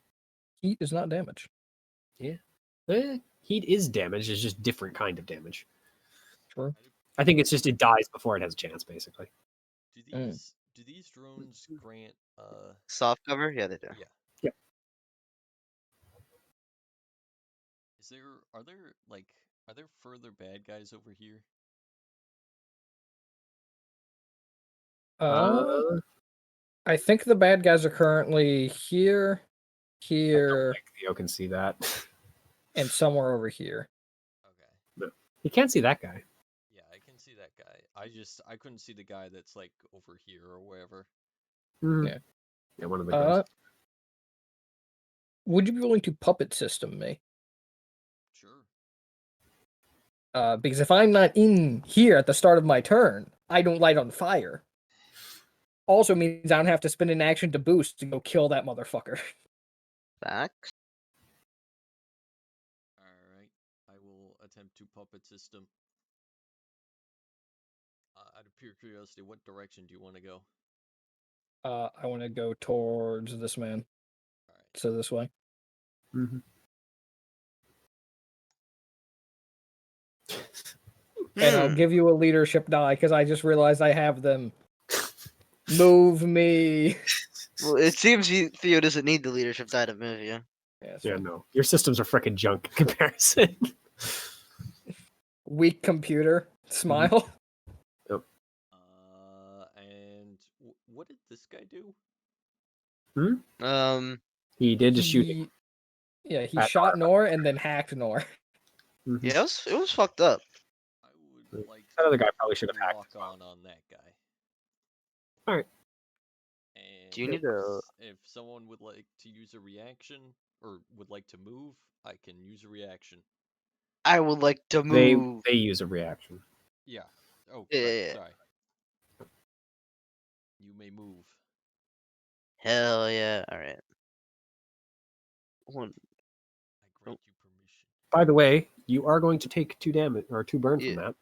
Heat is not damage. Heat is damage, it's just different kind of damage. True. I think it's just it dies before it has a chance, basically. Do these drones grant Soft cover? Yeah, they do. yeah. Yep. Are there further bad guys over here? I think the bad guys are currently here, I don't here, think Theo can see that. and somewhere over here. Okay. You can't see that guy. Yeah, I can see that guy. I couldn't see the guy that's like over here or wherever. Yeah. Yeah, one of the guys. Would you be willing to puppet system me? Sure. Because if I'm not in here at the start of my turn, I don't light on fire. Also means I don't have to spend an action to boost to go kill that motherfucker. Facts. Alright. I will attempt to puppet system. Out of pure curiosity, what direction do you want to go? I want to go towards this man. Alright. So this way. Mm-hmm. And I'll give you a leadership die because I just realized I have them. Move me. Well, it seems Theo doesn't need the leadership die to move you. Yeah, no. Your systems are freaking junk in comparison. Weak computer. Smile. And what did this guy do? He did just shoot. Yeah, he At shot Nor and then hacked Nor. Mm-hmm. Yeah, it was fucked up. I would like That to other guy probably should have hacked lock as well. on that guy. Alright. And Do you need a- if someone would like to use a reaction or would like to move, I can use a reaction. I would like to They move. use a reaction. Yeah. Oh, Yeah, right, yeah, yeah. sorry. You may move. Hell yeah! All right. One. I grant you permission. By the way, you are going to take 2 damage or 2 burn Yeah. from that.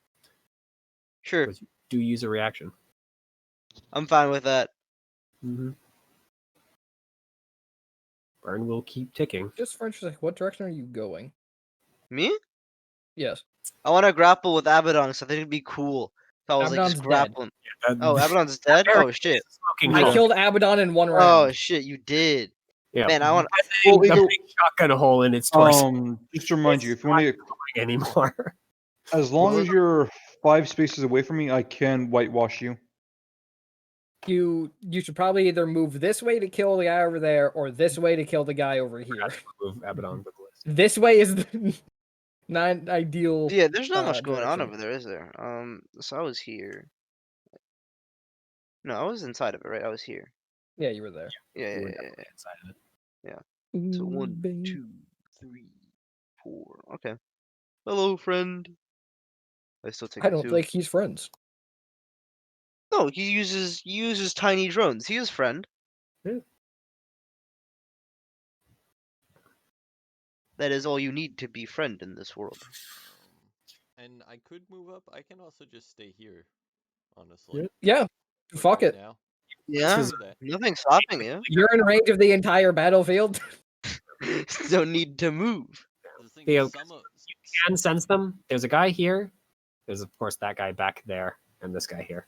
Sure, Because you do use a reaction. I'm fine with that. Mm-hmm. Burn will keep ticking. Just for interest, what direction are you going? Me? Yes. I want to grapple with Abaddon, because I think it'd be cool if I was like Abaddon's just dead. grappling. That- Oh, Abaddon's dead. Very Oh shit. smoking I hole. killed Abaddon in one Oh round. shit, you did. Yeah. Man, I want. Well, a either- big shotgun hole in its torso. Just to remind you, if you want to, Anymore. as long as you're 5 spaces away from me, I can whitewash you. You should probably either move this way to kill the guy over there, or this way to kill the guy over here. Move Abaddon with the list. This way is the not ideal. Yeah, there's not much going on direction. over there, is there? So I was here. No, I was inside of it, right? I was here. Yeah, you were there. Yeah, You yeah, were yeah, definitely inside of it. yeah. So Ooh, 1, babe. 2, 3, 4. Okay. Hello, friend. I still take I it don't too. think he's friends. No, he uses tiny drones. He is friend. Yeah. That is all you need to be friend in this world. And I could move up. I can also just stay here, honestly. Yeah. Yeah, For fuck right it. Now. Yeah, Do that. nothing's stopping you. You're in range of the entire battlefield. Don't need to move. The thing Theo, is, some of Can sense them. There's a guy here. There's of course that guy back there, and this guy here,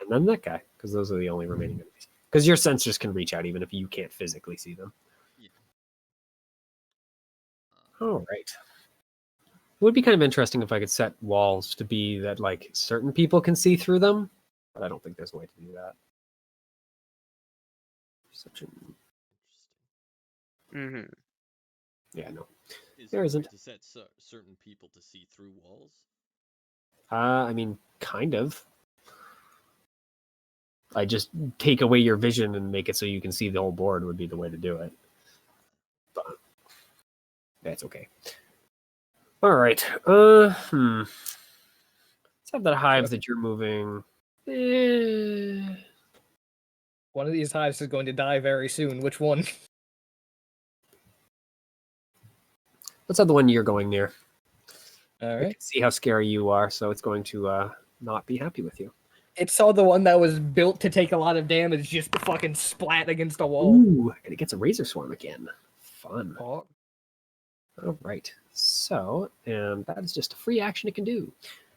and then that guy, because those are the only remaining enemies. Because your sensors can reach out even if you can't physically see them. Yeah. All right. It would be kind of interesting if I could set walls to be that like certain people can see through them, but I don't think there's a way to do that. Perception. Interesting. Mm-hmm. Yeah, no. Is There there a isn't. way to set certain people to see through walls? I mean, kind of. I just take away your vision and make it so you can see the whole board would be the way to do it. But that's okay. All right. Let's have that hive that you're moving. One of these hives is going to die very soon. Which one? Let's have the one you're going near. All I right. can see how scary you are, so it's going to not be happy with you. It saw the one that was built to take a lot of damage just fucking splat against a wall. Ooh, and it gets a razor swarm again. Fun. Oh, All right. So, and that is just a free action it can do.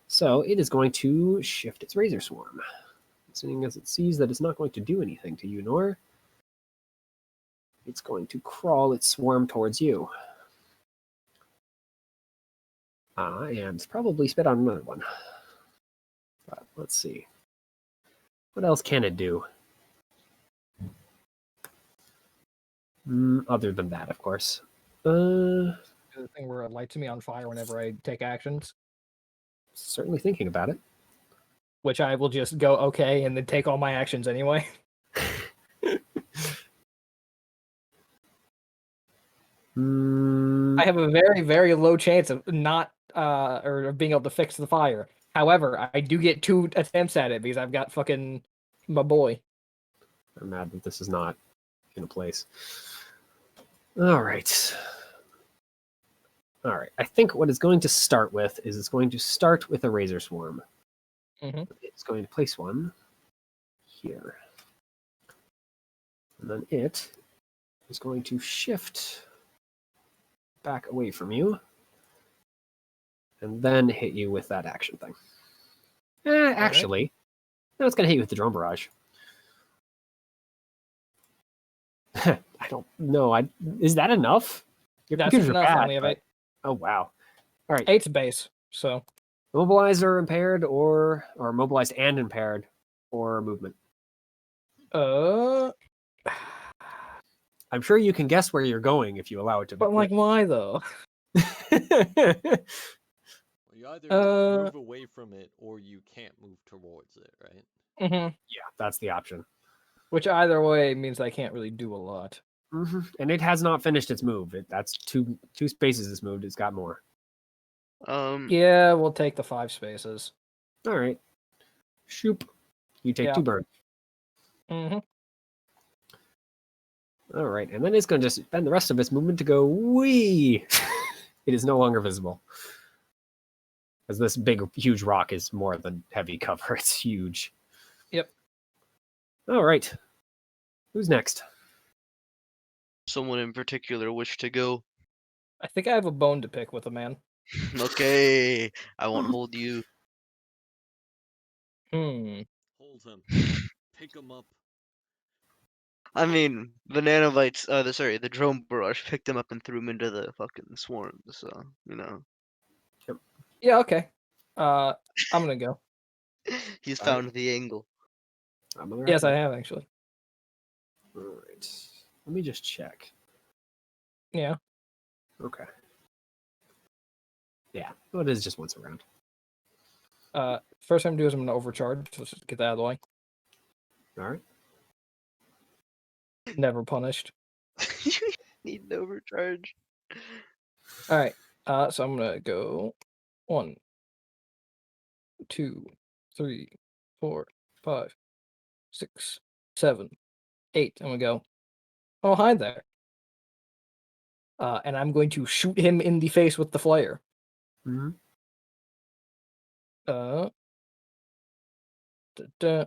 So it is going to shift its razor swarm. Seeing as it sees that it's not going to do anything to you, nor it's going to crawl its swarm towards you. And probably spit on another one. But let's see. What else can it do? Other than that, of course. the thing where it lights me on fire whenever I take actions, Certainly thinking about it. which I will just go okay and then take all my actions anyway. I have a very, very low chance of not or of being able to fix the fire. However, I do get 2 attempts at it because I've got fucking my boy. I'm mad that this is not in a place. All right. All right. I think what it's going to start with is it's going to start with a razor swarm. Mhm. It's going to place one here. And then it is going to shift back away from you and then hit you with that action thing. Actually, no, it's going to hit you with the drone barrage. I don't know. Is that enough? Your That's computers are enough. I bad, only have but- 8. Oh wow! All right, 8's base, so mobilized or impaired, or mobilized and impaired, or movement. uh I'm sure you can guess where you're going if you allow it to. but like why though? Well, you either Uh, move away from it or you can't move towards it, right? Mhm. Yeah, that's the option. Which either way means I can't really do a lot. And it has not finished its move. That's two spaces it's moved. It's got more. Yeah, we'll take the 5 spaces. All right. Shoop. You take Yeah. 2 burn. Mhm. All right, and then it's going to just spend the rest of its movement to go wee. It is no longer visible. As this big, huge rock is more than heavy cover. It's huge. Yep. All right. Who's next? Someone in particular wish to go. I think I have a bone to pick with a man. Okay, I won't hold you. Hold him. Pick him up. I mean, the nanobites, the drone barrage picked him up and threw him into the fucking swarm, so, you know. Yeah, okay. I'm gonna go. He's Alright. found the angle. I'm on the right Yes, I one. have actually. All right. Let me just check. Yeah. Okay. Yeah. Well, it is just once around. First thing I'm gonna do is I'm gonna overcharge. So let's just get that out of the way. All right. Never punished. You need an overcharge. All right. So I'm gonna go 1, 2, 3, 4, 5, 6, 7, 8. I'm gonna go. Oh, hi there. And I'm going to shoot him in the face with the flare. Mm-hmm. Da, da.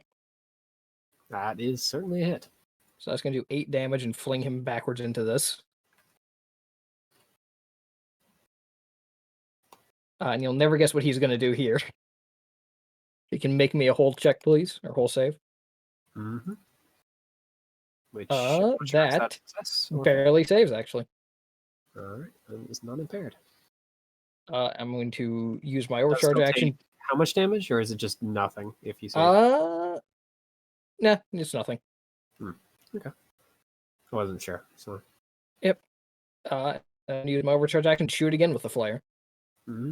That is certainly a hit. So that's gonna do 8 damage and fling him backwards into this. And you'll never guess what he's gonna do here. He can make me a whole check, please, or whole save. Mm-hmm. Which That success? or fail? barely saves actually. All right. That is not impaired. I'm going to use my Does overcharge still action. take how much damage, or is it just nothing if you say? Nah, it's nothing. Okay. I wasn't sure. So. And use my overcharge action to shoot again with the flare. Mm-hmm.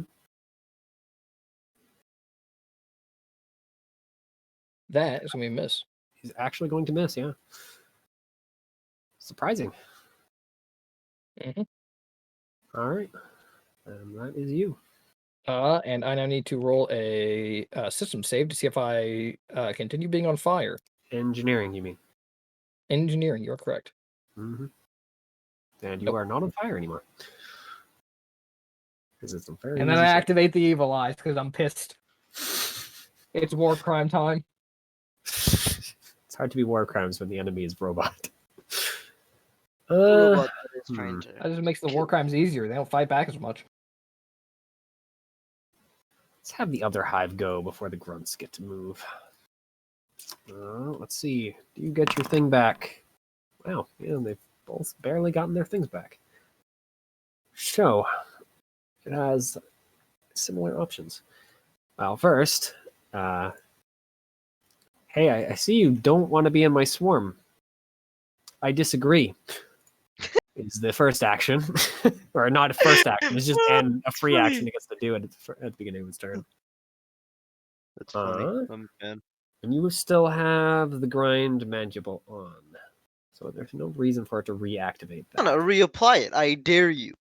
That is gonna be a miss. He's actually going to miss. Yeah. Surprising. Mhm. All right. That is you. And I now need to roll a system save to see if I continue being on fire. Engineering, you mean? Engineering, you're correct. Mm-hmm. And you Nope. are not on fire anymore. Because it's a very And then easy I save. activate the evil eyes because I'm pissed. It's war crime time. It's hard to be war crimes when the enemy is robot. Robot that is trying to. That just makes the war crimes easier. They don't fight back as much. Let's have the other hive go before the grunts get to move. Let's see. Do you get your thing back? Wow, yeah, they've both barely gotten their things back. So, it has similar options. Well, first, hey, I see you don't want to be in my swarm. I disagree. Is the first action, or not a first action? It's just a free action he gets to do it at the beginning of his turn. That's funny. I'm fan. And you still have the grind mandible on, so there's no reason for it to reactivate I'm that. gonna reapply it. I dare you.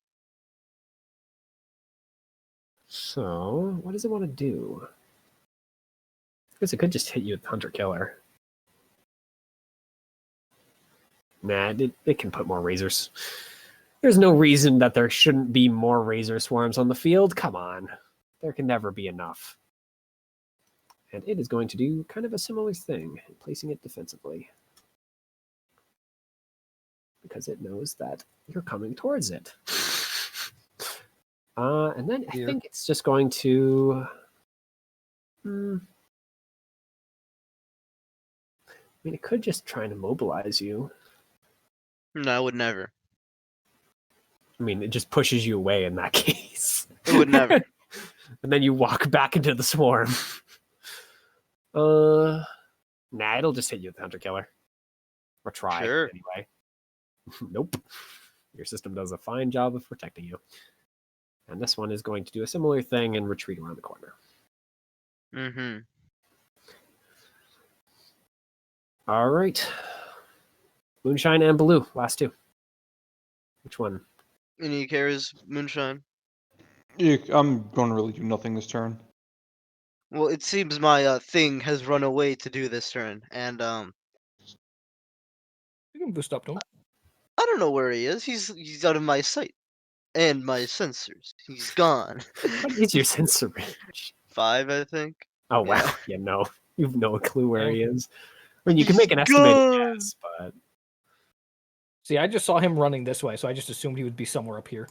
So, what does it want to do? I guess it could just hit you with Hunter Killer. Nah, it can put more razors. There's no reason that there shouldn't be more razor swarms on the field. Come on. There can never be enough. And it is going to do kind of a similar thing, placing it defensively. Because it knows that you're coming towards it. And then I think it's just going to... I mean, it could just try and immobilize you. No, I would never. I mean, it just pushes you away in that case. It would never. And then you walk back into the swarm. Nah, it'll just hit you with the Hunter Killer. Or try, Sure. anyway. Nope. Your system does a fine job of protecting you. And this one is going to do a similar thing and retreat around the corner. Mm-hmm. All right. Moonshine and Blue, last two. Which one? Any cares, Moonshine? Yeah, I'm going to really do nothing this turn. Well, it seems my thing has run away to do this turn, and You can boost up to him. I don't know where he is. He's out of my sight and my sensors. He's gone. What is your sensor range? 5, I think. Oh, wow. Yeah. Yeah, no. You've no clue where Yeah. he is. I mean, you can He's make an estimated gone. guess, but... See, I just saw him running this way, so I just assumed he would be somewhere up here.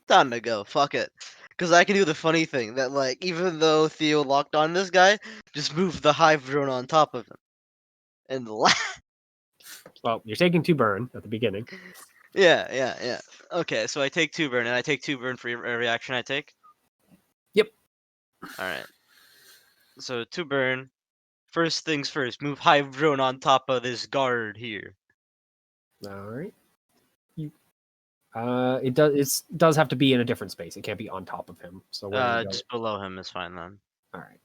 Time to go. Fuck it. Because I can do the funny thing that, like, even though Theo locked on this guy, just move the hive drone on top of him. And Well, you're taking 2 burn at the beginning. Yeah. Okay, so I take 2 burn, and I take 2 burn for every action I take? Yep. Alright. So 2 burn. First things first, move Hive Drone on top of this guard here. All right. It does have to be in a different space. It can't be on top of him. So where do you go? Just below him is fine then. All right,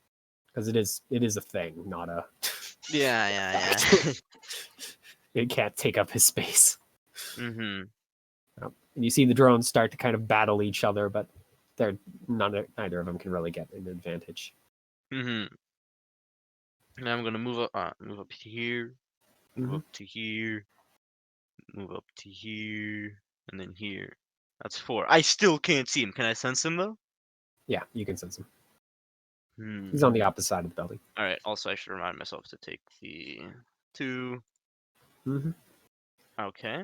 because it is a thing, not a. Yeah. It can't take up his space. Mm-hmm. And you see the drones start to kind of battle each other, but neither of them can really get an advantage. Mm-hmm. Now I'm gonna move up to here, move up to here, move up to here, and then here. That's 4. I still can't see him. Can I sense him though? Yeah, you can sense him. Hmm. He's on the opposite side of the building. All right. Also, I should remind myself to take the 2. Mm-hmm. Okay.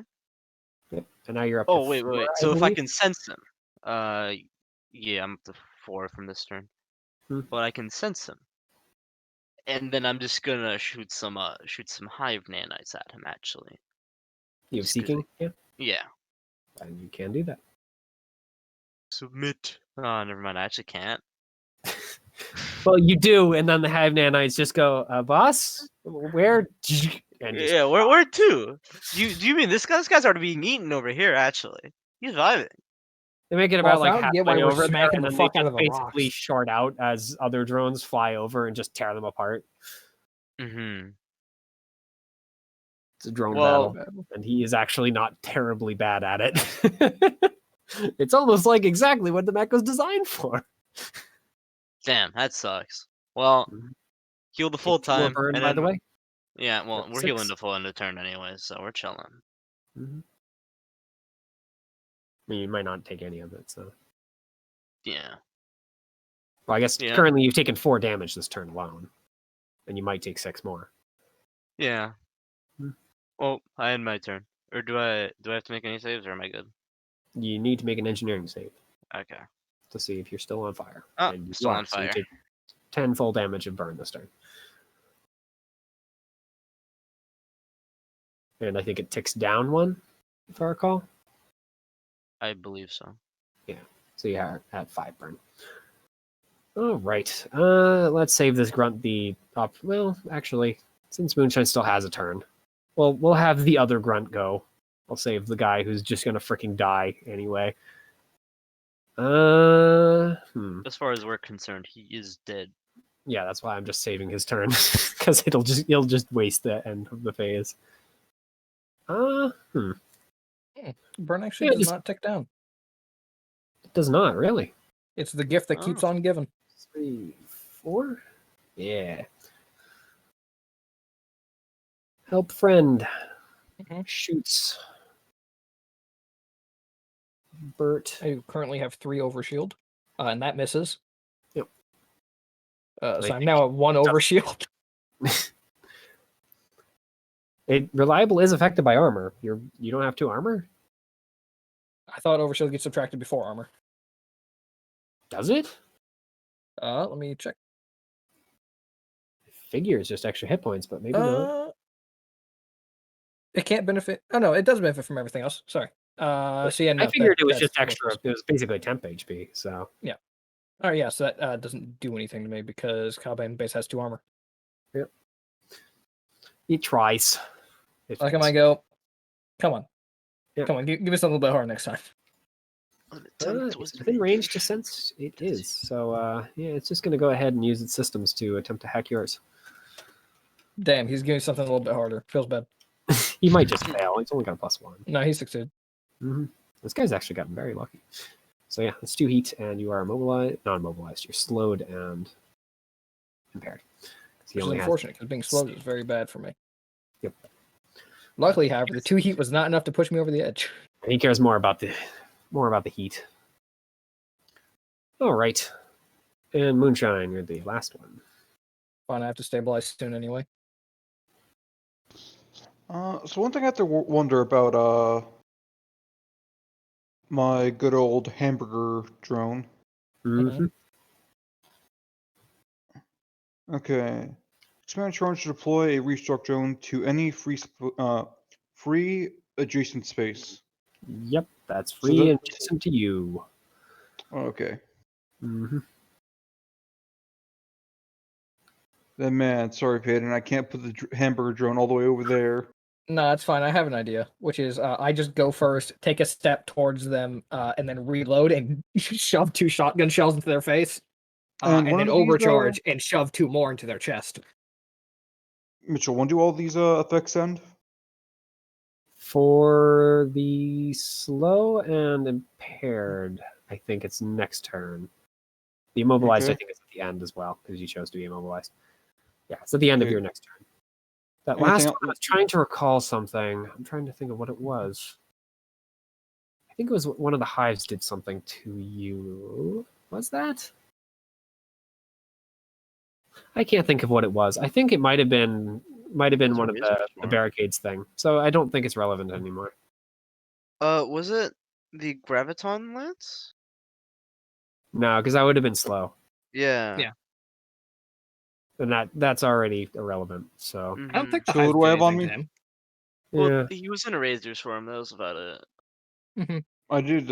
Yep. And now you're up. Oh to wait. 4, So if I believe? can sense him, yeah, I'm up to 4 from this turn. Hmm. But I can sense him, and then I'm just gonna shoot some hive nanites at him. Actually, You have just 'cause seeking, yeah, yeah. and you can do that. Submit. Oh, never mind. I actually can't. Well, you do, and then the hive nanites just go, boss, where? And just Yeah, where to? Do you mean this guy? This guy's already being eaten over here. Actually, he's vibing. they make it Well, about I like don't get why halfway we're over there, smacking and the then they fuck out just of the basically rocks. short out as other drones fly over and just tear them apart. Mm-hmm. It's a drone Well, battle, and he is actually not terribly bad at it. It's almost like exactly what the mech was designed for. damn, that sucks. Well, Mhm. heal the full Take 2 more time, burn, and by the then way. yeah. Well, That's we're healing 6. the full end of turn anyway, so we're chilling. Mhm. I mean, you might not take any of it, so. Yeah. Well, I guess Yeah. currently you've taken 4 damage this turn alone, and you might take 6 more. Yeah. Hmm. Well, I end my turn. Or do I have to make any saves, or am I good? You need to make an engineering save Okay. to see if you're still on fire. Oh, And you still are, on so you fire. take 10 full damage of burn this turn. And I think it ticks down 1, if I recall. I believe so. So you are at 5 burn. All right. Let's save this grunt well, actually, since Moonshine still has a turn, well, we'll have the other grunt go. I'll save the guy who's just gonna freaking die anyway. As far as we're concerned, he is dead. Yeah, that's why I'm just saving his turn because he'll just waste the end of the phase. Burn actually Yeah, does just- not tick down. It does not really. It's the gift that keeps on giving. 3, 4. Yeah. Help friend. Mhm. Shoots. Bert. I currently have 3 overshield, and that misses. Yep. So I I'm now at 1 overshield. Reliable is affected by armor. You don't have 2 armor? I thought overshield gets subtracted before armor. Does it? Let me check. Figure is just extra hit points, but maybe not. It can't benefit. Oh no, it does benefit from everything else. Sorry. So yeah, no, I figured it was that's just extra. worthless. It was basically temp HP. So All right, yeah, so that doesn't do anything to me because Caliban base has 2 armor. he tries. Look at my go. Come on. Yeah. Come on, give me something a little bit harder next time. It's within range to sense. It is. So yeah, it's just going to go ahead and use its systems to attempt to hack yours. Damn, he's giving me something a little bit harder. Feels bad. He might just fail. He's only got a +1. No, he succeeded. Mm-hmm. This guy's actually gotten very lucky. So yeah, it's 2 heat, and you are non-mobilized. You're slowed and impaired. Which is unfortunate because being slowed is very bad for me. Yep. Luckily, however, the 2 heat was not enough to push me over the edge. He cares more about the heat. All right. And Moonshine, you're the last one. Fine, I have to stabilize soon anyway. So one thing I have to wonder about my good old hamburger drone. Mm-hmm. Okay. Expand charge to deploy a restruct drone to any free adjacent space. Yep, that's So free that- and adjacent to you. Okay. Mm-hmm. Then man, sorry, Peyton, I can't put the hamburger drone all the way over there. No, that's fine. I have an idea, which is I just go first, take a step towards them, and then reload and shove 2 shotgun shells into their face, And and one then of these, overcharge and shove 2 more into their chest. Mitchell, when do all these effects end? For the slow and impaired, I think it's next turn. The immobilized, I Okay. think, is at the end as well, because you chose to be immobilized. Yeah, it's at the end of Okay. your next turn. That Anything last else? one, I was trying to recall something. I'm trying to think of what it was. I think it was one of the hives did something to you. Was that? I can't think of what it was. I think it might have been one of the barricades thing. So I don't think it's relevant anymore. Was it the graviton lance? No, because that would have been slow, Yeah. Yeah. and that's already irrelevant. So I don't think the So what hive do did I have on anything to me? him. Well, yeah, he was in a razor's form. That was about it. I did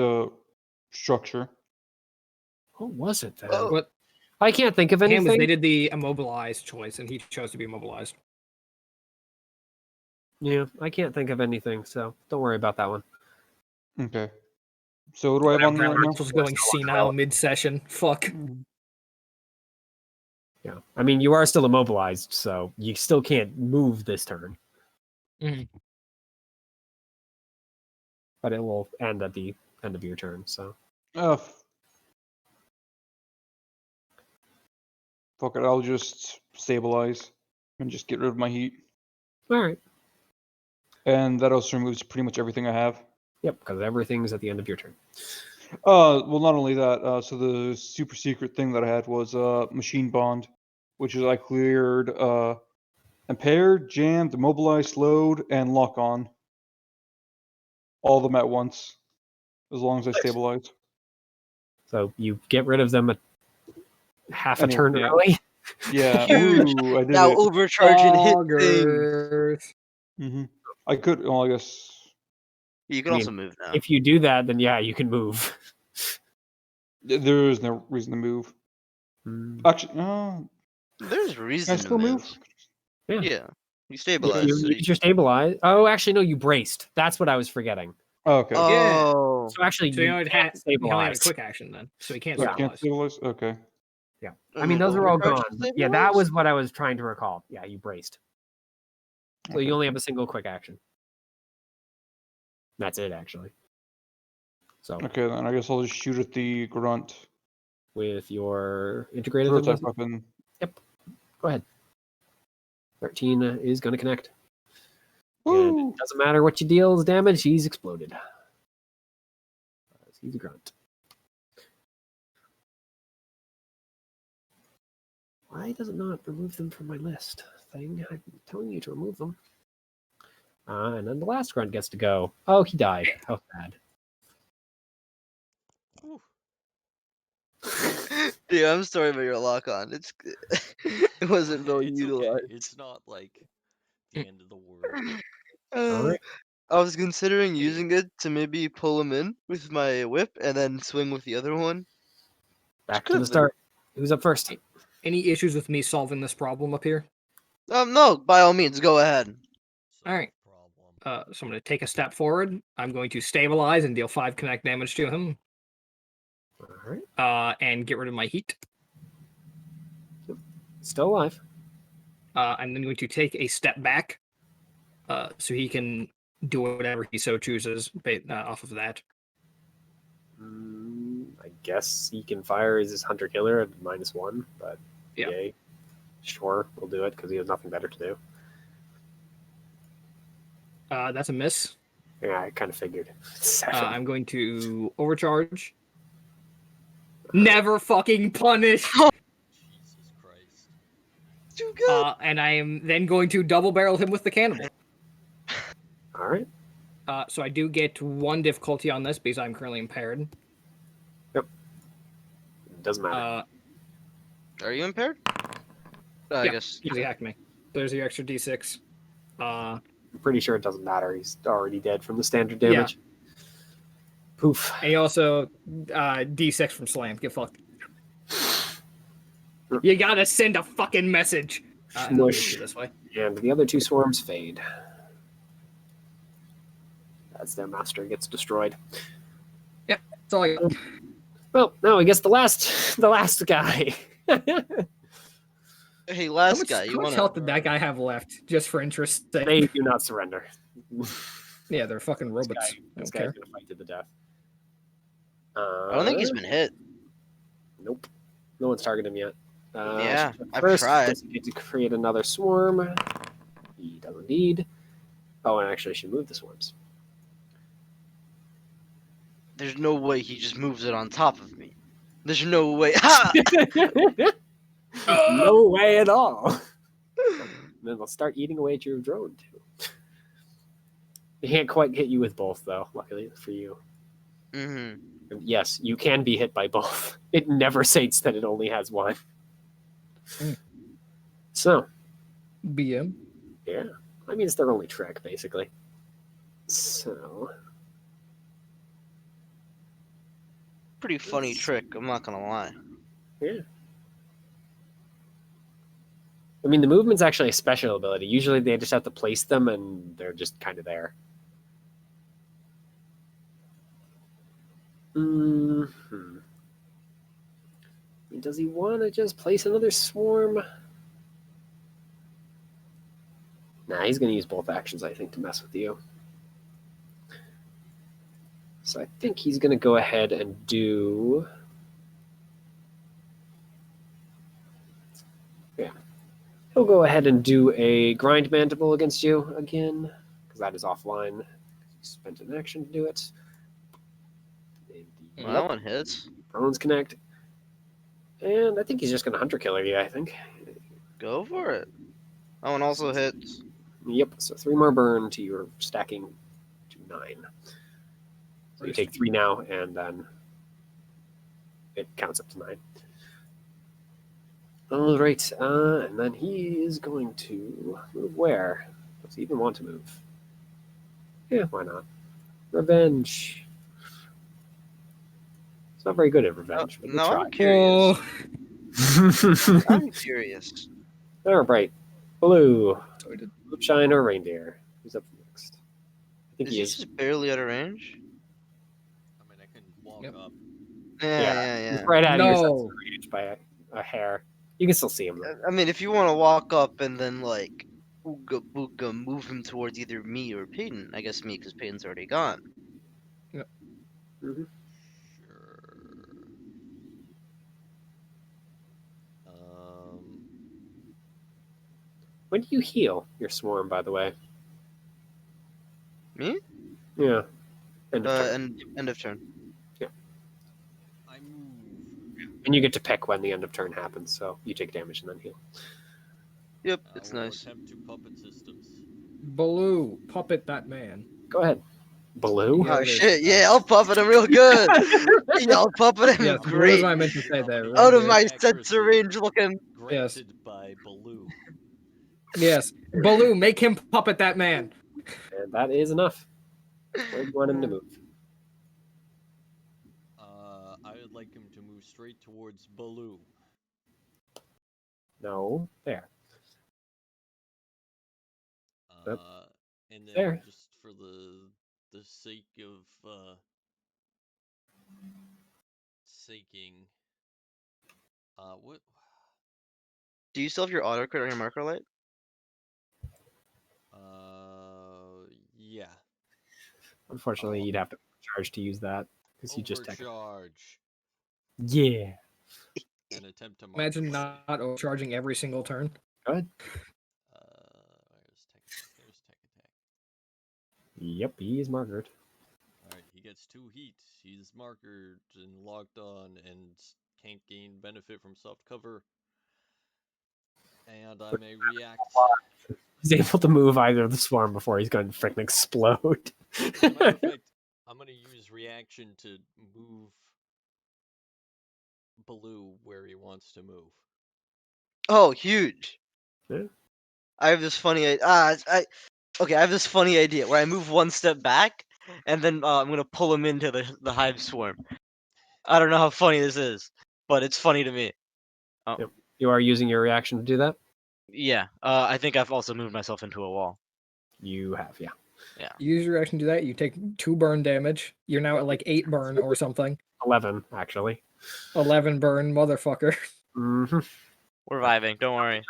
structure. what was it then? Oh. What I can't think of him was anything. they did the immobilized choice, and he chose to be immobilized. Yeah, I can't think of anything. So don't worry about that one. Okay. So what do I have on me right now? Russell's going senile mid-session. Fuck. Yeah, I mean you are still immobilized, so you still can't move this turn. Mhm. But it will end at the end of your turn. So Fuck it, I'll just stabilize and just get rid of my heat. all right. And that also removes pretty much everything I have. Yep, because everything's at the end of your turn. Well, not only that, so the super secret thing that I had was machine bond, which is I cleared impaired, jammed, immobilized, slowed, and lock on. All of them at once, as long as I Nice. stabilize. So you get rid of them at half a Anyway, turn yeah. early. Yeah, Huge. ooh, I did Now it. overcharge and hit things. Augers. I could, well, I guess. You can I mean, also move now. If you do that, then yeah, you can move. There is no reason to move. Mm, Actually, There's can I reason to still move? yeah. Yeah. You You, stabilize. you so use your stabilize. Oh, actually, no, you braced. That's what I was forgetting. Oh, okay. Yeah. Oh. So actually, So you he only can't had he only had a stabilize. quick action then, so he can't Yeah. I can't stabilize. stabilize? Okay. Yeah. And I mean, then those are all overcharge gone. to Yeah, that stabilize? was what I was trying to recall. Yeah, you braced. So Okay. you only have a single quick action. That's it, actually. So Okay, then I guess I'll just shoot at the grunt. with your integrated Prototype ability, weapon. go ahead. 13 is going to connect. And Woo! it doesn't matter what you deal as damage, he's exploded. He's a grunt. Why does it not remove them from my list? Thing, I'm telling you to remove them. And then the last grunt gets to go. Oh, he died. How sad. Whew. Dude, I'm sorry about your lock on. It's it wasn't well It's utilized. okay. It's not like the end of the world. All right. I was considering using it to maybe pull him in with my whip and then swing with the other one. Back to could've the been. start. Who's up first? Any issues with me solving this problem up here? No, by all means, go ahead. So Alright. problem. So I'm going to take a step forward. I'm going to stabilize and deal 5 connect damage to him. All right. And get rid of my heat. Still alive. I'm then going to take a step back, so he can do whatever he so chooses off of that. I guess he can fire as his hunter killer at -1, but Yeah. yay. Sure, we'll do it because he has nothing better to do. That's a miss. Yeah, I kind of figured. 7. I'm going to overcharge. Never fucking punish. Jesus Christ. Too good. And I am then going to double barrel him with the cannibal. All right. So I do get 1 difficulty on this because I'm currently impaired. Doesn't matter. Are you impaired? I Yeah, guess. because he hacked me. There's your extra d6. I'm pretty sure it doesn't matter. He's already dead from the standard Yeah. damage. Poof. And he also D6 from slam. Get fucked. You gotta send a fucking message. And I'll move Smush. you this way. And the other two swarms fade. As their master gets destroyed. That's all I got. Well, no, I guess the last guy. Hey, How last much, guy, how you much wanna? health did that guy have left? Just for interest sake. They do not surrender. Yeah, they're fucking robots. I This don't guy's care. gonna fight to the death. I don't think he's been hit. Nope. No one's targeted him yet. Yeah, I've first, tried. does he get to create another swarm? He does indeed. Oh, and actually, I should move the swarms. There's no way he just moves it on top of me. There's no way. Ha! No way at all. Then they'll start eating away at your drone too. They can't quite hit you with both, though. Luckily for you. Mm-hmm. Yes, you can be hit by both. It never states that it only has one. Mm. So, BM. yeah. I mean, it's their only trick, basically. So, Pretty funny trick. I'm not gonna lie. yeah. I mean, the movement's actually a special ability. Usually they just have to place them and they're just kind of there. Mm-hmm. Does he want to just place another swarm? Nah, he's going to use both actions, I think, to mess with you. So I think he's going to go ahead and do... Yeah. He'll go ahead and do a grind mandible against you again, because that is offline. He spent an action to do it. Well, that one hits. Bones connect. And I think he's just going to hunter killer you, I think. Go for it. That one also hits. Yep, so 3 more burn to your stacking to 9. So you take 3 now, and then it counts up to 9. All right, and then he is going to move where? Does he even want to move? Yeah, why not? Revenge. It's not very good at revenge, but we'll No, try. I'm curious. Oh. I'm curious. All right, blue, So I did- blue shine or reindeer. Who's up next? I think Is he he is. just barely out of range? I mean, I can walk Yep. up. Yeah. He's right out of your sense No. of range by a hair. You can still see him though. I mean, if you want to walk up and then like ooga booga move him towards either me or Peyton, I guess me because Peyton's already gone. Mhm. Sure. When do you heal your swarm, by the way? Me? Yeah. End of turn. End of turn. I move. And you get to pick when the end of turn happens, so you take damage and then heal. Yep, I it's will nice. attempt to puppet systems. Baloo, puppet that man. Go ahead. Blue? Yeah. Oh it is. shit! Yeah, I'll puppet him real good. Yeah, I'll puppet him Yes, Baloo great. is what I meant to say How there. many Out of reindeer. my accuracy sensor range looking. Granted by Baloo. Yes, Baloo, make him puppet that man. And that is enough. Where do you want him to move? I would like him to move straight towards Baloo. No. There. Yep. And then There. just for the sake of saking, what? Do you still have your autocrit on your marker light? Yeah. Unfortunately, you'd have to charge to use that. Because you just take it. Overcharge. Yeah. An attempt to mark Imagine the not overcharging every single turn. Go ahead. There's tech attack. Yep, he's markered. Alright, he gets 2 heats. He's markered and locked on and can't gain benefit from soft cover. And I may react. He's able to move either of the swarm before he's going to freaking explode. As a matter of fact, I'm going to use reaction to move Baloo where he wants to move. Oh, huge! Yeah. I have this funny. I have this funny idea where I move one step back and then I'm gonna pull him into the hive swarm. I don't know how funny this is, but it's funny to me. Yep. You are using your reaction to do that? Yeah. I think I've also moved myself into a wall. You have, yeah. Yeah. Use your action to do that. You take 2 burn damage. You're now at like 8 burn or something. 11, actually. 11 burn, motherfucker. Mm-hmm. We're vibing. Don't worry.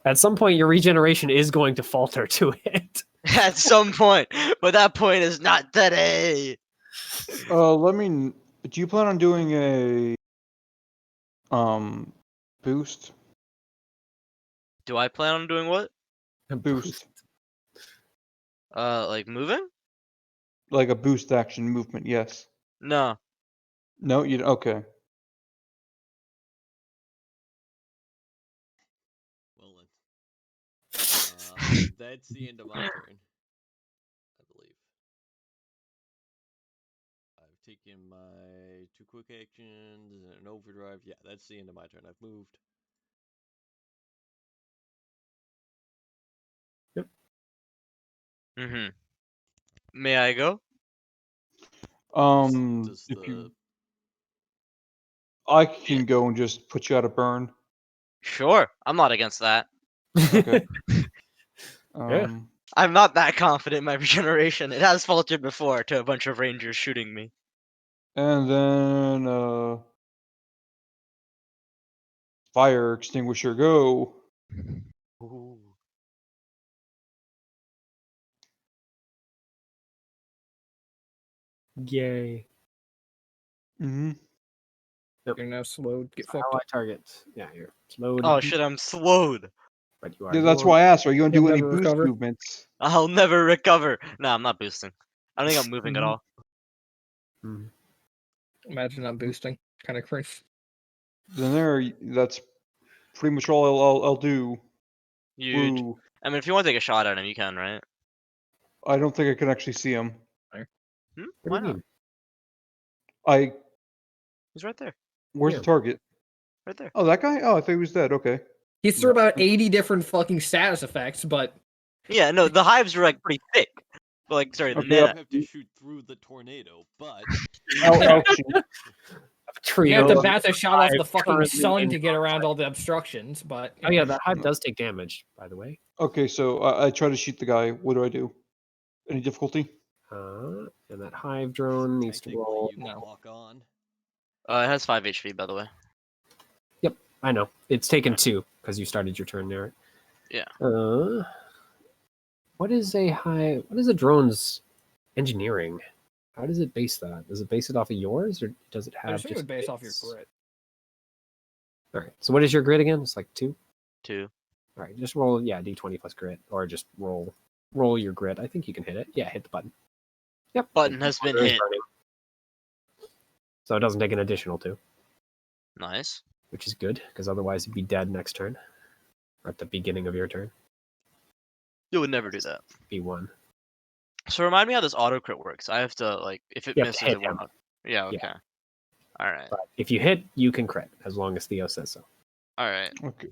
At some point, your regeneration is going to falter to it. At some point, but that point is not today. Let me. Do you plan on doing a boost? Do I plan on doing what? A boost, Like moving? like a boost action movement? Yes. No. No, you okay? Well then. That's the end of my turn. I believe. I've taken my 2 quick actions and an overdrive. Yeah, that's the end of my turn. I've moved. Mm-hmm. May I go? Does If the you, I can go and just put you out of burn. Sure. I'm not against that. Okay. Yeah. I'm not that confident in my regeneration. It has faltered before to a bunch of rangers shooting me. And then fire extinguisher, go. Ooh. Yay. Mm-hmm. You're now slowed. Get So fucked how I up. target? Yeah, you're slowed. Oh shit, I'm slowed. But you are. Yeah, that's going- why I asked. Are you gonna You'll do any never boost recover. movements? I'll never recover. No, I'm not boosting. I don't think I'm moving at all. Mhm. Imagine not boosting. Kind of cringe. Then that's pretty much all I'll do. You. Woo. I mean, if you want to take a shot at him, you can, right? I don't think I can actually see him. Hmm? What Why do you not? mean? He's right there. Where's Yeah. the target? Right there. Oh, that guy? Oh, I thought he was dead. Okay. He's through about 80 different fucking status effects, but Yeah, no, the hives are like pretty thick. But, like, sorry, the Okay, you mana. have to shoot through the tornado, but I'll shoot. you Trio. have to of bat the shot off the hive fucking currently sun in to get around contact. all the obstructions, but Oh yeah, that hive does take damage, by the way. Okay, so I try to shoot the guy. What do I do? Any difficulty? And that hive drone needs to technically roll. you can No. lock on. It has 5 HP, by the way. Yep, I know. It's taken 2 because you started your turn there. Yeah. What is a hive? What is a drone's engineering? How does it base that? Does it base it off of yours, or does it I have assume it just would base off your its- grit. All right. So what is your grit again? It's like 2. 2. All right. Just roll, d20 plus grit, or just roll your grit. I think you can hit it. Yeah, hit the button. Yep. Button has been It is hit. burning. So it doesn't take an additional 2, Nice. which is good because otherwise you'd be dead next turn, or at the beginning of your turn. You would never do that. Be 1. So remind me how this auto crit works. I have to, like, if it You have to misses, hit it won't. him. Yeah, okay. Yeah. Alright. But if you hit, you can crit as long as Theo says so. Alright. Okay.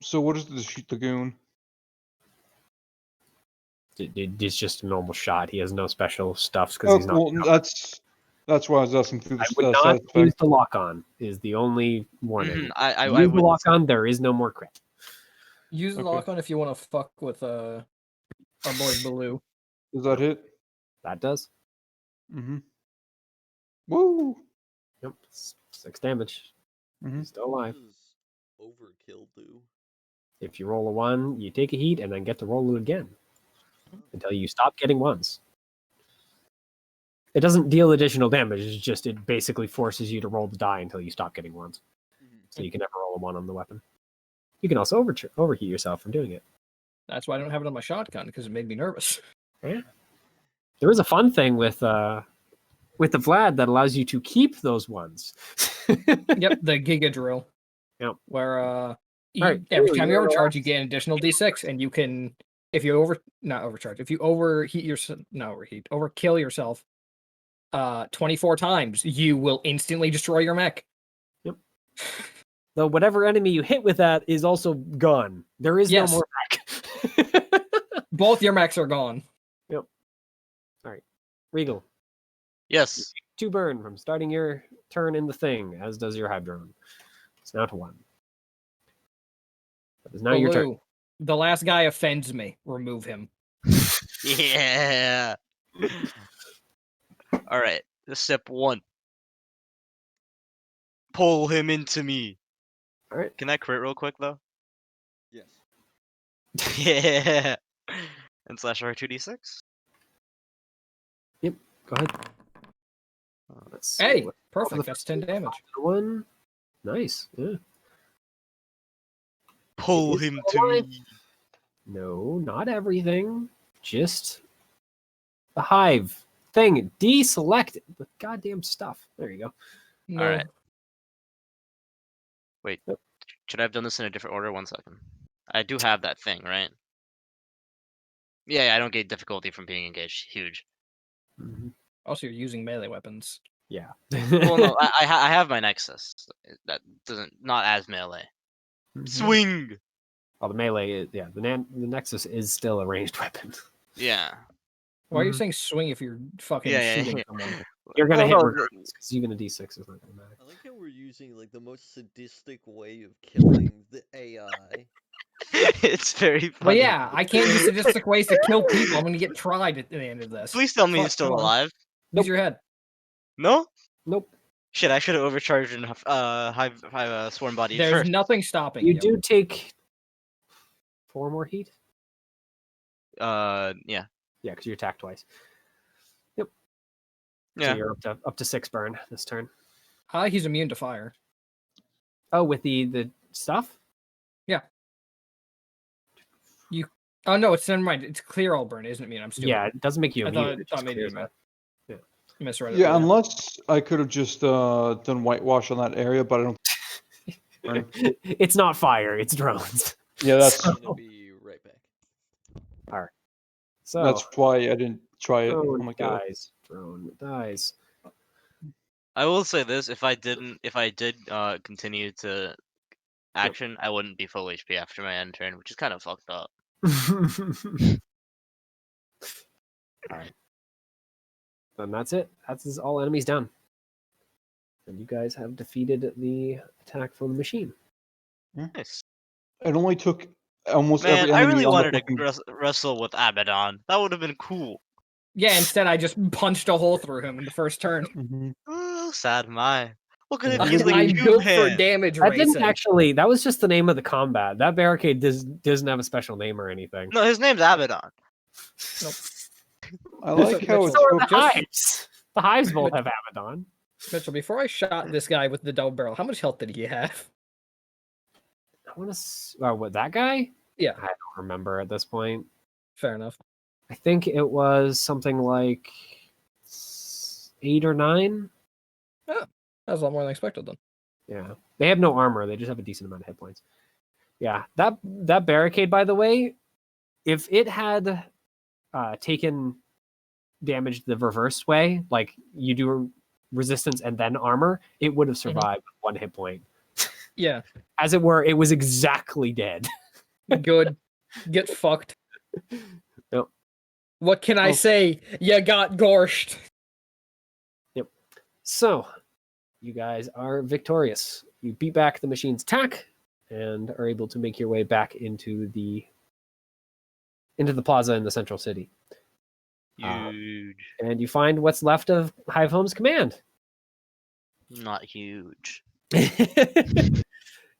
So what is the shoot the goon? It's just a normal shot. He has no special stuffs because he's not. Well, that's why I was asking through I the would not side use effect. the lock on. Is the only warning. Mhm, I Use the would. lock on. There is no more crit. Use the Okay. lock on if you want to fuck with our boy Blue. Does that hit? That does. Mm-hmm. Woo! Yep. 6 damage. Mhm. He's still alive. What does overkill do? If you roll a 1, you take a heat and then get to roll it again until you stop getting 1s. It doesn't deal additional damage. It's just it basically forces you to roll the die until you stop getting 1s. So you can never roll a 1 on the weapon. You can also overheat yourself from doing it. That's why I don't have it on my shotgun, because it made me nervous. Yeah. There is a fun thing with the Vlad that allows you to keep those 1s. Yep, the Giga Drill. Yep. Where Right. every Ooh, time you you're overcharge, you get an additional D6, and you can, if you overkill yourself 24 times, you will instantly destroy your mech. Yep. Though whatever enemy you hit with that is also gone. There is Yes. no more mech. Both your mechs are gone. Yep. All right. Regal, Yes. 2 burn from starting your turn in the thing, as does your hive drone. It's now to 1. That is now your turn. Baloo, the last guy offends me. Remove him. Yeah. All right. Step 1. Pull him into me. All right. Can I crit real quick though? Yes. Yeah. And slash R2d6. Go ahead. Let's see Hey, what- perfect. the That's first 10 one. damage. 1. Nice. Yeah. Pull is him still to alive. me. No, not everything. Just the hive thing. Deselect the goddamn stuff. There you go. No. All right. Wait. Yep. Should I have done this in a different order? 1 second. I do have that thing, right? Yeah, I don't get difficulty from being engaged. Huge. Mhm. Also, you're using melee weapons. Yeah. Well, no, I have my Nexus. That doesn't not as melee. Mhm. Swing. Well, the melee is the Nexus is still a ranged weapon. Yeah. Why are you Mhm. saying swing if you're fucking Yeah, shooting yeah. someone? You're gonna Well, hit no, regardless because even a D6 is not gonna matter. I like how we're using like the most sadistic way of killing the AI. it's very Well, funny. yeah, I can't use sadistic ways to kill people. I'm gonna get tried at the end of this. Please tell me Fuck, he's still come on. alive. Use your head. No? Nope. Shit, I should have overcharged in hive swarm body There's first. nothing stopping You you. do take 4 more heat. Yeah. Yeah, because you attack twice. So Yeah. you're up to 6 burn this turn. He's immune to fire. Oh, with the stuff. Oh no, it's never mind. It's clear all burn, isn't it? I'm stupid. Yeah, it doesn't make you I immune. thought, it thought just maybe it clears was that. misread it. Yeah, unless I could have just done whitewash on that area, but I don't. Right. It's not fire. It's drones. Yeah, that's I'm gonna be right back. So that's why I didn't try it. drone I'm like, dies. Drone dies. I will say this: if I did continue to action, I wouldn't be full HP after my end turn, which is kind of fucked up. All right. And that's it. That's all enemies down. And you guys have defeated the attack from the machine. Nice. it only took almost Man, every I enemy really on wanted the to wrestle with Abaddon. That would have been cool. Yeah, instead I just punched a hole through him in the first turn. Mhm. Oh, sad my. Look at him. Yeah. He's like I'm cube built for hand. damage That didn't racing. actually. That was just the name of the combat. That barricade doesn't have a special name or anything. No, his name's Abaddon. I like how Mitchell, it So are the took. just- hives. The hives both have Abaddon. Mitchell, before I shot this guy with the double barrel, how much health did he have? I want to. What, that guy? Yeah. I don't remember at this point. Fair enough. I think it was something like 8 or 9. That was a lot more than I expected then. Yeah, they have no armor. They just have a decent amount of hit points. Yeah, that barricade, by the way, if it had taken damage the reverse way, like you do resistance and then armor, it would have survived with 1 hit point. Yeah, As it were, it was exactly dead. good. Get fucked. Yep. What can I Well- say? You got gorshed. So, you guys are victorious. You beat back the machine's attack and are able to make your way back into the plaza in the central city. Huge. And you find what's left of Hive Home's command. Not huge.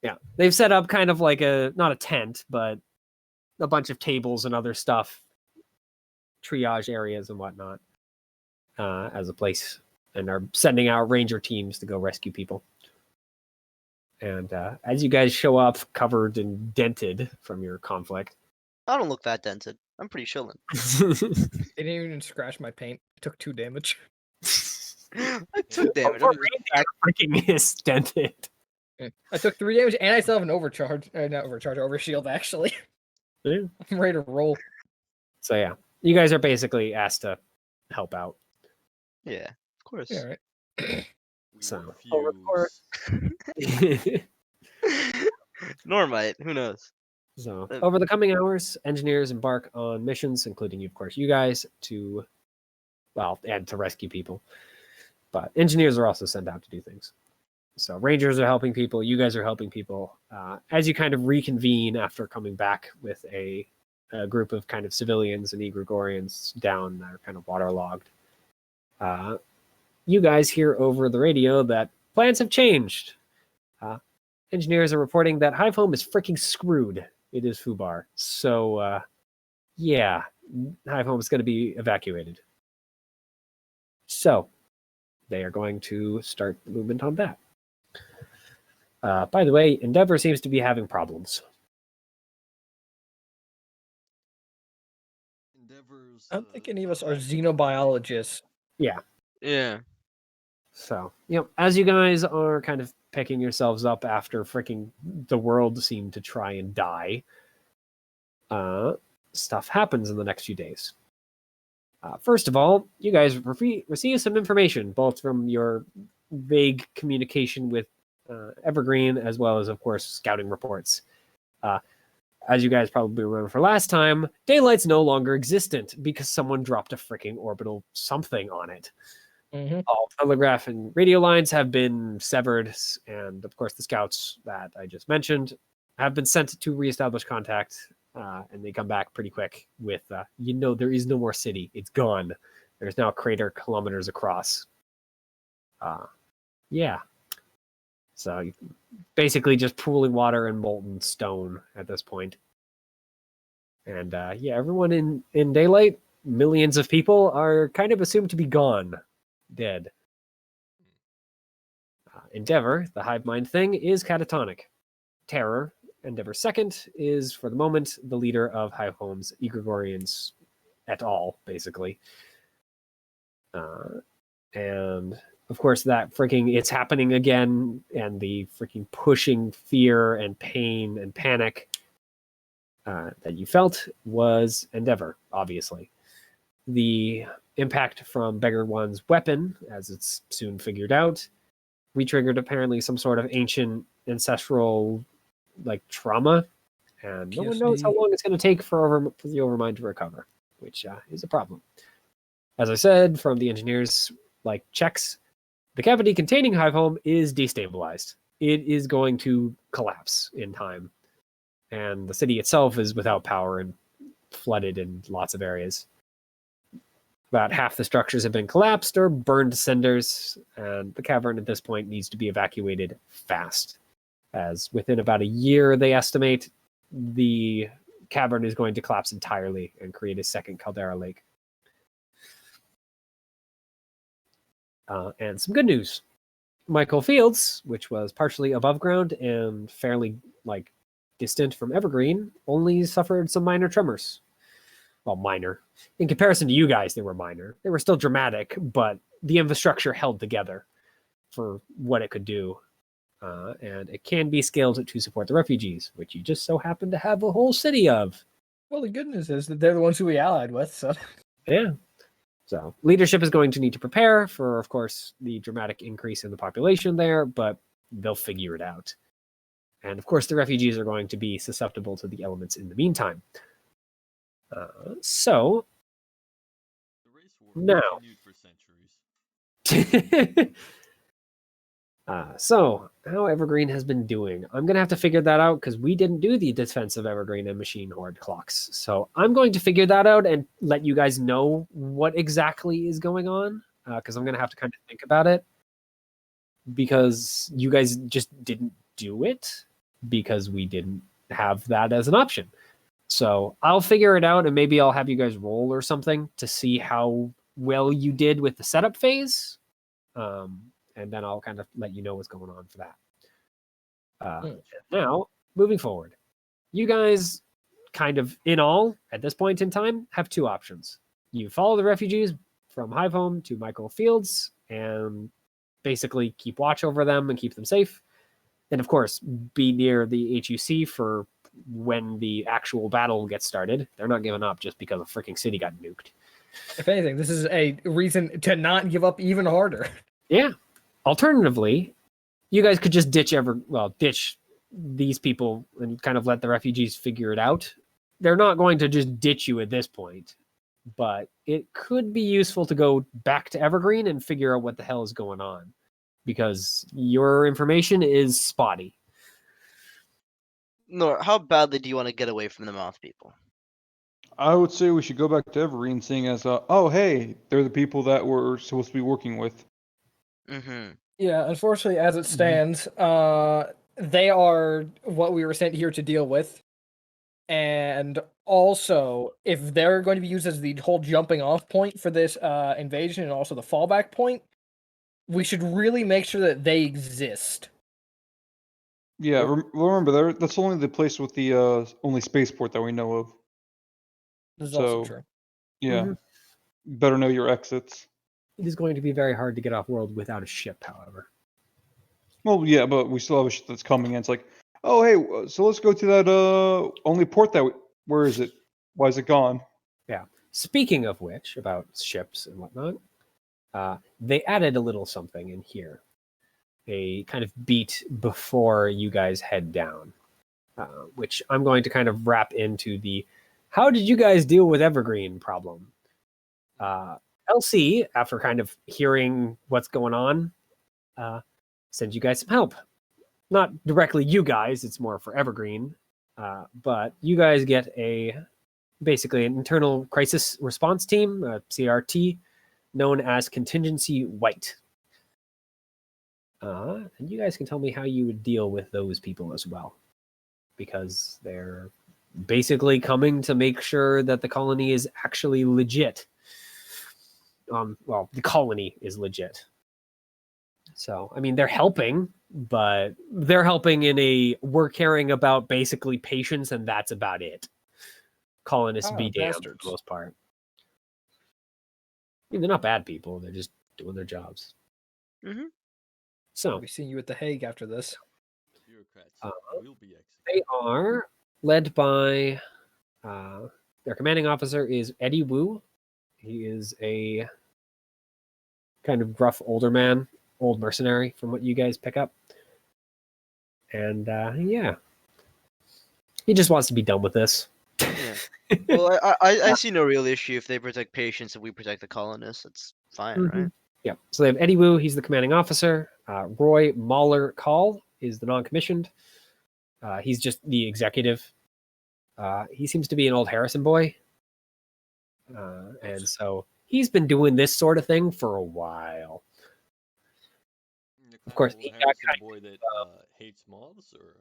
Yeah, they've set up kind of like not a tent, but a bunch of tables and other stuff, triage areas and whatnot, as a place, and are sending out ranger teams to go rescue people. And as you guys show up, covered and dented from your conflict, I don't look that dented. I'm pretty chilling. They didn't even scratch my paint. I took 2 damage. I took damage. Over I'm freaking is dented. I took 3 damage and I still have an overcharge. Not overcharge, overshield actually. Yeah. I'm ready to roll. So yeah, you guys are basically asked to help out. Yeah, of course. Yeah, right. We So, refuse. Normite, who knows? So, over the coming hours, engineers embark on missions, including, of course, you guys, to well, and to rescue people. But engineers are also sent out to do things. So rangers are helping people. You guys are helping people. As you kind of reconvene after coming back with a group of kind of civilians and egregorians down that are kind of waterlogged, you guys hear over the radio that plans have changed. Engineers are reporting that Hive Home is freaking screwed. It is Fubar. So, yeah, Hive Home is going to be evacuated. So, they are going to start the movement on that. By the way, Endeavor seems to be having problems. Endeavor's. I don't think any of us are xenobiologists. Yeah. Yeah. So, as you guys are kind of picking yourselves up after freaking the world seemed to try and die, stuff happens in the next few days. First of all, you guys receive some information, both from your vague communication with Evergreen, as well as, of course, scouting reports. As you guys probably remember for last time, daylight's no longer existent because someone dropped a freaking orbital something on it. Mm-hmm. All telegraph and radio lines have been severed, and of course the scouts that I just mentioned have been sent to reestablish contact, and they come back pretty quick with, there is no more city. It's gone. There's now a crater kilometers across. Yeah. So basically just pooling water and molten stone at this point. And everyone in daylight, millions of people, are kind of assumed to be gone. Dead. Endeavor, the hive mind thing, is catatonic. Terror, Endeavor second, is for the moment the leader of Hive Home's Egregorians et al., basically. And of course, that freaking it's happening again, and the freaking pushing fear and pain and panic that you felt was Endeavor, obviously. The impact from Beggar One's weapon, as it's soon figured out, re-triggered apparently some sort of ancient ancestral trauma, and no one knows how long it's going to take for the Overmind to recover, which is a problem. As I said, from the engineers' checks, the cavity containing Hive Home is destabilized. It is going to collapse in time, and the city itself is without power and flooded in lots of areas. About half the structures have been collapsed or burned to cinders, and the cavern at this point needs to be evacuated fast, as within about a year, they estimate, the cavern is going to collapse entirely and create a second caldera lake. And some good news. Michael Fields, which was partially above ground and fairly distant from Evergreen, only suffered some minor tremors. Well, minor. In comparison to you guys, they were minor. They were still dramatic, but the infrastructure held together for what it could do. And it can be scaled to support the refugees, which you just so happen to have a whole city of. Well, the good news is that they're the ones who we allied with, so... Yeah. So leadership is going to need to prepare for, of course, the dramatic increase in the population there, but they'll figure it out. And of course, the refugees are going to be susceptible to the elements in the meantime. So The race war now, continued for centuries. so how Evergreen has been doing, I'm going to have to figure that out because we didn't do the defense of Evergreen and Machine Horde clocks. So I'm going to figure that out and let you guys know what exactly is going on, because I'm going to have to kind of think about it, because you guys just didn't do it because we didn't have that as an option. So I'll figure it out, and maybe I'll have you guys roll or something to see how well you did with the setup phase. And then I'll kind of let you know what's going on for that. Now, moving forward, you guys kind of, in all, at this point in time, have two options. You follow the refugees from Hive Home to Michael Fields and basically keep watch over them and keep them safe. And of course, be near the HUC for when the actual battle gets started. They're not giving up just because a freaking city got nuked. If anything, this is a reason to not give up even harder. Yeah. Alternatively, you guys could just ditch these people and kind of let the refugees figure it out. They're not going to just ditch you at this point. but it could be useful to go back to Evergreen and figure out what the hell is going on, because your information is spotty. Nor, how badly do you want to get away from the mouth people? I would say we should go back to Evergreen, seeing as, oh, hey, they're the people that we're supposed to be working with. Mm-hmm. Yeah, unfortunately, as it Mhm. stands, they are what we were sent here to deal with. And also, if they're going to be used as the whole jumping off point for this invasion and also the fallback point, we should really make sure that they exist. Yeah, remember, that's only the place with the only spaceport that we know of. This is also So, true. yeah, Mhm. better know your exits. It is going to be very hard to get off world without a ship, however. Well, yeah, but we still have a ship that's coming in. It's like, oh, hey, so let's go to that only port that where is it? Why is it gone? Yeah. Speaking of which, about ships and whatnot, they added a little something in here. A kind of beat before you guys head down, which I'm going to kind of wrap into the how did you guys deal with Evergreen problem? LC, after kind of hearing what's going on, sends you guys some help. Not directly you guys, it's more for Evergreen, but you guys get basically an internal crisis response team, CRT, known as Contingency White. And you guys can tell me how you would deal with those people as well, because they're basically coming to make sure that the colony is actually legit. Well, the colony is legit. So, I mean, they're helping, but they're helping in we're caring about basically patients, and that's about it. Colonists be damned for bastards. the most part. I mean, they're not bad people. They're just doing their jobs. Mm-hmm. So, I'll be seeing you at The Hague after this. Bureaucrats will be executed. they are led by their commanding officer is Eddie Wu. He is a kind of gruff older man, old mercenary from what you guys pick up. And yeah, he just wants to be done with this. Yeah. Well, I see no real issue if they protect patients and we protect the colonists. That's fine, right? Yeah. So they have Eddie Wu. He's the commanding officer. Roy Mahler Call is the non-commissioned. He's just the executive. He seems to be an old Harrison boy. And so he's been doing this sort of thing for a while. The Of course, kind he of got Harrison kind boy that hates mobs, or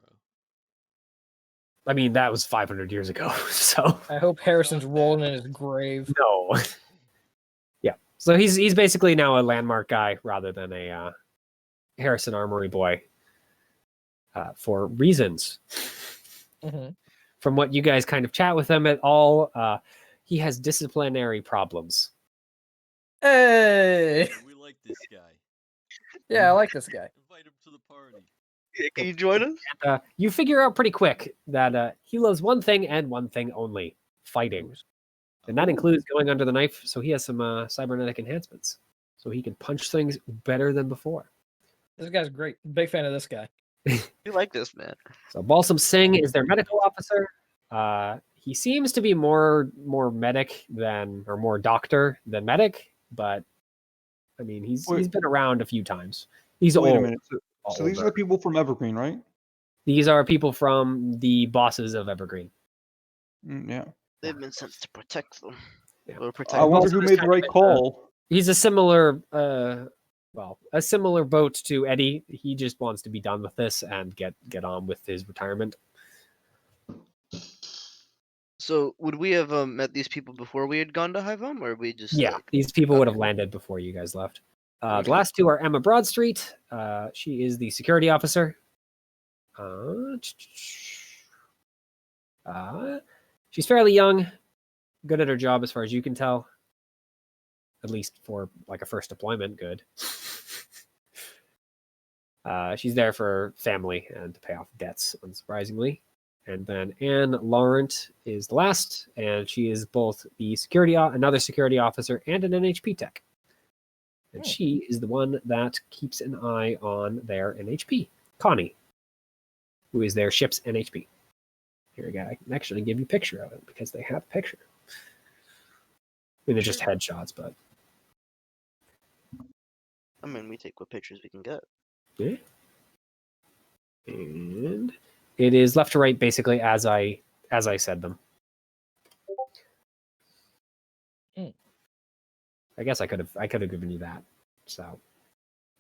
I mean, that was 500 years ago. So I hope Harrison's not rolling bad. in his grave. no. Yeah. So he's basically now a landmark guy rather than a Harrison Armory boy for reasons. Mm-hmm. From what you guys kind of chat with him at all, he has disciplinary problems. Hey! we like this guy. Yeah, I like this guy. Invite him to the party. Can you join us? And, you figure out pretty quick that he loves one thing and one thing only: fighting. And that includes going under the knife, so he has some cybernetic enhancements. So he can punch things better than before. This guy's great. Big fan of this guy. We like this, man. So Balsam Singh is their medical officer. He seems to be more medic or more doctor than medic, but I mean he's been around a few times. He's Wait old. a minute. So these are the people from Evergreen, right? These are people from the bosses of Evergreen. Yeah. They've been sent to protect them. Yeah. Or protect I wonder Balsam who is made the kind of right in call. He's a similar a similar boat to Eddie. He just wants to be done with this and get on with his retirement. So would we have met these people before we had gone to Highvom, or we just Yeah, like these people would have landed before you guys left. The last two are Emma Broadstreet. She is the security officer. She's fairly young, good at her job as far as you can tell. At least for like a first deployment, good. She's there for family and to pay off debts, unsurprisingly. And then Anne Laurent is the last, and she is both the another security officer and an NHP tech. And she is the one that keeps an eye on their NHP, Connie, who is their ship's NHP. Here again, I can actually give you a picture of it because they have a picture. mean, they're just headshots, but I mean, we take what pictures we can get. yeah. And it is left to right, basically as I said them. Mm. I guess I could have given you that. So,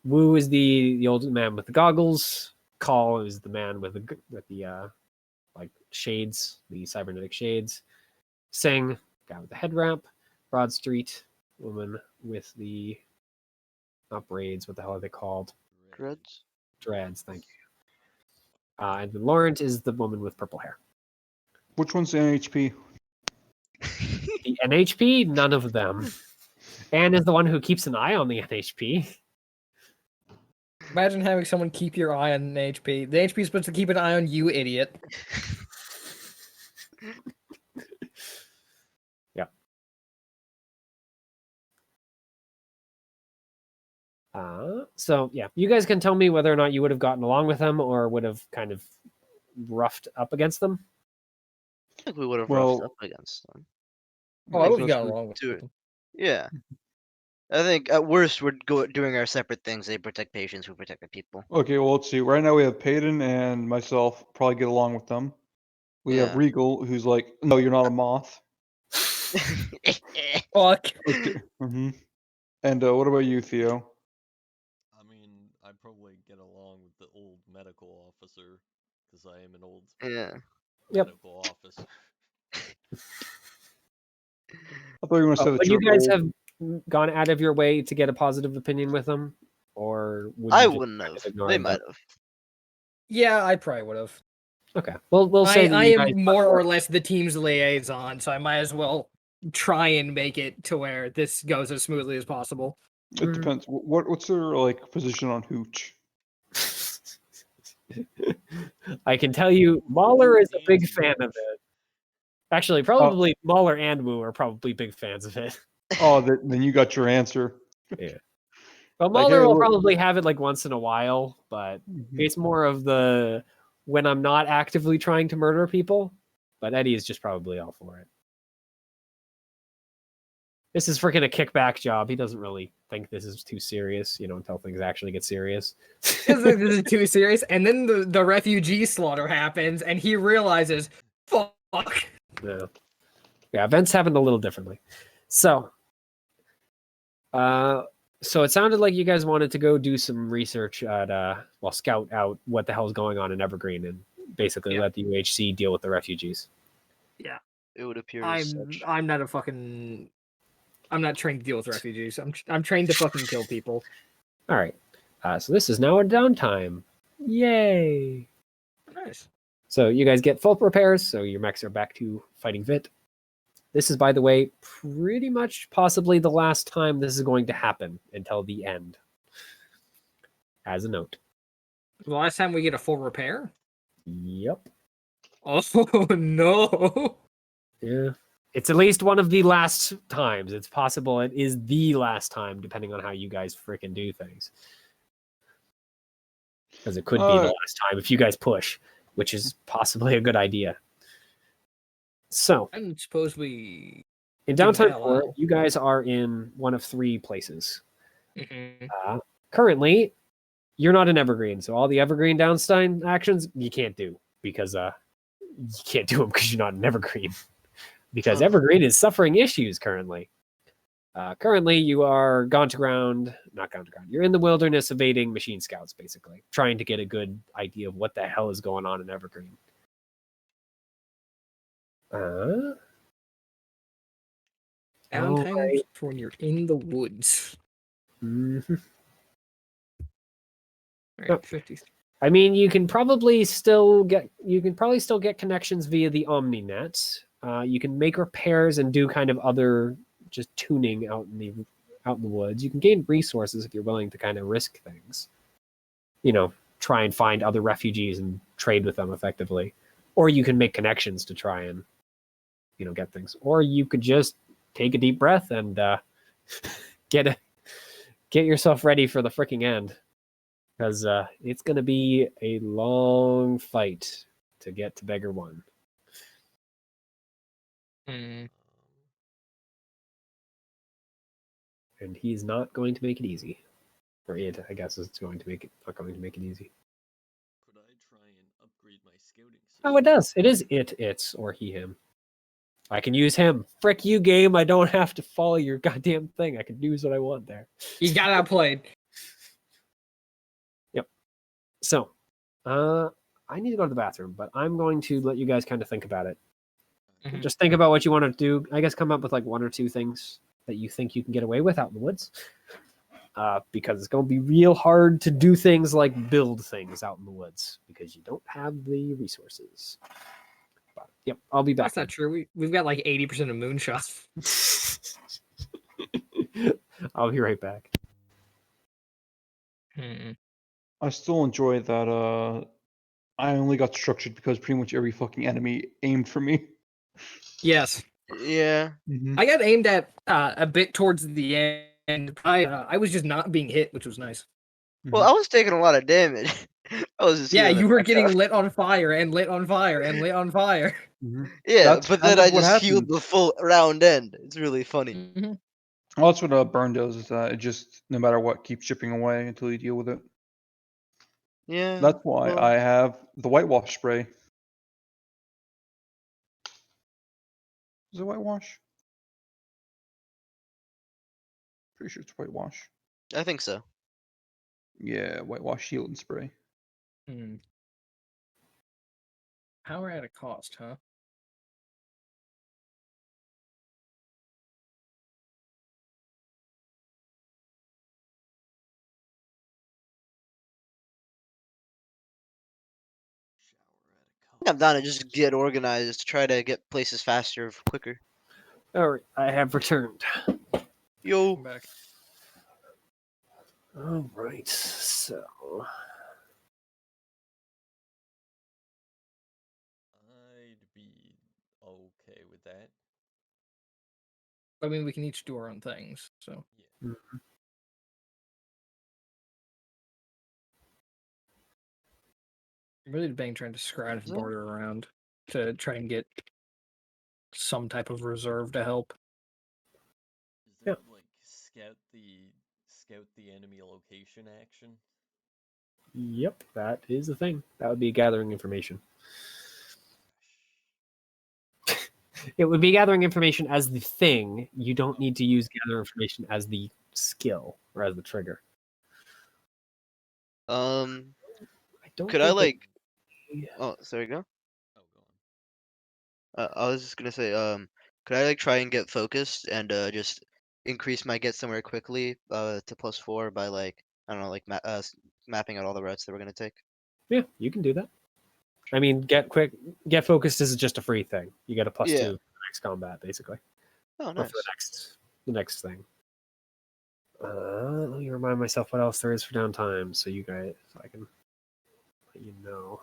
Wu is the old man with the goggles. Call is the man with the like shades, the cybernetic shades. Singh, guy with the head wrap. Broad Street, woman with the not braids. What the hell are they called? Dreads. Dreads. Thank you. And then Laurent is the woman with purple hair. Which one's the NHP? The NHP, none of them. Anne is the one who keeps an eye on the NHP. Imagine having someone keep your eye on an HP. The HP is supposed to keep an eye on you, idiot. Yeah. So yeah, you guys can tell me whether or not you would have gotten along with them or would have kind of roughed up against them. I think we would have Well- roughed up against them. Oh, I would have That's got what- along with do it. them. Yeah. I think at worst we're doing our separate things. They protect patients, we protect the people. Okay, well, let's see. Right now we have Payton and myself. Probably get along with them. We have Yeah. Regal, who's like, no, you're not a moth. Fuck. Okay. hmm And what about you, Theo? I mean, I probably get along with the old medical officer because I am an old Yeah. Yep. medical officer. I thought you were going to say that Would you you're guys old. have gone out of your way to get a positive opinion with them, or would you I just wouldn't kind have. of ignore They them? might have. Yeah, I probably would have. Okay, well, we'll say that I you am guys more or less the team's liaison, so I might as well try and make it to where this goes as smoothly as possible. It depends. What's their like position on Hooch? I can tell you, Mahler is a big Anti- fan of it. Actually, probably Mahler and Wu are probably big fans of it. Oh, then you got your answer. But Like, Mahler hey, will look- probably have it like once in a while, but it's more of the when I'm not actively trying to murder people. But Eddie is just probably all for it. This is freaking a kickback job. He doesn't really think this is too serious, until things actually get serious. This is too serious, and then the refugee slaughter happens, and he realizes, fuck. Yeah, events happened a little differently. So it sounded like you guys wanted to go do some research at scout out what the hell's going on in Evergreen and basically let the UHC deal with the refugees. It would appear as I'm such. I'm not a fucking. I'm not trained to deal with refugees. I'm trained to fucking kill people. All right. So this is now a downtime. Yay! Nice. So you guys get full repairs, so your mechs are back to fighting Vit. This is, by the way, pretty much possibly the last time this is going to happen until the end. As a note. The last time we get a full repair? Yep. Oh no. Yeah. It's at least one of the last times. It's possible it is the last time, depending on how you guys freaking do things. Because it could be the last time if you guys push, which is possibly a good idea. So, I suppose we. in Give it Downtime hell 4, out. you guys are in one of 3 places. Mhm. Currently, you're not an Evergreen, so all the Evergreen Downstein actions you can't do because you can't do them because you're not an Evergreen. Because Evergreen is suffering issues currently. Currently, you are not gone to ground. You're in the wilderness evading machine scouts, basically, trying to get a good idea of what the hell is going on in Evergreen. Downtime Alright. for when you're in the woods. Mhm. Right, Yep. 50. I mean, you can probably still get connections via the OmniNet. You can make repairs and do kind of other just tuning out in the woods. You can gain resources if you're willing to kind of risk things. Try and find other refugees and trade with them effectively. Or you can make connections to try and get things. Or you could just take a deep breath and get yourself ready for the freaking end. Because it's going to be a long fight to get to Beggar 1. and he's not going to make it easy. Or it, I guess, is going to make it not going to make it easy. Could I try and upgrade my scouting system? Oh, it does. It is it's or he him. I can use him. Frick you, game. I don't have to follow your goddamn thing. I can use what I want there. You got outplayed. Yep. So, I need to go to the bathroom, but I'm going to let you guys kind of think about it. Mhm. Just think about what you want to do. I guess come up with like one or two things that you think you can get away with out in the woods. Because it's going to be real hard to do things like build things out in the woods because you don't have the resources. But, yep, I'll be back. That's not true. We've got like 80% of moonshots. I'll be right back. I still enjoy that. I only got structured because pretty much every fucking enemy aimed for me. Yes. Yeah. I got aimed at a bit towards the end. I was just not being hit, which was nice. Well, I was taking a lot of damage. I was just Yeah, healing you the were fuck getting out. lit on fire and lit on fire and lit on fire. Yeah, That's but kind then I of what just healed happened. the full round end. It's really funny. Mhm. Well, that's what burn does. Is that it just no matter what keeps chipping away until you deal with it. Yeah. That's why well, I have the whitewash spray. Is it whitewash? Pretty sure it's whitewash. I think so. Yeah, whitewash shield and spray. Power at a cost, huh? I'm down to just get organized, try to get places faster, quicker. All right, I have returned. Yo. Come back. All right, so I'd be okay with that. I mean, we can each do our own things, so. Yeah. I'm really debating trying to scratch Is it? border around to try and get some type of reserve to help. Is there like scout the enemy location action? yep, that is the thing. That would be gathering information. It would be gathering information as the thing. You don't need to use gather information as the skill or as the trigger. I don't Could I think like? it- Oh, sorry, go. Oh, go on. I was just gonna say, could I like try and get focused and just increase my get somewhere quickly to +4 by like I don't know like mapping out all the routes that we're gonna take. Yeah, you can do that. I mean, get focused is just a free thing. You get a +2 Yeah. for the next combat, basically, Oh, or nice. for the next thing. Let me remind myself what else there is for downtime, so I can let you know.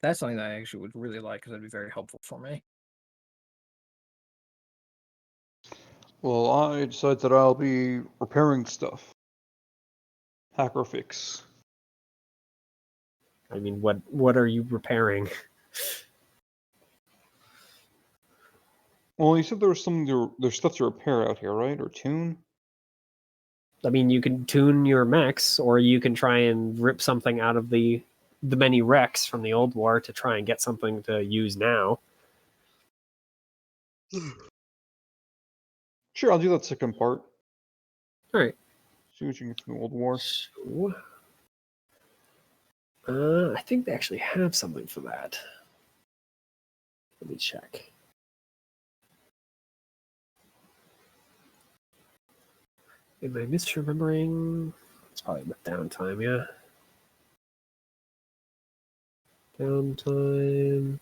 That's something that I actually would really like because that'd be very helpful for me. Well, I decided that I'll be repairing stuff. Hacker fix. I mean, what are you repairing? Well, you said there was there's stuff to repair out here, right? Or tune? I mean, you can tune your mechs, or you can try and rip something out of the many wrecks from the old war to try and get something to use now. Sure, I'll do that second part. All right. See what you can get from the World War. So, I think they actually have something for that. Let me check. Am I misremembering? It's probably with downtime, yeah. Downtime.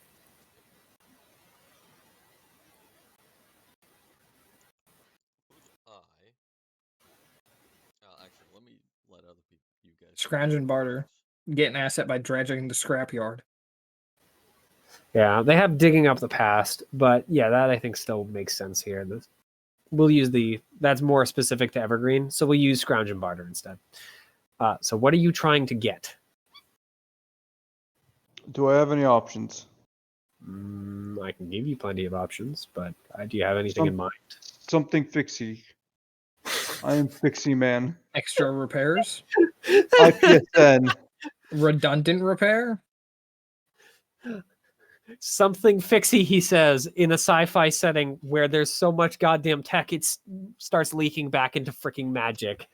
Actually, let me let other people, you guys. Scrounge and barter. Get an asset by dredging the scrapyard. Yeah, they have digging up the past, but yeah, that I think still makes sense here. We'll use that's more specific to Evergreen, so we'll use Scrounge and Barter instead. So what are you trying to get? Do I have any options? I can give you plenty of options, but do you have anything in mind? Something fixie. I am fixie man. Extra repairs, IPSN. redundant repair. Something fixie, he says, in a sci-fi setting where there's so much goddamn tech, it starts leaking back into freaking magic.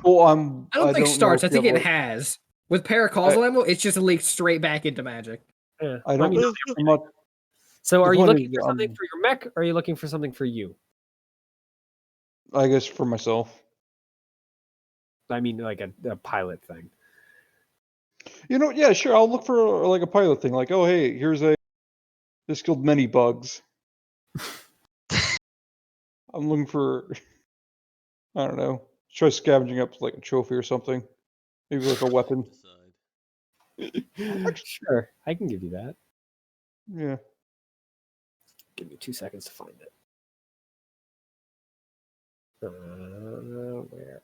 Well, I don't think know starts. I if you think have, it has. With paracausal ammo, it's just leaked straight back into magic. Yeah. I don't. mean, I'm not. so the are you point looking is, for something for your mech, or are you looking for something for you? I guess for myself. I mean, like a pilot thing. Yeah, sure. I'll look for like a pilot thing. Like, oh, hey, this killed many bugs. I'm looking for. I don't know. Try scavenging up like a trophy or something. Maybe like a weapon. Decide. Sure, I can give you that. Yeah. Give me 2 seconds to find it.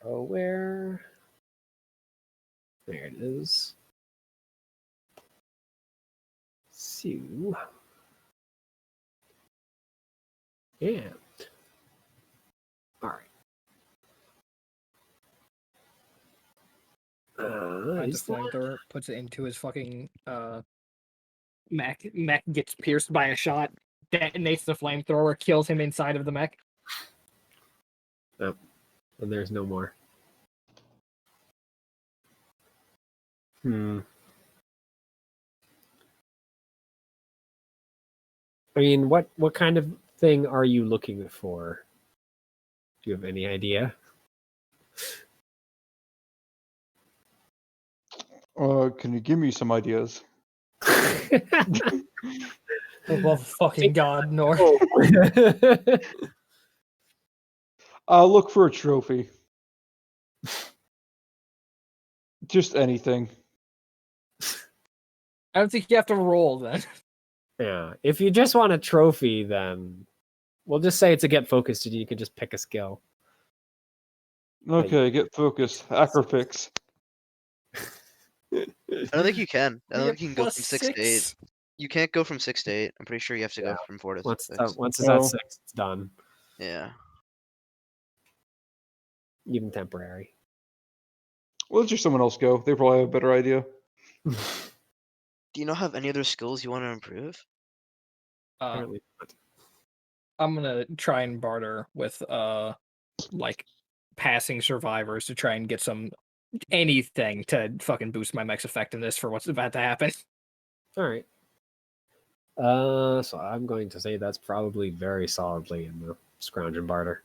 Where? There it is. So, yeah. All right. The flamethrower puts it into his fucking mech. Mech gets pierced by a shot, detonates the flamethrower, kills him inside of the mech. And there's no more. I mean, what kind of thing are you looking for? Do you have any idea? Can you give me some ideas? Oh, fucking God, Nor. I'll look for a trophy. Just anything. I don't think you have to roll then. Yeah. If you just want a trophy, then we'll just say it's a get focused and you can just pick a skill. Okay, get focused. Acrofix. I don't think you can. I don't You think you can get go from 6 to 8. +6. You can't go from 6 to 8. I'm pretty sure you have to go from 4 to Once 6. it's at 6, it's done. Yeah. Even temporary. Well, let's just someone else go. They probably have a better idea. Do you not have any other skills you want to improve? Apparently not. I'm gonna try and barter with like passing survivors to try and get anything to fucking boost my mech's effectiveness for what's about to happen. All right. So I'm going to say that's probably very solidly in the scrounge and barter.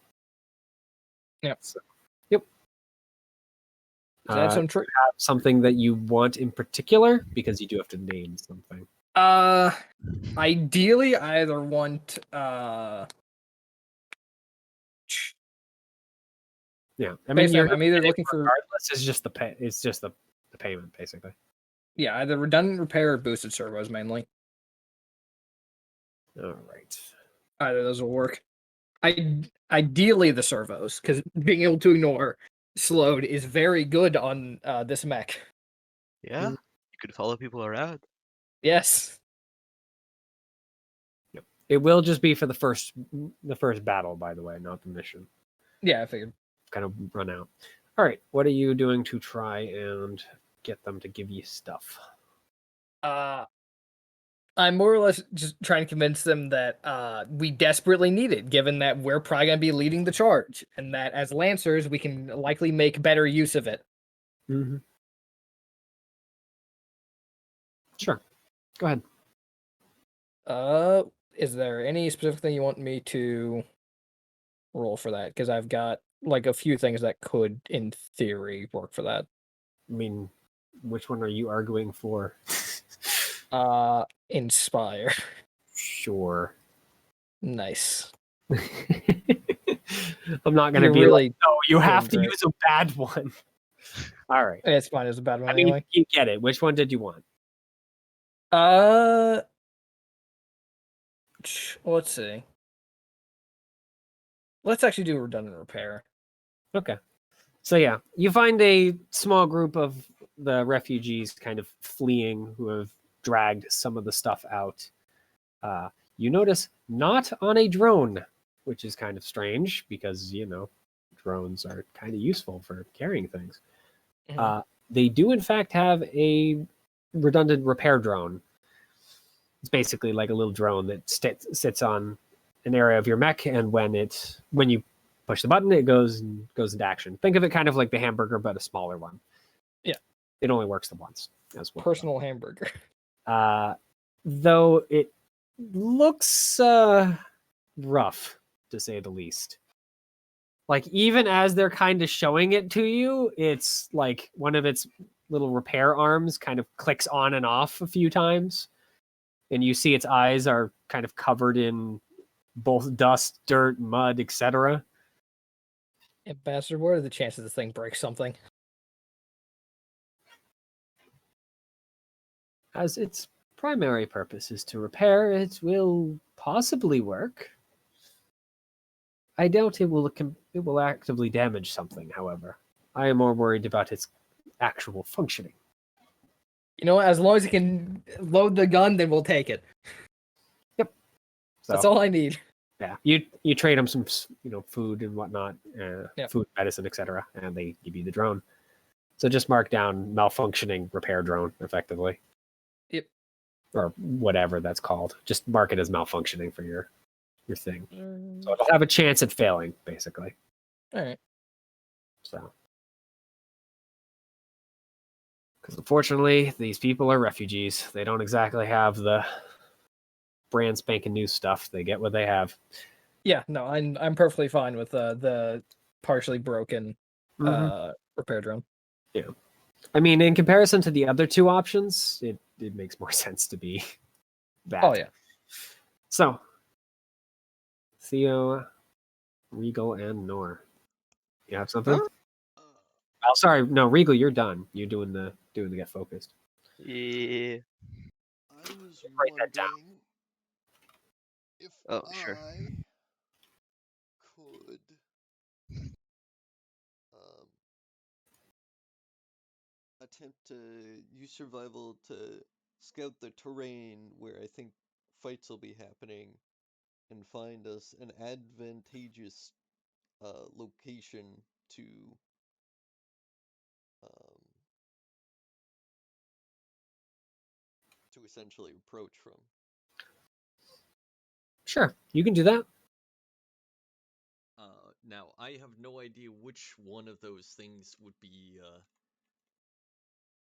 Yep. So, yep. That's some have something that you want in particular, because you do have to name something. Ideally, I either want Yeah, I mean, basically, I'm either looking for regardless. It's just the pay. It's just the payment, basically. yeah, either redundant repair or boosted servos mainly. All right. Either of those will work. Ideally the servos, because being able to ignore slowed is very good on this mech. Yeah, you could follow people around. Yes. Yep. It will just be for the first battle, by the way, not the mission. Yeah, I figured. Kind of run out. All right. What are you doing to try and get them to give you stuff? I'm more or less just trying to convince them that we desperately need it, given that we're probably going to be leading the charge, and that as Lancers, we can likely make better use of it. Mm-hmm. Sure. Go ahead. Is there any specific thing you want me to roll for that? Because I've got like a few things that could, in theory, work for that. I mean, which one are you arguing for? Inspire. Sure. Nice. I'm not gonna You're be really like, no, you have to great. use a bad one. All right. It's fine. It's a bad one I mean, anyway. you get it. Which one did you want? Let's see. Let's actually do redundant repair. Okay. So yeah, you find a small group of the refugees kind of fleeing who have dragged some of the stuff out. You notice not on a drone, which is kind of strange because, drones are kind of useful for carrying things. Mhm. They do, in fact, have a redundant repair drone. It's basically like a little drone that sits on an area of your mech, and when you push the button, it goes into action. Think of it kind of like the hamburger, but a smaller one. Yeah. It only works the once as well. Personal hamburger. Though it looks rough, to say the least. Like, even as they're kind of showing it to you, it's like one of its little repair arms kind of clicks on and off a few times. And you see its eyes are kind of covered in both dust, dirt, mud, etc. Ambassador, what are the chances this thing breaks something? As its primary purpose is to repair, it will possibly work. I doubt it will actively damage something, however. I am more worried about its actual functioning. You know, as long as it can load the gun, then we'll take it. Yep. That's So, all I need. yeah, you trade them some food and whatnot, Yep. food, medicine, etc., and they give you the drone. So just mark down malfunctioning repair drone effectively. Yep. Or whatever that's called. Just mark it as malfunctioning for your thing. So it'll have a chance at failing, basically. All right. So, because unfortunately, these people are refugees. They don't exactly have the brand spanking new stuff. They get what they have. Yeah, no, I'm perfectly fine with the partially broken repair drone. Yeah. I mean, in comparison to the other two options, it makes more sense to be that. Oh yeah. So, Theo, Regal, and Nor. You have something? Uh, Oh, sorry. No, Regal, you're done. You're doing the get focused. Yeah. I was Write that down. wondering if Oh, sure. I could um, attempt to use survival to scout the terrain where I think fights will be happening and find us an advantageous location to um, essentially approach from. Sure, you can do that. Now, I have no idea which one of those things would be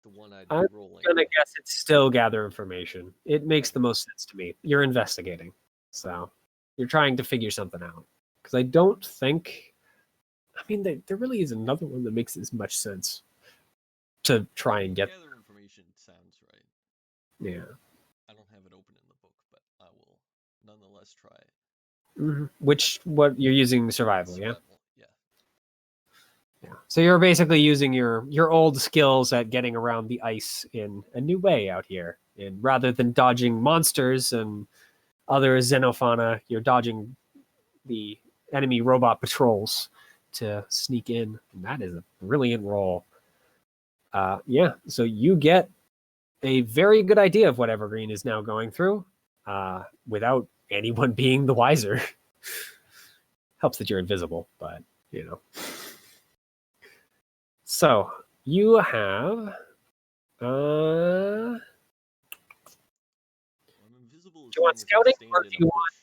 the one I'd be I'm rolling. gonna guess it's still gather information. It makes the most sense to me. You're investigating, so you're trying to figure something out. Because I don't think, I mean, there really is another one that makes as much sense to try and get. Gather information sounds right. Yeah. I don't have it open in the book, but I will nonetheless try it. What you're using survival, yeah? Survival, yeah. Yeah. So you're basically using your old skills at getting around the ice in a new way out here. And rather than dodging monsters and other xenofauna, you're dodging the enemy robot patrols to sneak in. And that is a brilliant roll. Yeah, so you get a very good idea of what Evergreen is now going through without anyone being the wiser. Helps that you're invisible, but So you have I'm invisible. do you want scouting or do you want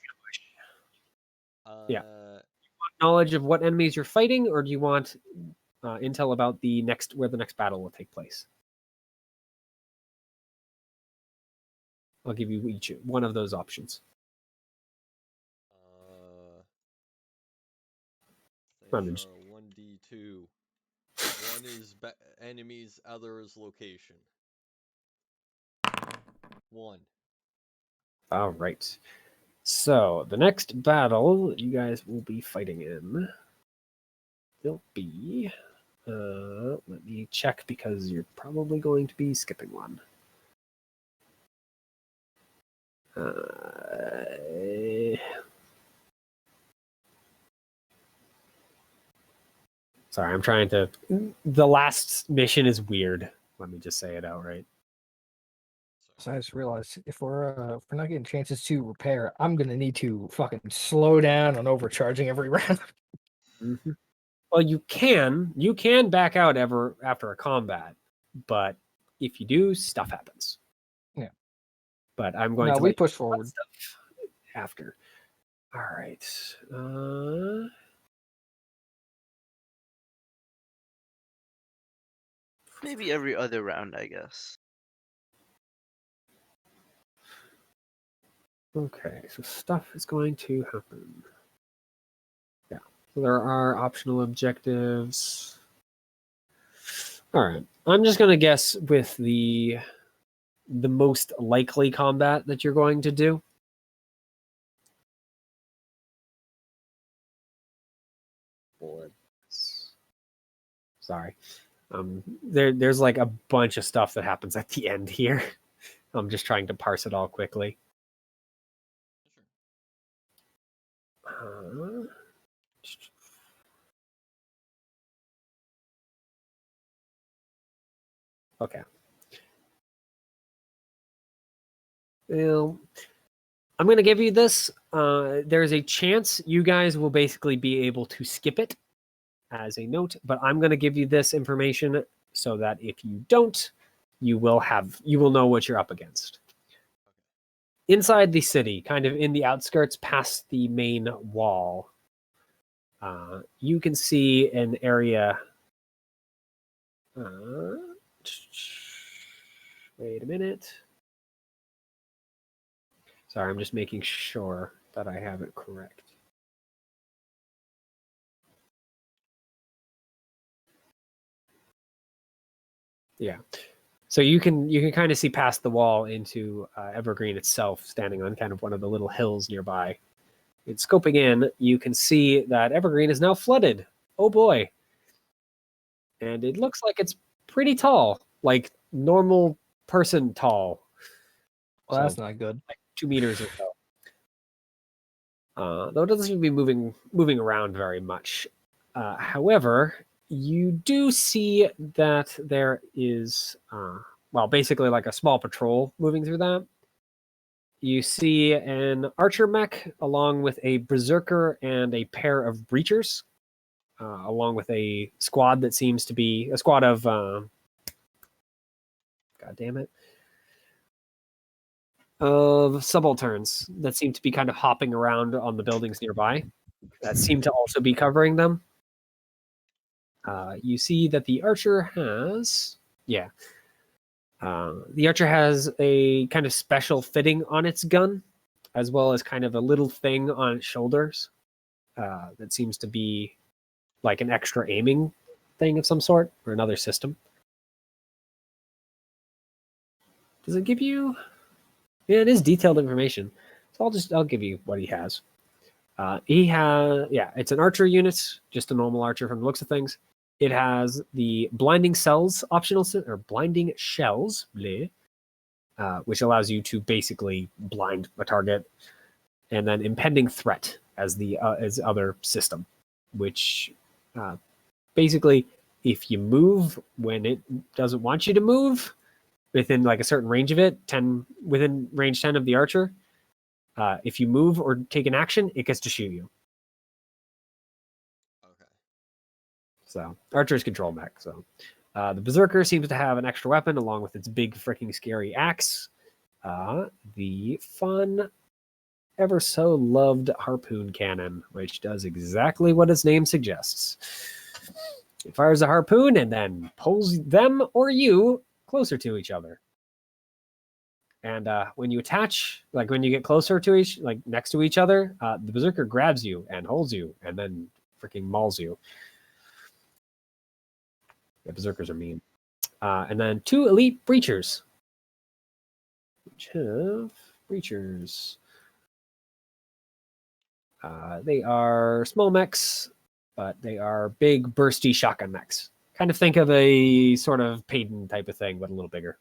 Yeah. knowledge of what enemies you're fighting, or do you want intel about where the next battle will take place? I'll give you each one of those options. They I'm are just- 1d2. One is enemies, other is location. 1. All right. So the next battle you guys will be fighting in will be. Let me check because you're probably going to be skipping one. Sorry, I'm trying to. The last mission is weird. Let me just say it outright. So I just realized if we're not getting chances to repair, I'm gonna need to fucking slow down on overcharging every round. Mm-hmm. Well, you can back out after a combat, but if you do, stuff happens. Yeah. But I'm going No, to we let you push cut forward. stuff after. All right. Maybe every other round, I guess. Okay, so stuff is going to happen. Yeah. So there are optional objectives. All right. I'm just going to guess with the most likely combat that you're going to do. Sorry. There's like a bunch of stuff that happens at the end here. I'm just trying to parse it all quickly. Okay. Well, I'm going to give you this. There's a chance you guys will basically be able to skip it as a note, but I'm going to give you this information so that if you don't, you will know what you're up against. Inside the city, kind of in the outskirts past the main wall, you can see an area. Wait a minute. Sorry, I'm just making sure that I have it correct. Yeah. So you can kind of see past the wall into Evergreen itself, standing on kind of one of the little hills nearby. And scoping in, you can see that Evergreen is now flooded. Oh boy. And it looks like it's pretty tall, like normal person tall. Well, that's So, not good. like 2 meters or so. Though it doesn't seem to be moving around very much. However, you do see that there is, basically like a small patrol moving through that. You see an archer mech along with a berserker and a pair of breachers, along with a squad that seems to be a squad of, God damn it, of subalterns that seem to be kind of hopping around on the buildings nearby that seem to also be covering them. You see that the archer has, the archer has a kind of special fitting on its gun, as well as kind of a little thing on its shoulders that seems to be like an extra aiming thing of some sort or another system. Does it give you? Yeah, it is detailed information. So I'll give you what he has. He has, it's an archer unit, just a normal archer from the looks of things. It has the blinding cells optional, or blinding shells, which allows you to basically blind a target, and then impending threat as the as other system, which basically, if you move when it doesn't want you to move within like a certain range of it, within range 10 of the archer, if you move or take an action, it gets to shoot you. Okay. So archers control mech. So the berserker seems to have an extra weapon along with its big freaking scary axe. The fun, ever so loved harpoon cannon, which does exactly what its name suggests. It fires a harpoon and then pulls them or you closer to each other. And when you attach, like when you get closer to next to each other, the berserker grabs you and holds you and then freaking mauls you. Yeah, berserkers are mean. And then 2 elite breachers. Which have breachers. They are small mechs, but they are big, bursty shotgun mechs. Kind of think of a sort of Payton type of thing, but a little bigger.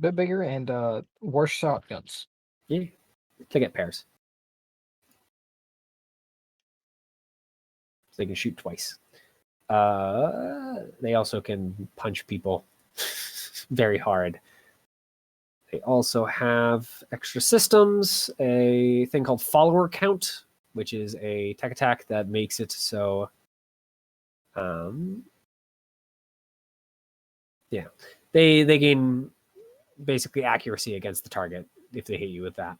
bit bigger, and worse shotguns. Yeah, they get pairs. So they can shoot twice. They also can punch people very hard. They also have extra systems, a thing called follower count, which is a tech attack that makes it so they gain basically accuracy against the target if they hit you with that.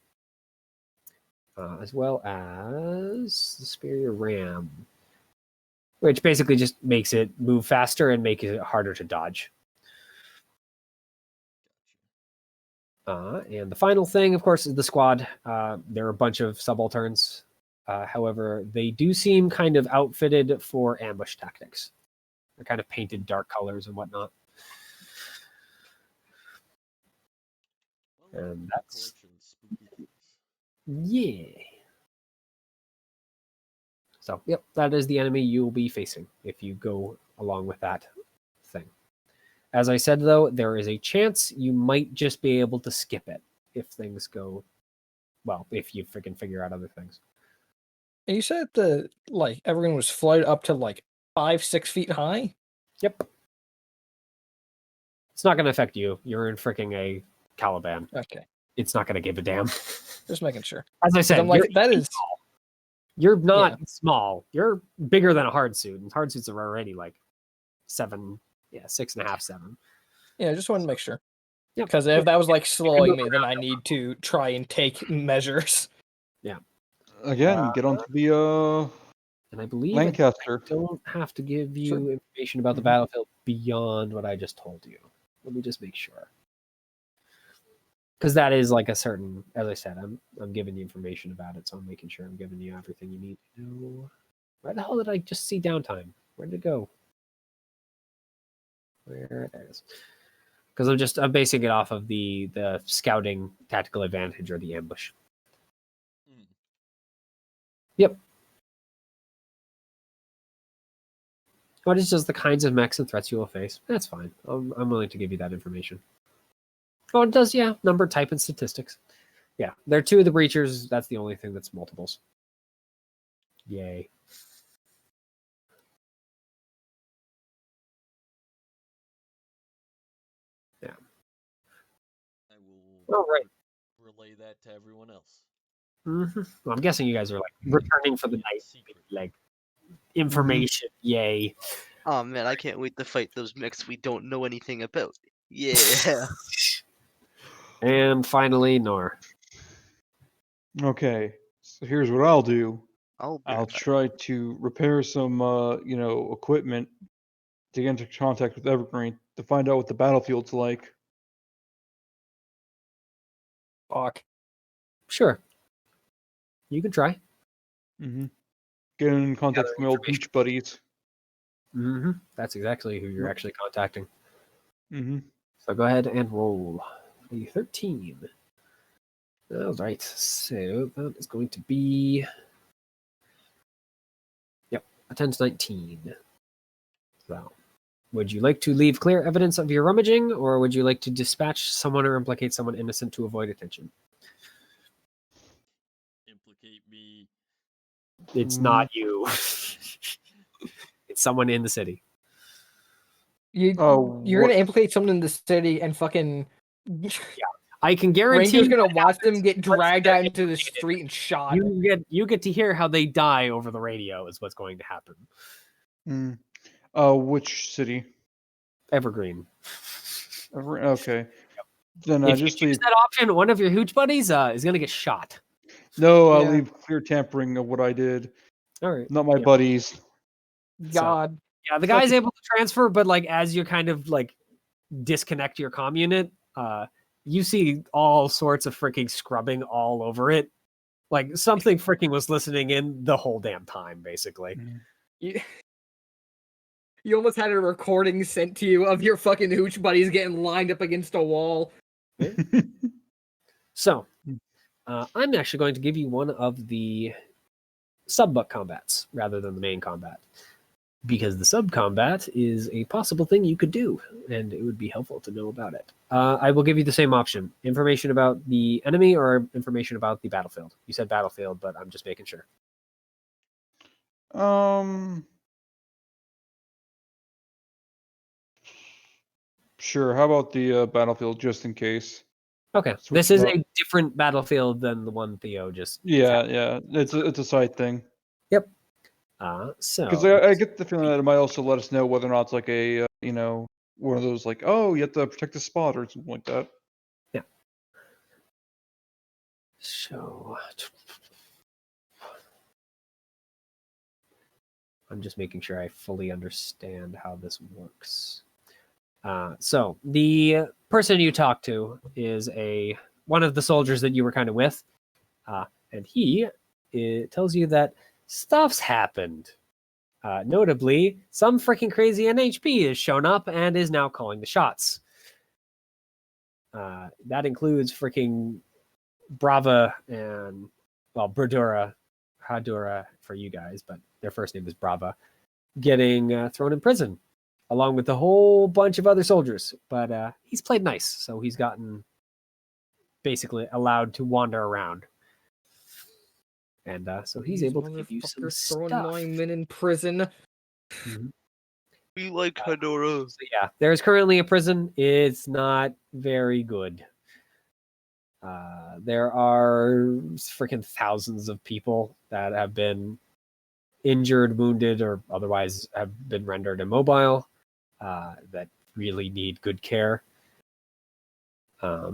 As well as the superior ram, which basically just makes it move faster and make it harder to dodge. And the final thing, of course, is the squad. There are a bunch of subalterns. However, they do seem kind of outfitted for ambush tactics. They're kind of painted dark colors and whatnot. Well, And the that's- collection spooky things. Yeah. So, yep, that is the enemy you will be facing if you go along with that thing. As I said, though, there is a chance you might just be able to skip it if things go well, if you freaking figure out other things. And you said everyone was flooded up to 5-6 feet high. Yep. It's not going to affect you. You're in freaking a Caliban. Okay, It's not going to give a damn. just making sure. As I said, I'm like, you're, that is you're not small. You're bigger than a hard suit, and hard suits are already 7, 6.5, 7. yeah. Just wanted to make sure. Yep. Because if that was slowing me, then I need to try and take measures. Again, get onto the And I believe Lancaster. I don't have to give you Sure. information about the battlefield beyond what I just told you. Let me just make sure. Because that is a certain, as I said, I'm giving you information about it, so I'm making sure I'm giving you everything you need to know. Where the hell did I just see downtime? Where did it go? Where it is. Because I'm basing it off of the scouting tactical advantage or the ambush. Mm. Yep. What is just the kinds of mechs and threats you will face? That's fine. I'm willing to give you that information. Oh, it does, yeah. Number, type, and statistics. Yeah, they're 2 of the breachers. That's the only thing that's multiples. Yay. Yeah. I will Oh, right. relay that to everyone else. Mm-hmm. Well, I'm guessing you guys are returning for the Yeah, night. secret. Information. Yay. Oh man, I can't wait to fight those mechs we don't know anything about. Yeah. And finally, Nor. Okay, so here's what I'll do. I'll be I'll right. try to repair some, equipment to get into contact with Evergreen to find out what the battlefield's like. Fuck. Sure. You can try. Mm-hmm. Get in contact with my old information. beach buddies. Mm-hmm. That's exactly who you're Yep. actually contacting. Mm-hmm. So go ahead and roll a 13. All right. So that is going to be, a 10 to 19. So would you like to leave clear evidence of your rummaging, or would you like to dispatch someone or implicate someone innocent to avoid attention? Implicate me. It's not you. It's someone in the city. You're gonna implicate someone in the city and fucking I can guarantee Ranger's gonna what watch them happens get once dragged they're out into the implicated. street and shot. You get to hear how they die over the radio is what's going to happen. Which city? Evergreen. Okay. Then If you just choose leave. that option, one of your hooch buddies is going to get shot. No, I'll Yeah. leave clear tampering of what I did. All right. Not my Yeah. buddies. God. Yeah, the guy's able to transfer, but as you kind of disconnect your comm unit, you see all sorts of freaking scrubbing all over it. Something freaking was listening in the whole damn time, basically. You almost had a recording sent to you of your fucking hooch buddies getting lined up against a wall. So, I'm actually going to give you one of the sub-buck combats rather than the main combat. because the sub-combat is a possible thing you could do, and it would be helpful to know about it. I will give you the same option. Information about the enemy or information about the battlefield. You said battlefield, but I'm just making sure. Sure. How about the battlefield, just in case? Okay, Switch this it is up. a different battlefield than the one Theo just... Yeah. It's a side thing. Yep. Because So... I get the feeling that it might also let us know whether or not it's like a one of those like, oh, you have to protect the spot or something like that. Yeah. So... I'm just making sure I fully understand how this works. So the person you talk to is one of the soldiers that you were kind of with, and it tells you that stuff's happened. Notably, some freaking crazy NHP has shown up and is now calling the shots. That includes freaking Brava and, well, Bradura, Hadura for you guys, but their first name is Brava, getting thrown in prison, along with a whole bunch of other soldiers. But he's played nice, so he's gotten basically allowed to wander around. And so he's able to give you some throwing stuff. my men in prison. We like Hedora. So yeah, there's currently a prison. It's not very good. There are freaking thousands of people that have been injured, wounded, or otherwise have been rendered immobile that really need good care. Yeah.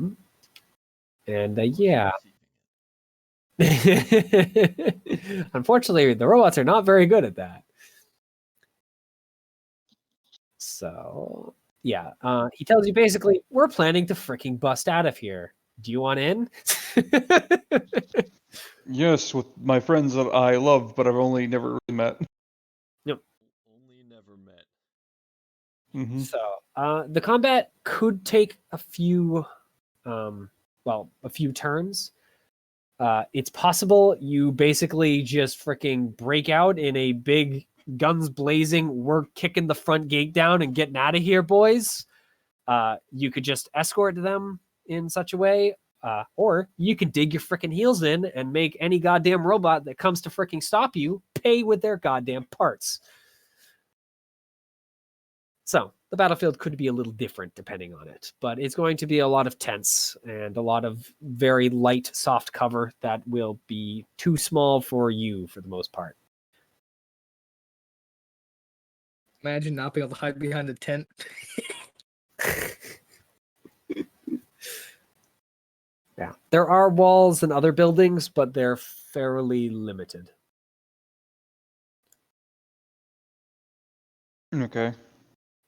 Unfortunately, the robots are not very good at that. So, yeah. He tells you basically, we're planning to freaking bust out of here. Do you want in? Yes, with my friends that I love, but I've only never really met. Only never met. So, the combat could take a few turns. It's possible you basically just freaking break out in a big guns blazing, we're kicking the front gate down and getting out of here, boys. You could just escort them in such a way, or you could dig your freaking heels in and make any goddamn robot that comes to freaking stop you pay with their goddamn parts. So the battlefield could be a little different depending on it, but it's going to be a lot of tents and a lot of very light, soft cover that will be too small for you for the most part. Imagine not being able to hide behind a tent. Yeah, there are walls in other buildings, but they're fairly limited. Okay.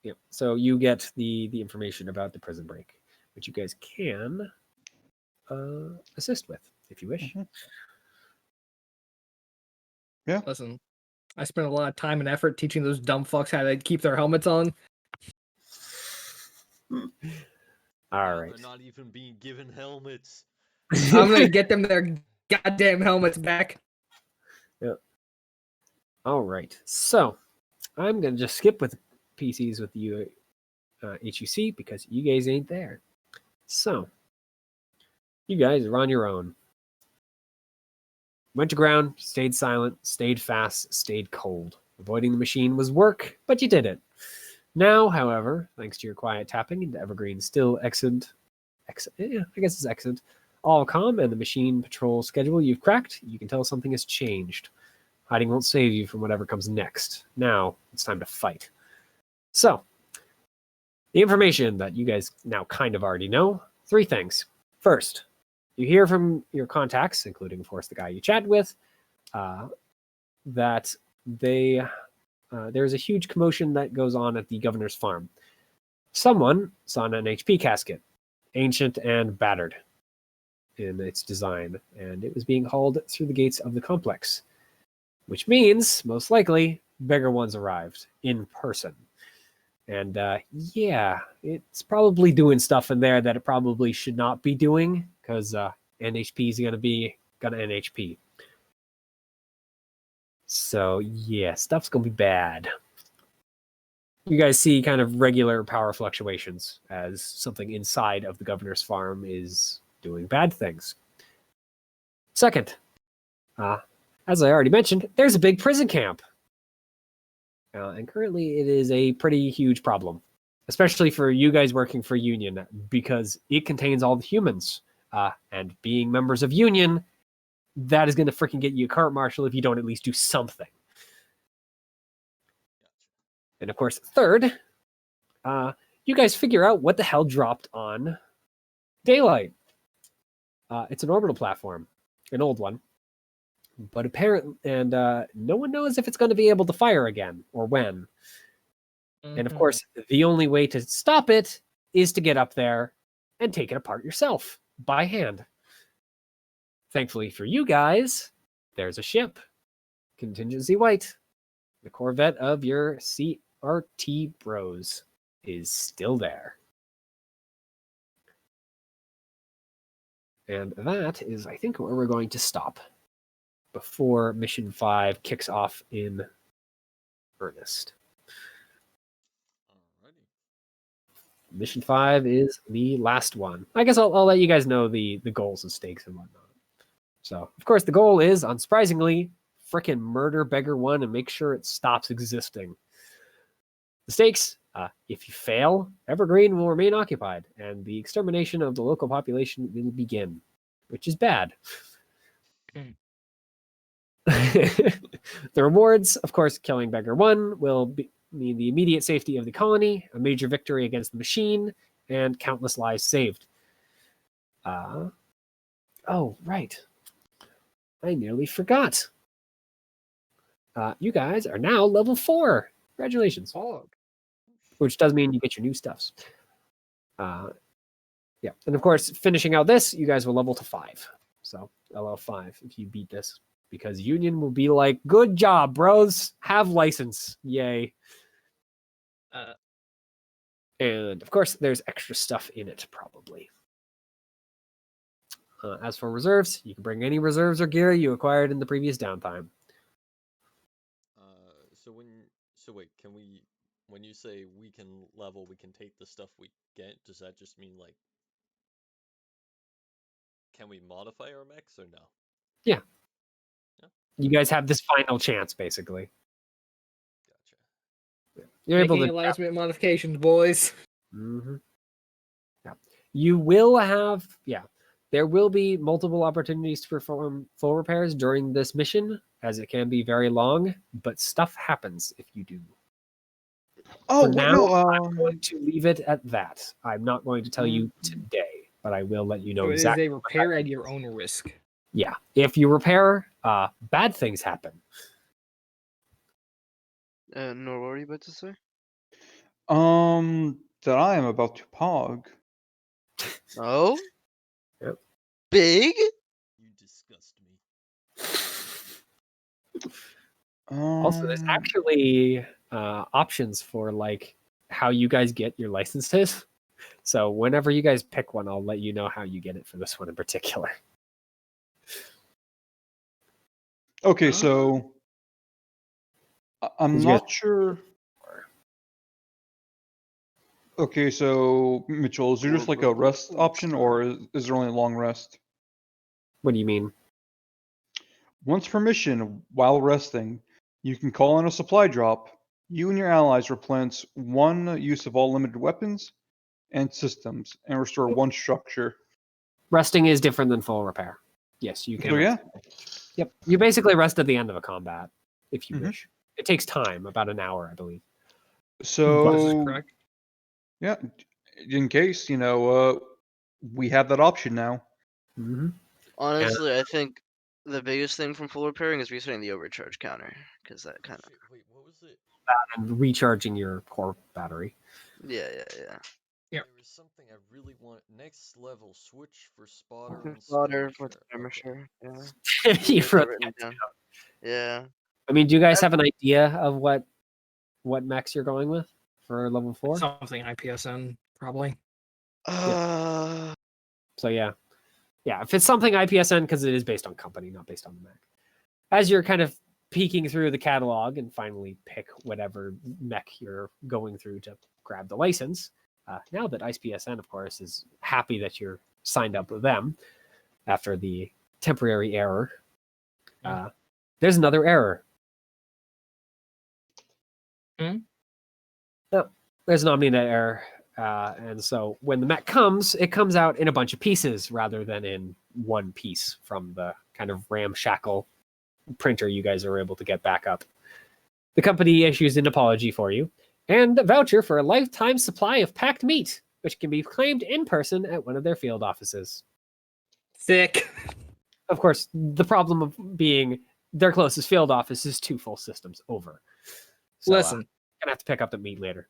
Yep. So you get the information about the prison break, which you guys can assist with if you wish. Yeah. Listen, I spent a lot of time and effort teaching those dumb fucks how to keep their helmets on. All right. They're not even being given helmets. I'm gonna get them their goddamn helmets back. Yep. All right. So I'm gonna just skip with PCs with you, HUC, because you guys ain't there. So you guys are on your own. Went to ground, stayed silent, stayed fast, stayed cold. Avoiding the machine was work, but you did it. Now, however, thanks to your quiet tapping into Evergreen's still excellent, all calm, and the machine patrol schedule you've cracked, you can tell something has changed. Hiding won't save you from whatever comes next. Now, it's time to fight. So, the information that you guys now kind of already know, 3 things. First, you hear from your contacts, including, of course, the guy you chat with, that there's a huge commotion that goes on at the governor's farm. Someone saw an NHP casket, ancient and battered in its design, and it was being hauled through the gates of the complex, which means, most likely, bigger ones arrived in person. And yeah, it's probably doing stuff in there that it probably should not be doing, because NHP is gonna NHP. So yeah, stuff's gonna be bad. You guys see kind of regular power fluctuations as something inside of the governor's farm is doing bad things. Second, as I already mentioned, there's a big prison camp. And currently it is a pretty huge problem, especially for you guys working for Union, because it contains all the humans. And being members of Union, that is going to freaking get you a court martial if you don't at least do something. And of course, third, you guys figure out what the hell dropped on Daylight. It's an orbital platform, an old one. But apparently, and no one knows if it's going to be able to fire again or when. And of course, the only way to stop it is to get up there and take it apart yourself by hand. Thankfully for you guys, there's a ship, Contingency White. The Corvette of your CRT bros is still there. And that is, I think, where we're going to stop before Mission 5 kicks off in earnest. Alrighty. Mission 5 is the last one. I guess I'll let you guys know the goals and stakes and whatnot. So, of course, the goal is, unsurprisingly, frickin' murder Beggar 1 and make sure it stops existing. The stakes, if you fail, Evergreen will remain occupied, and the extermination of the local population will begin, which is bad. The rewards, of course, killing Beggar 1 will mean the immediate safety of the colony, a major victory against the machine, and countless lives saved. Oh, right. I nearly forgot. You guys are now level 4. Congratulations. Which does mean you get your new stuffs. Yeah. And of course, finishing out this, you guys will level to 5. So LL5 if you beat this. Because Union will be like, good job, bros. Have license. Yay. And of course, there's extra stuff in it, probably. As for reserves, you can bring any reserves or gear you acquired in the previous downtime. So wait, can we, when you say we can level, we can take the stuff we get, does that just mean like, can we modify our mechs or no? Yeah. Yeah. You guys have this final chance, basically. Gotcha. You're able Making to alignment modifications, boys. Mm-hmm. Yeah. You will have, there will be multiple opportunities to perform full repairs during this mission, as it can be very long, but stuff happens if you do. Oh, For wait, now, no. I'm going to leave it at that. I'm not going to tell you today, but I will let you know So it is exactly. a repair at your own risk. Yeah. If you repair, bad things happen. Nor what were you about to say? That I am about to pog. Oh? Yep. Big? You disgust me. Also, there's actually options for like how you guys get your licenses. So whenever you guys pick one, I'll let you know how you get it for this one in particular. Okay, so I'm 'Cause you guys- not sure. Okay, so Mitchell, is there just like a rest option, or is there only a long rest? What do you mean? Once per mission, while resting, you can call in a supply drop. You and your allies replenish 1 use of all limited weapons and systems, and restore 1 structure. Resting is different than full repair. Yes, you can. So yeah, Yep. You basically rest at the end of a combat, if you Mhm. wish. It takes time, about an hour, I believe. so Correct. yeah, in case we have that option now. Mm-hmm. Honestly, I think the biggest thing from full repairing is resetting the overcharge counter, because that kind of. Wait, what was it? And recharging your core battery. Yeah. Yep. There was something I really want. Next level, switch for spotter and Spotter skirmisher. with Okay. skirmisher. Yeah. You Get that wrote written that down. Yeah. I mean, do you guys have an idea of what mechs you're going with for level 4? Something IPSN, probably. Uh, So yeah, if it's something IPSN, because it is based on company, not based on the mech. As you're kind of peeking through the catalog and finally pick whatever mech you're going through to grab the license. Now that IcePSN, of course, is happy that you're signed up with them after the temporary error, there's another error. Oh, there's an OmniNet error. And so when the mech comes, it comes out in a bunch of pieces rather than in one piece from the kind of ramshackle printer you guys are able to get back up. The company issues an apology for you and a voucher for a lifetime supply of packed meat, which can be claimed in person at one of their field offices. Sick. Of course, the problem of being their closest field office is 2 full systems over. So, Listen, gonna have to pick up the meat later.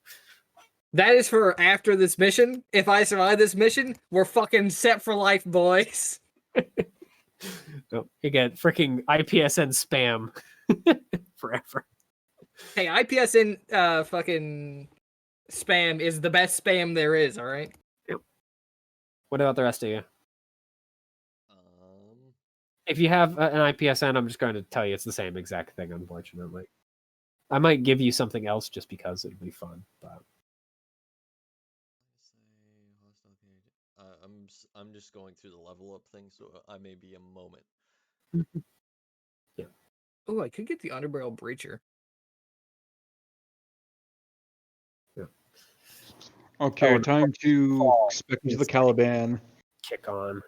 that is for after this mission. If I survive this mission, we're fucking set for life, boys. You get freaking IPSN spam forever. Hey, IPSN fucking spam is the best spam there is, all right? What about the rest of you? Um, If you have an IPSN, I'm just going to tell you it's the same exact thing, unfortunately. I might give you something else just because it'd be fun, but I'm just going through the level up thing, so I may be a moment. yeah. Oh, I could get the Underbarrel Breacher. Okay, Oh, time to fall expect into is the Caliban. Kick on.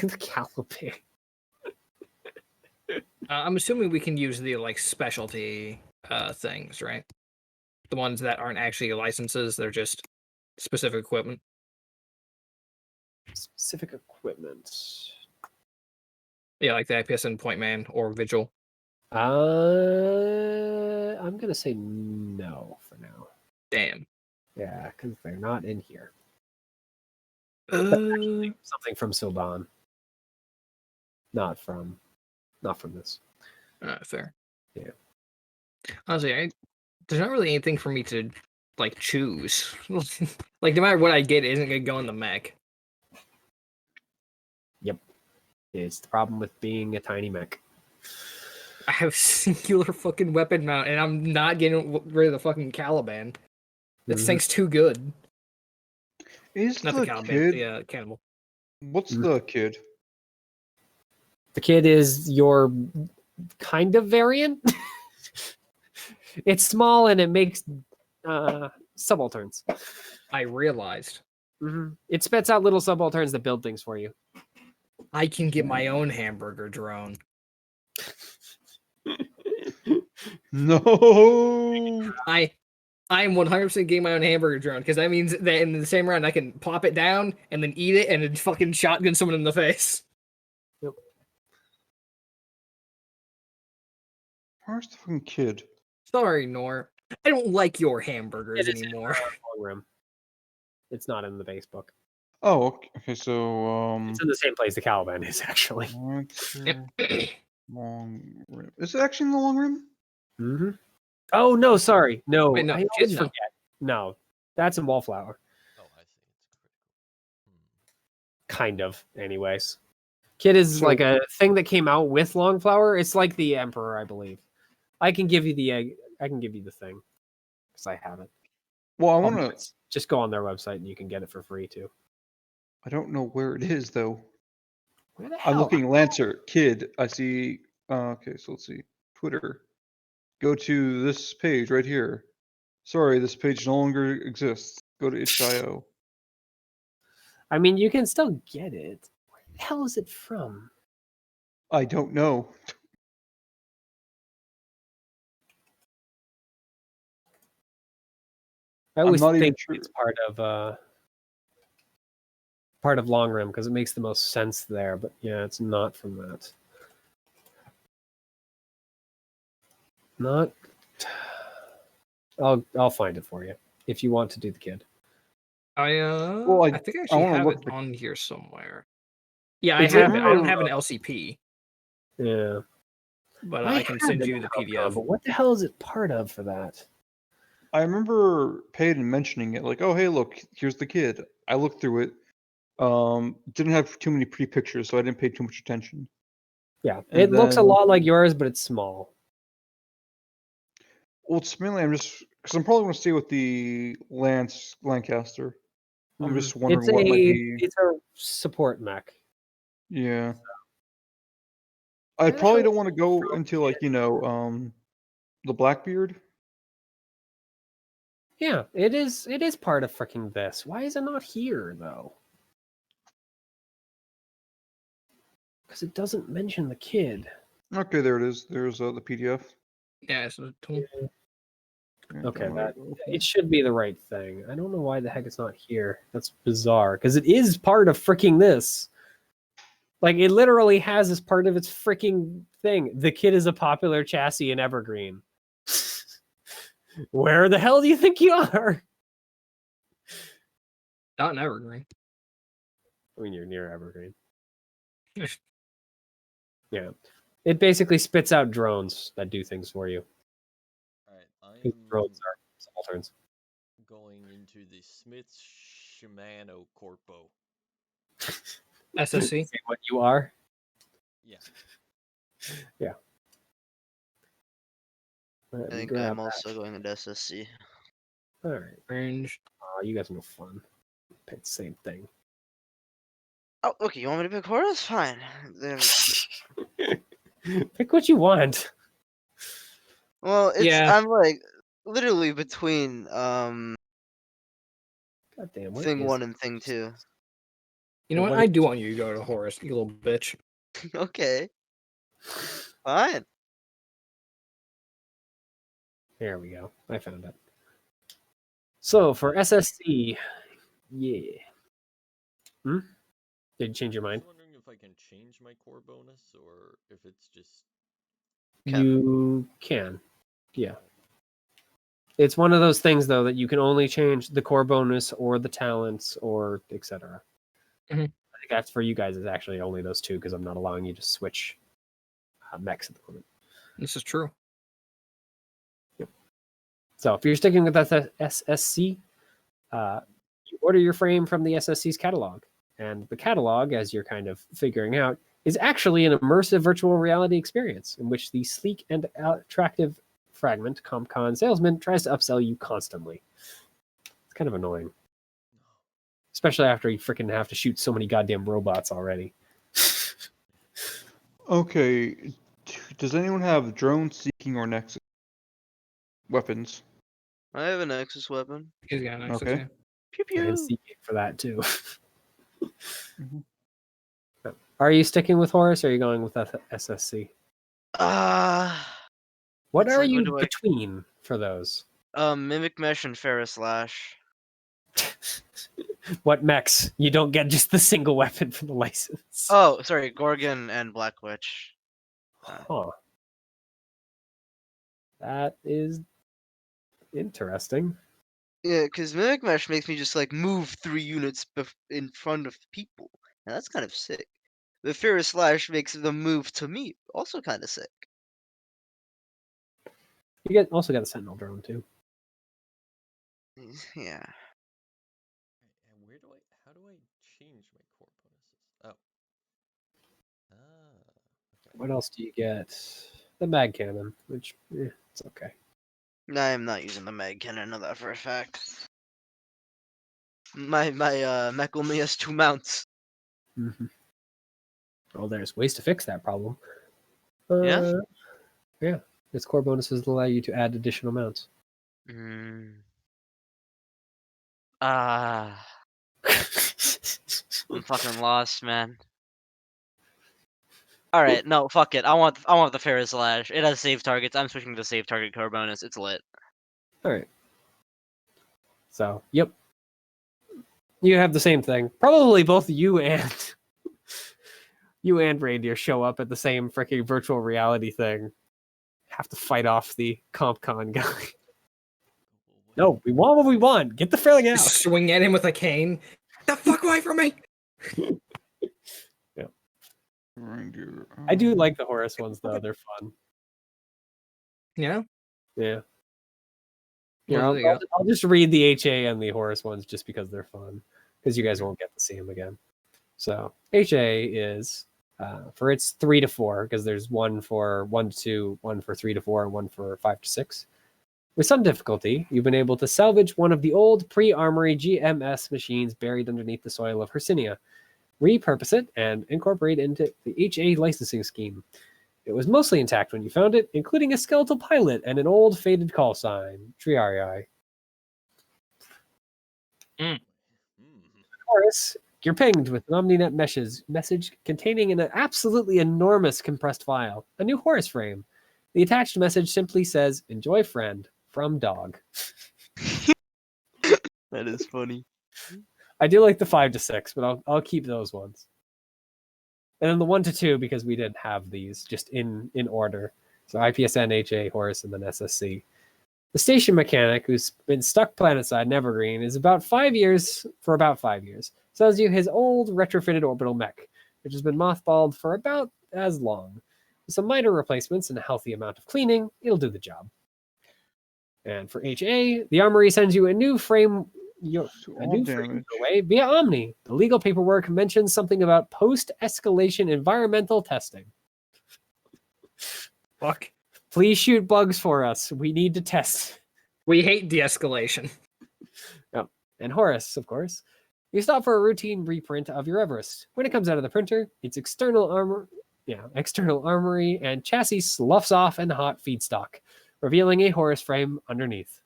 The Caliban. I'm assuming we can use the like specialty things, right? The ones that aren't actually licenses; they're just specific equipment. Specific equipment. Yeah, like the IPSN Point Man or Vigil. I'm gonna say no for now. Damn. Yeah, because they're not in here. Uh, Something from Sildan. Not from this. fair. Yeah. Honestly, there's not really anything for me to like choose. Like no matter what I get, it isn't gonna go in the mech. Yep. It's the problem with being a tiny mech. I have singular fucking weapon mount, and I'm not getting rid of the fucking Caliban. This thing's too good. Is Not the the Caliban, kid? the cannibal. What's the kid? The kid is your kind of variant. It's small and it makes subalterns. I realized It spits out little subalterns that build things for you. I can get my own hamburger drone. No. I am 100% getting my own hamburger drone because that means that in the same round I can pop it down and then eat it and then fucking shotgun someone in the face. Yep. Where's the fucking kid? Sorry, Nor. I don't like your hamburgers It is anymore. long room. It's not in the base book. Oh, okay. So It's in the same place the Caliban is actually. Long rim. Is it actually in the long rim? Mm-hmm. Oh no, sorry, no. Wait, no, I kid, always no. forget. No, that's in Wallflower. Oh, I see. It's critical. Kind of, anyways. Kid is So- like a thing that came out with Longflower. It's like the Emperor, I believe. I can give you the egg. I can give you the thing because I have it. Well, I want to. Just go on their website and you can get it for free too. I don't know where it is though. Where the hell? I'm looking Lancer kid. I see. Okay, so let's see. Twitter. Go to this page right here. Sorry, this page no longer exists. Go to itch.io. I mean, you can still get it. Where the hell is it from? I don't know. I always not even think sure. it's part of Long Rim because it makes the most sense there. But yeah, it's not from that. Not. I'll find it for you if you want to do the kid. Well, I think I actually wanna have look it at on here somewhere. Yeah, It's I have in it. I don't the- have an LCP, Yeah, but I can had send it you the on PDF. But what the hell is it part of for that? I remember Peyton mentioning it, like, "Oh, hey, look, here's the kid." I looked through it. Didn't have too many pre-pictures, so I didn't pay too much attention. Yeah, And it looks a then- lot like yours, but it's small. Well, it's mainly I'm just because I'm probably going to stay with the Lancaster. I'm just wondering what might be. It's a support mech. Yeah. I Why the probably hell don't want to go from into like the Blackbeard. Yeah, it is part of freaking this. Why is it not here though? Because it doesn't mention the kid. Okay, there it is. There's the PDF. Yeah, it's a tool. Yeah, Okay, download that it. it should be the right thing. I don't know why the heck it's not here. That's bizarre because it is part of freaking this. Like it literally has as part of its freaking thing. The kid is a popular chassis in Evergreen. Where the hell do you think you are? Not in Evergreen. I mean, you're near Evergreen. Yeah. It basically spits out drones that do things for you. Alright, 'Cause I'm drones are subalterns. going into the Smith's Shimano Corpo. SSC. Say what you are. Yeah. Yeah. Let I me think grab I'm that. also going into SSC. All right. Range. Oh, you guys are no fun. Pick the same thing. Oh, okay. You want me to pick Horus? Fine. Then, Pick what you want. well, it's Yeah. I'm like literally between God damn. Where thing is 1 and thing 2. You know Well, what? what I is- do want you to go to Horus, you little bitch. Okay. Fine. There we go. I found it. So for SSC, yeah. Hmm? Did you change your I mind? was wondering if I can change my core bonus or if it's just Can. You can. Yeah. It's one of those things though that you can only change the core bonus or the talents or etc. Mhm. I think that's for you guys is actually only those two because I'm not allowing you to switch mechs at the moment. This is true. So if you're sticking with SSC, you order your frame from the SSC's catalog. And the catalog, as you're kind of figuring out, is actually an immersive virtual reality experience in which the sleek and attractive fragment CompCon salesman tries to upsell you constantly. It's kind of annoying. Especially after you freaking have to shoot so many goddamn robots already. Okay. Does anyone have drone seeking or Nexus weapons? I have a Nexus weapon. He's got an access, Okay. yeah. Pew And pew. seeking for that too. Mhm. Are you sticking with Horus or are you going with SSC? What It's are like, what you do I- between for those? Mimic Mesh and Ferris Lash. What mechs? You don't get just the single weapon for the license. Oh, sorry, Gorgon and Black Witch. Huh. That is interesting. Yeah, because Mimic Mesh makes me just like move 3 units in front of people, and that's kind of sick. The Ferris Slash makes them move to me, also kind of sick. You also got the Sentinel drone too. Yeah. and how do I change my core bonuses? Oh. Okay. What else do you get? The mag cannon, which it's okay. I am not using the Mag Cannon, I know that for a fact. My mech only has 2 mounts. Mm-hmm. Well, there's ways to fix that problem. Yeah? Yeah. Its core bonuses allow you to add additional mounts. I'm fucking lost, man. All right, no, fuck it. I want the Ferris Lash. It has save targets. I'm switching to the save target core bonus. It's lit. All right. So, yep. You have the same thing. Probably both you and Reindeer show up at the same freaking virtual reality thing. Have to fight off the CompCon guy. No, we want what we want. Get the filling out. Swing at him with a cane. The fuck away from me! Yeah. Reindeer. I do like the Horus ones though. They're fun. Yeah. Yeah. What Here, do I'll, they got? I'll just read the HA and the Horus ones just because they're fun. Because you guys Mhm. won't get to see them again. So HA is for its 3 to 4 because there's one for 1 to 2, one for 3 to 4, and one for 5 to 6. With some difficulty, you've been able to salvage one of the old pre-armory GMS machines buried underneath the soil of Hercynia, repurpose it, and incorporate it into the HA licensing scheme. It was mostly intact when you found it, including a skeletal pilot and an old faded call sign, Triarii. Mm. Horus, you're pinged with an OmniNet message containing an absolutely enormous compressed file, a new Horus frame. The attached message simply says, "Enjoy, friend, from dog." That is funny. I do like the 5 to 6, but I'll keep those ones. And then the 1 to 2, because we didn't have these, just in order. So IPSN, HA, Horus, and then SSC. The station mechanic, who's been stuck planetside in Evergreen, is about 5 years, sells you his old retrofitted orbital mech, which has been mothballed for about as long. With some minor replacements and a healthy amount of cleaning, it'll do the job. And for HA, the Armory sends you a new frame your way via Omni. The legal paperwork mentions something about post-escalation environmental testing. Fuck. Please shoot bugs for us. We need to test. We hate de-escalation. Yep. And Horus, of course. You stop for a routine reprint of your Everest. When it comes out of the printer, its external armory and chassis sloughs off in hot feedstock, revealing a Horus frame underneath.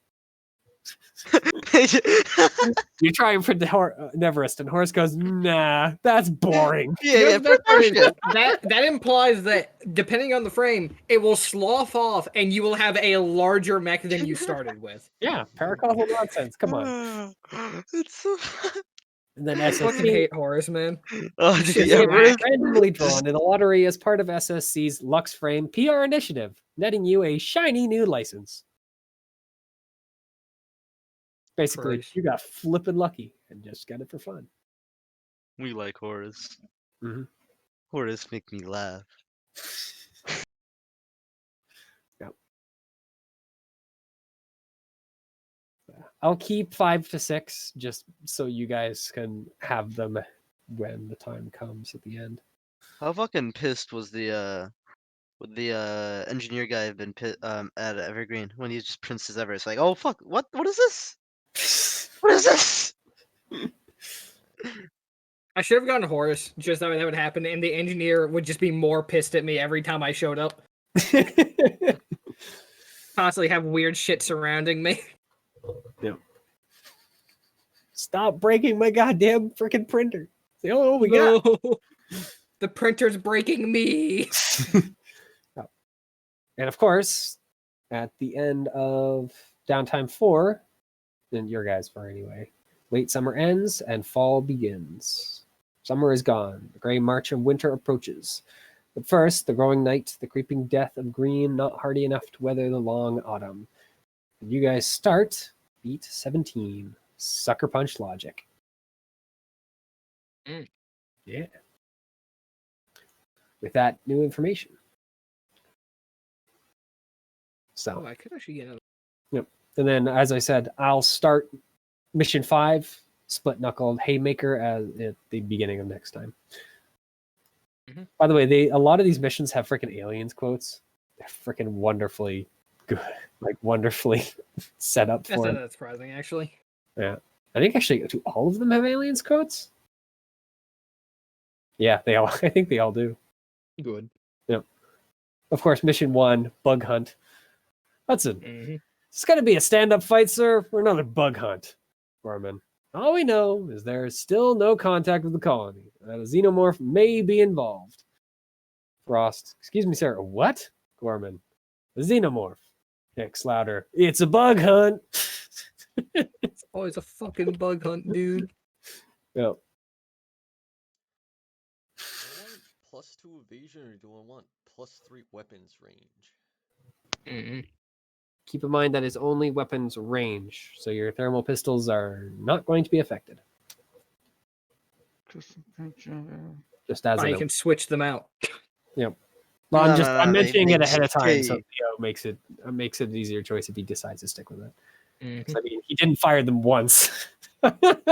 You try and print the Everest, and Horus goes, "Nah, that's boring." Yeah, The best part is that implies that depending on the frame, it will slough off, and you will have a larger mech than you started with. Yeah, paracausal nonsense. Come on. It's so. And then I fucking SSC hate Horus, man. Oh, Shit, the yeah, Everest. randomly drawn in a lottery as part of SSC's Lux Frame PR initiative, netting you a shiny new license. Basically, Christ. you got flippin' lucky and just got it for fun. We like Horus. Mhm. Horus make me laugh. I'll keep 5 to 6 just so you guys can have them when the time comes at the end. How fucking pissed was the engineer guy been at Evergreen when he just prints his Everest? Like, oh fuck, what is this? What is this? I should have gotten Horus, just that would happen, and the engineer would just be more pissed at me every time I showed up. Constantly have weird shit surrounding me. Stop breaking my goddamn freaking printer. It's the only one we got. No. The printer's breaking me. And of course, at the end of downtime 4, and your guys' for anyway, late summer ends and fall begins. Summer is gone. The gray march of winter approaches. But first, the growing night, the creeping death of green, not hardy enough to weather the long autumn. And you guys start beat 17, Sucker Punch Logic. Mm. Yeah. With that new information. So, Oh, I could actually get another. and then, as I said, I'll start mission 5, Split Knuckled Haymaker, at the beginning of next time. Mm-hmm. By the way, a lot of these missions have freaking aliens quotes. They're freaking wonderfully good, like wonderfully set up That's for not it. that surprising, actually. Yeah, I think actually, do all of them have aliens quotes? Yeah, they all. I think they all do. Good. Yep. Of course, mission 1, Bug Hunt. Hudson, Mm-hmm. it's got to be a stand-up fight, sir, or another bug hunt. Gorman, all we know is there is still no contact with the colony, and that a xenomorph may be involved. Frost, excuse me, sir, what? Gorman, a xenomorph. Hicks louder, it's a bug hunt. It's always a fucking bug hunt, dude. Yep. Do I want +2 evasion or do I want +3 weapons range? Mm-hmm. Keep in mind that is only weapons range, so your thermal pistols are not going to be affected. Just as a You note. can switch them out. Yep. Well, I'm No, mentioning it makes ahead of time, so okay. Theo makes it an easier choice if he decides to stick with it. Mm-hmm. 'Cause, I mean, he didn't fire them once.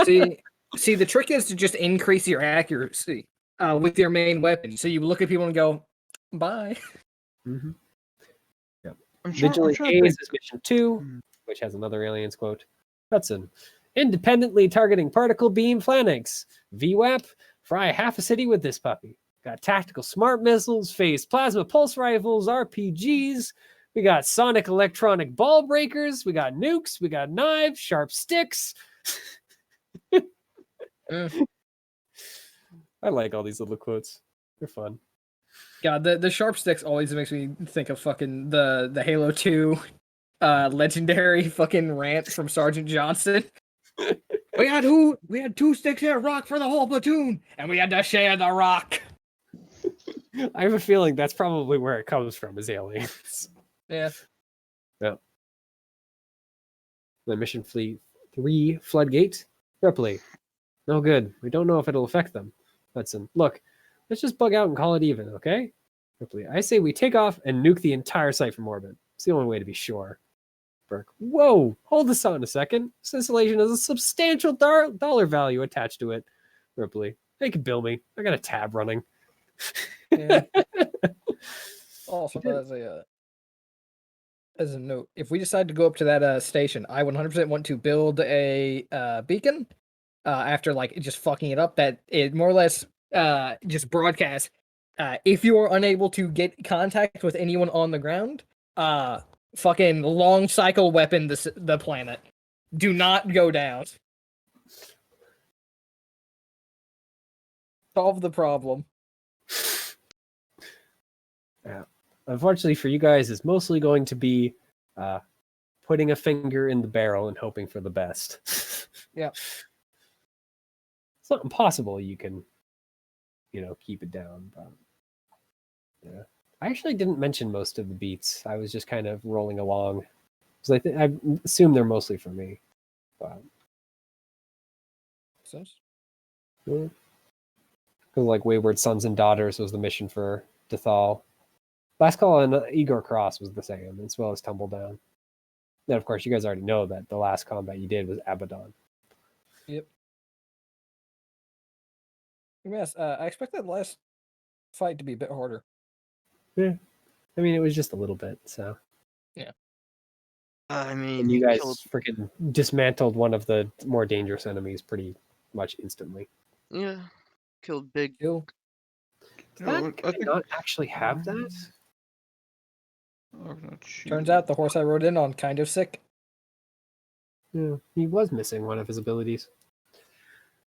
See, the trick is to just increase your accuracy with your main weapon. So you look at people and go, "Bye." Mm-hmm. Yep. Vigilant trying to Gaze think. is mission 2, Hmm. which has another aliens quote. Hudson. Independently targeting particle beam phalanx. VWAP. Fry half a city with this puppy. Got tactical smart missiles, phased plasma pulse rifles, RPGs. We got sonic electronic ball breakers. We got nukes. We got knives, sharp sticks. I like all these little quotes. They're fun. God, the sharp sticks always makes me think of fucking the Halo 2 legendary fucking rant from Sergeant Johnson. We had two sticks here, rock for the whole platoon, and we had to share the rock. I have a feeling that's probably where it comes from, is aliens. Yeah. Yeah. The mission fleet 3 Floodgate. Ripley. No good. We don't know if it'll affect them. Hudson. Look, let's just bug out and call it even, okay? Ripley. I say we take off and nuke the entire site from orbit. It's the only way to be sure. Burke. Whoa! Hold this on a second. This installation has a substantial dollar value attached to it. Ripley. They can bill me. I got a tab running. Yeah. Also, as a note, if we decide to go up to that station, I 100% want to build a beacon after like just fucking it up. That it more or less just broadcasts. If you are unable to get contact with anyone on the ground, fucking long cycle weapon the planet. Do not go down. Solve the problem. Yeah. Unfortunately for you guys, it's mostly going to be putting a finger in the barrel and hoping for the best. Yeah. It's not impossible. You can, keep it down. But yeah. I actually didn't mention most of the beats. I was just kind of rolling along. Because I assume they're mostly for me. But Sense. because like Wayward Sons and Daughters was the mission for Dethal. Last Call on Igor Cross was the same, as well as Tumble Down. Then, of course, you guys already know that the last combat you did was Abaddon. Yep. Yes, I expect that last fight to be a bit harder. Yeah. I mean, it was just a little bit, so. Yeah. I mean, And you guys killed, freaking dismantled one of the more dangerous enemies pretty much instantly. yeah, killed big. Kill. Does that guy not actually have that? Turns out the horse I rode in on kind of sick. Yeah, he was missing one of his abilities.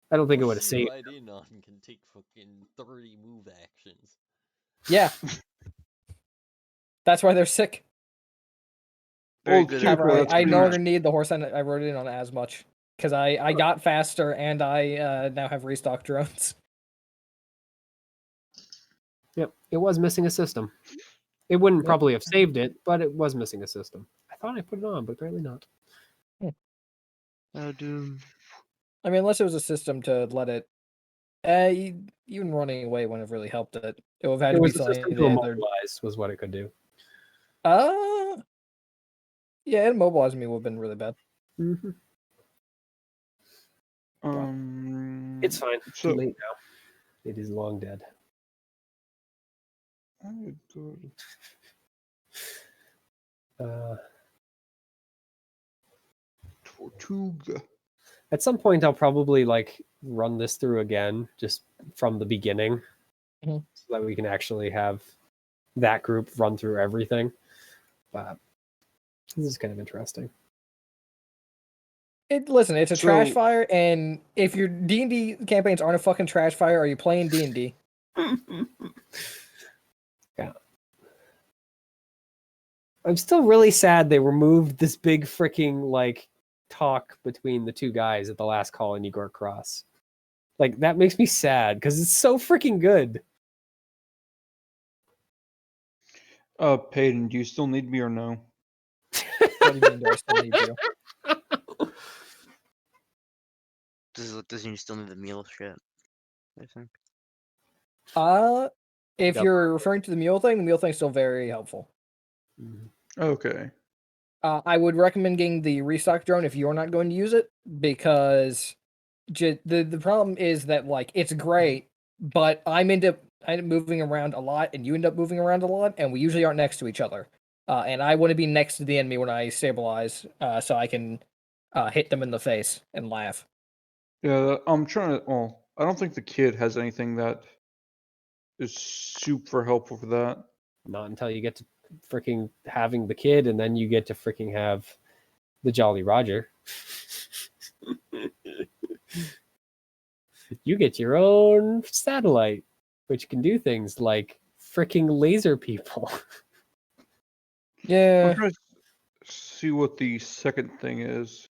I don't think it would have Horse you saved. ride in on can take fucking 30 move actions. Yeah. That's why they're sick. Very Oh, good. Super, However, that's I pretty no much- longer need the horse I rode in on as much. Because I got faster and I now have restock drones. Yep, it was missing a system. It wouldn't Yep. probably have saved it, but it was missing a system. I thought I put it on, but apparently not. Oh, Doom. I mean, unless it was a system to let it. Even running away wouldn't have really helped it. It would have had It to be was a something system to they either. immobilize, was what it could do. Yeah, immobilizing me would have been really bad. Mm-hmm. It's fine. It's so- too late now. It is long dead. I would go to Tortuga. At some point, I'll probably run this through again, just from the beginning, Mhm. so that we can actually have that group run through everything. But this is kind of interesting. Listen, it's a trash So- fire, and if your D&D campaigns aren't a fucking trash fire, are you playing D&D? Yeah. I'm still really sad they removed this big freaking talk between the two guys at the last call in Igor Cross. That makes me sad because it's so freaking good. Peyton, do you still need me or no? What do you mean, do I still need you? Doesn't he still need the meal shit? I think. If Yep. you're referring to the mule thing's still very helpful. Okay. I would recommend getting the restock drone if you're not going to use it, because the problem is that it's great, but I end up moving around a lot, and you end up moving around a lot, and we usually aren't next to each other. and I want to be next to the enemy when I stabilize, so I can hit them in the face and laugh. Yeah, I'm trying to. Well, I don't think the kid has anything that is super helpful for that. Not until you get to freaking having the kid, and then you get to freaking have the Jolly Roger. You get your own satellite, which can do things like freaking laser people. I'm Yeah, trying to see what the second thing is.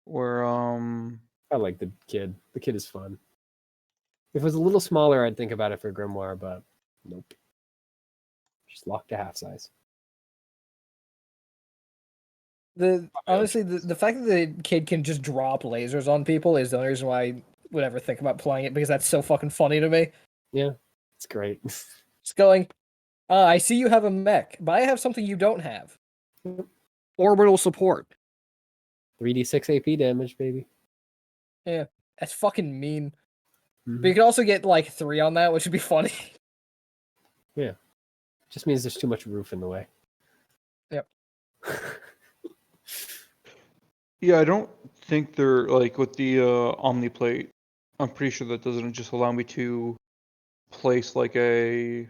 Where I like the kid. The kid is fun. If it was a little smaller, I'd think about it for Grimoire, but nope. Just locked to half size. honestly, the fact that the kid can just drop lasers on people is the only reason why I would ever think about playing it, because that's so fucking funny to me. Yeah, it's great. It's going, I see you have a mech, but I have something you don't have. Orbital support. 3d6 AP damage, baby. Yeah, that's fucking mean. Mhm. But you could also get like 3 on that, which would be funny. Just means there's too much roof in the way. Yep. yeah, I don't think they're like with the Omniplate. I'm pretty sure that doesn't just allow me to place like a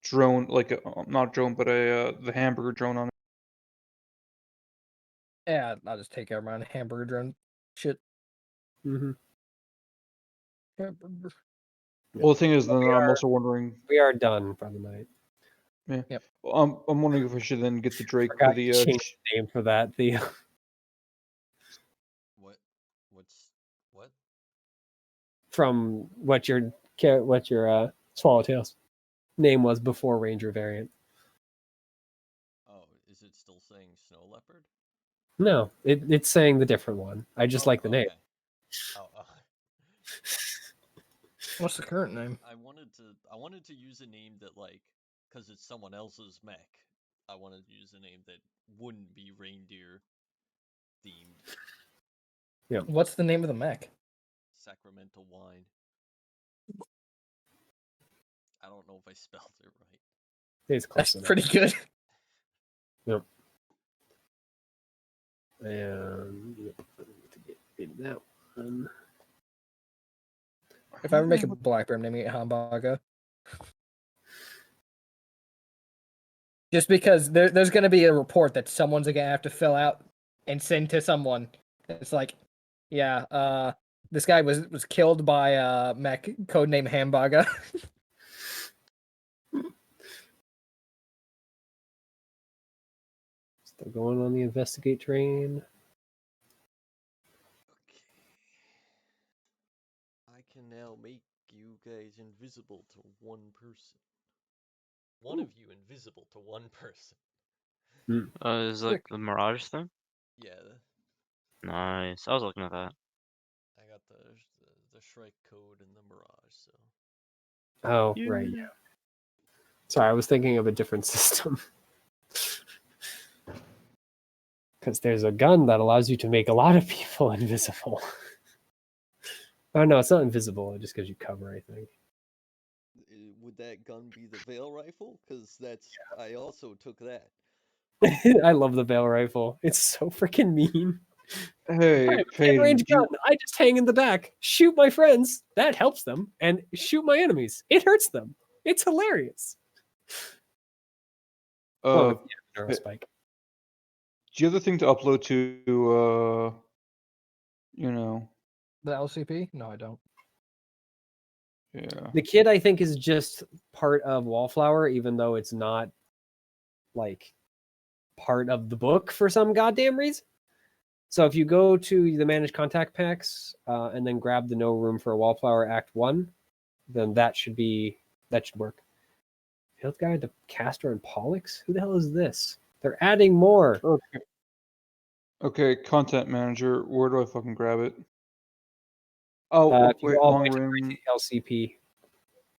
drone, like a not a drone, but a the hamburger drone on it. Yeah, I'll just take around hamburger drone shit. Mm-hmm. Hamburger. Well, the thing is, then We I'm are- also wondering. We are done for the night. Yeah. Yep. Well, I'm wondering if I should then get the Drake for Forgot the you changed the name for that. The What? What? from what your Swallowtail's name was before Ranger variant. Oh, is it still saying snow leopard? No, it's saying the different one. I just like the name. Okay. Oh, What's the current name? I wanted to use a name that like, cause it's someone else's mech. I wanted to use a name that wouldn't be reindeer themed. What's the name of the mech? Sacramental wine. I don't know if I spelled it right. It's close That's enough. pretty good. Yep. And yep, to get in that one. If I ever make a black bear, I'm naming it Hamburger. Just because there's going to be a report that someone's going to have to fill out and send to someone. It's like, yeah, this guy was killed by mech codename Hamburger. Still going on the investigate train. Okay. I can now make you guys invisible to one person. One of you invisible to one person. Is like the Mirage thing? Yeah, Nice. I was looking at that. I got the Shrike code and the Mirage, so. Oh, right, yeah. Sorry, I was thinking of a different system. Because there's a gun that allows you to make a lot of people invisible. Oh no, it's not invisible. It just gives you cover, I think. Would that gun be the Veil Rifle? Because that's I also took that. I love the Veil Rifle. It's so freaking mean. Hey, I have a Peyton, range do you- gun. I just hang in the back, shoot my friends. That helps them, and shoot my enemies. It hurts them. It's hilarious. Well, with the arrow spike. do you have the thing to upload to you know, The LCP? No, I don't. yeah. The kid, I think, is just part of Wallflower, even though it's not like part of the book for some goddamn reason. So if you go to the manage contact packs and then grab the No Room for a Wallflower Act 1, then that should work. Field Guide to Castor and Pollux? Who the hell is this? They're adding more. Okay. Okay, content manager. Where do I fucking grab it? Oh, If you wait, go all the long way to the right room. to the LCP.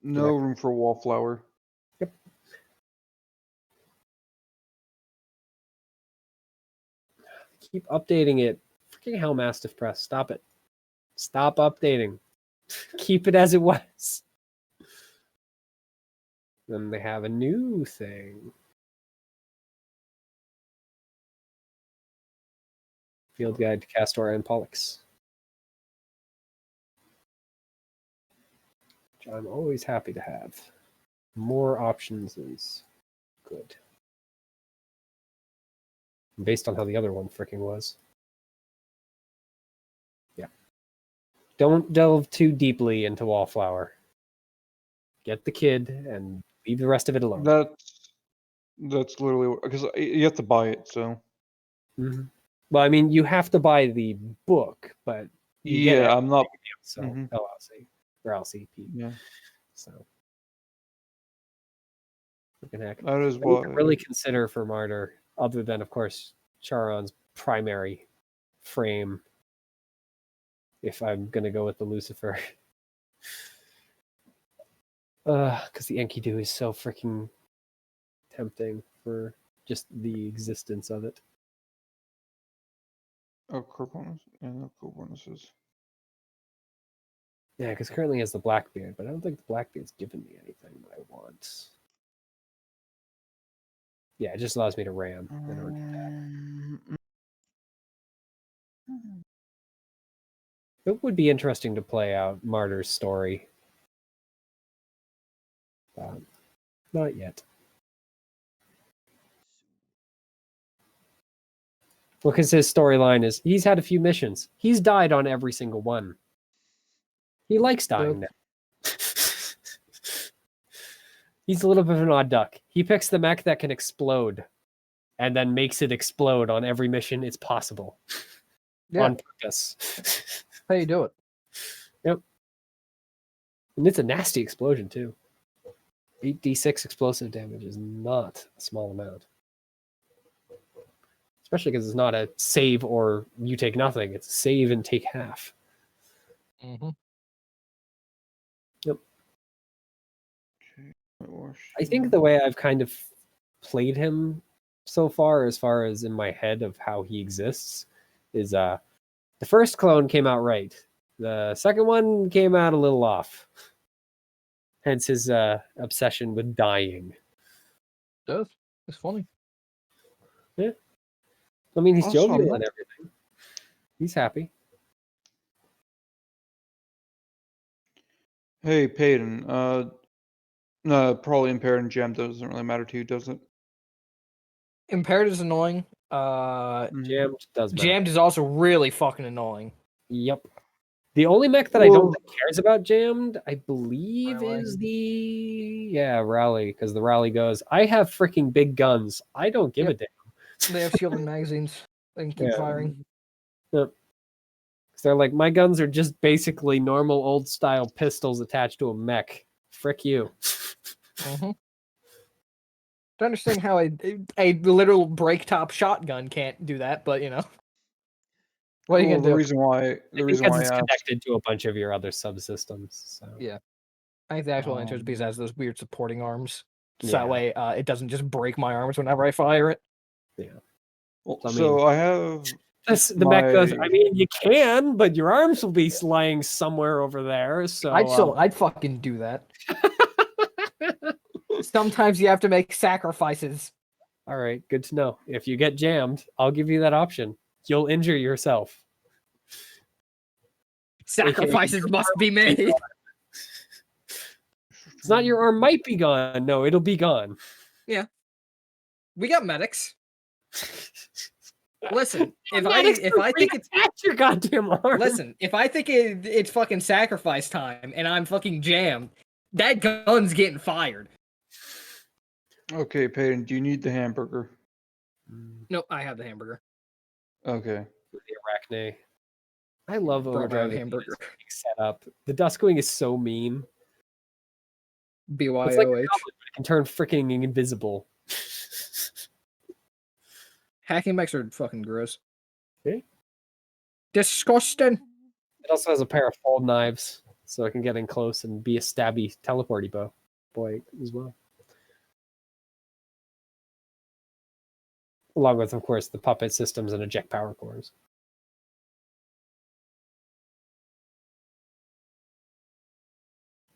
No room for wallflower. Yep. Keep updating it. Freaking hell, Mastiff Press. Stop it. Stop updating. Keep it as it was. Then they have a new thing. Field Guide to Castor and Pollux. Which I'm always happy to have. More options is good. Based on how the other one freaking was. Yeah. Don't delve too deeply into Wallflower. Get the kid and leave the rest of it alone. That's literally because you have to buy it. So Mhm. Well, I mean, you have to buy the book, but you get yeah, I'm not. so Mhm. LLC or LCP. Yeah, So freaking heck. that is I need to why. really consider for Martyr, other than of course Charon's primary frame. If I'm gonna go with the Lucifer, because the Enkidu is so freaking tempting for just the existence of it. Oh, core bonus. Yeah, no core bonuses. Yeah, because currently he has the Blackbeard, but I don't think the Blackbeard's given me anything that I want. Yeah, it just allows me to ram. I don't need that. It would be interesting to play out Martyr's story. Not yet. Well, because his storyline is he's had a few missions. He's died on every single one. He likes dying now. He's a little bit of an odd duck. He picks the mech that can explode and then makes it explode on every mission it's possible. Yeah. On purpose. How you do it? Yep. And it's a nasty explosion, too. 8d6 explosive damage is not a small amount. Especially because it's not a save or you take nothing. It's save and take half. Mm-hmm. Yep. I think the way I've kind of played him so far as in my head of how he exists, is the first clone came out right. The second one came out a little off. Hence his obsession with dying. Does. It's funny. Yeah. I mean, he's Also, I'm jovial not- and everything. He's happy. Hey, Peyton. No, probably impaired and gem doesn't really matter to you, does it? Impaired is annoying. Jammed does matter. Jammed is also really fucking annoying. Yep. The only mech that I don't Well- think cares about jammed, I believe, Rally. is the rally, because the rally goes, I have freaking big guns. I don't give a damn. They have shielded magazines. They can keep Yeah. firing. Yep. 'Cause they're like, my guns are just basically normal old style pistols attached to a mech. Frick you. Mm-hmm. I understand how a literal break top shotgun can't do that, but you know. What are you Well, gonna the do? reason why Because I it's asked. connected to a bunch of your other subsystems. So Yeah. I think the actual answer is because it has those weird supporting arms. So Yeah. that way it doesn't just break my arms whenever I fire it. Well, I mean- so I have. the mech goes, My- I mean, you can, but your arms will be lying somewhere over there. So I'd fucking do that. Sometimes you have to make sacrifices. all right, good to know. If you get jammed, I'll give you that option. You'll injure yourself. Sacrifices must be made. It's not your arm might be gone. No, it'll be gone. We got medics. Listen, if Medics I are think it's attach your goddamn arm. listen, if I think it's fucking sacrifice time and I'm fucking jammed, that gun's getting fired. Okay, Peyton. Do you need the hamburger? No, I have the hamburger. Okay. The Arachne. I love Brought my own Overdrive hamburger. setup. The Duskwing is so mean. It's like a BYOH. goblin, but it can turn freaking invisible. Hacking mechs are fucking gross. Okay. Disgusting. It also has a pair of fold knives, so it can get in close and be a stabby teleporty boy as well. Along with, of course, the puppet systems and eject power cores.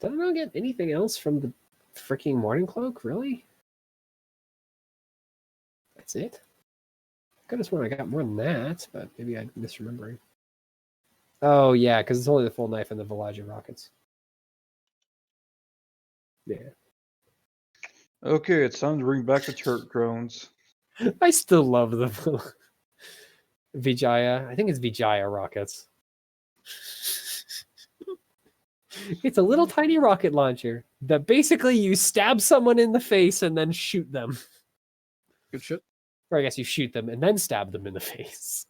Did I not get anything else from the freaking Morning Cloak? Really? That's it? Could have sworn I got more than that, but maybe I'm misremembering. Oh yeah, because it's only the full knife and the Velagia rockets. Yeah. Okay, it's time to bring back the turret drones. I still love the Vijaya. I think it's Vijaya rockets. It's a little tiny rocket launcher that basically you stab someone in the face and then shoot them. Good shit. Or I guess you shoot them and then stab them in the face.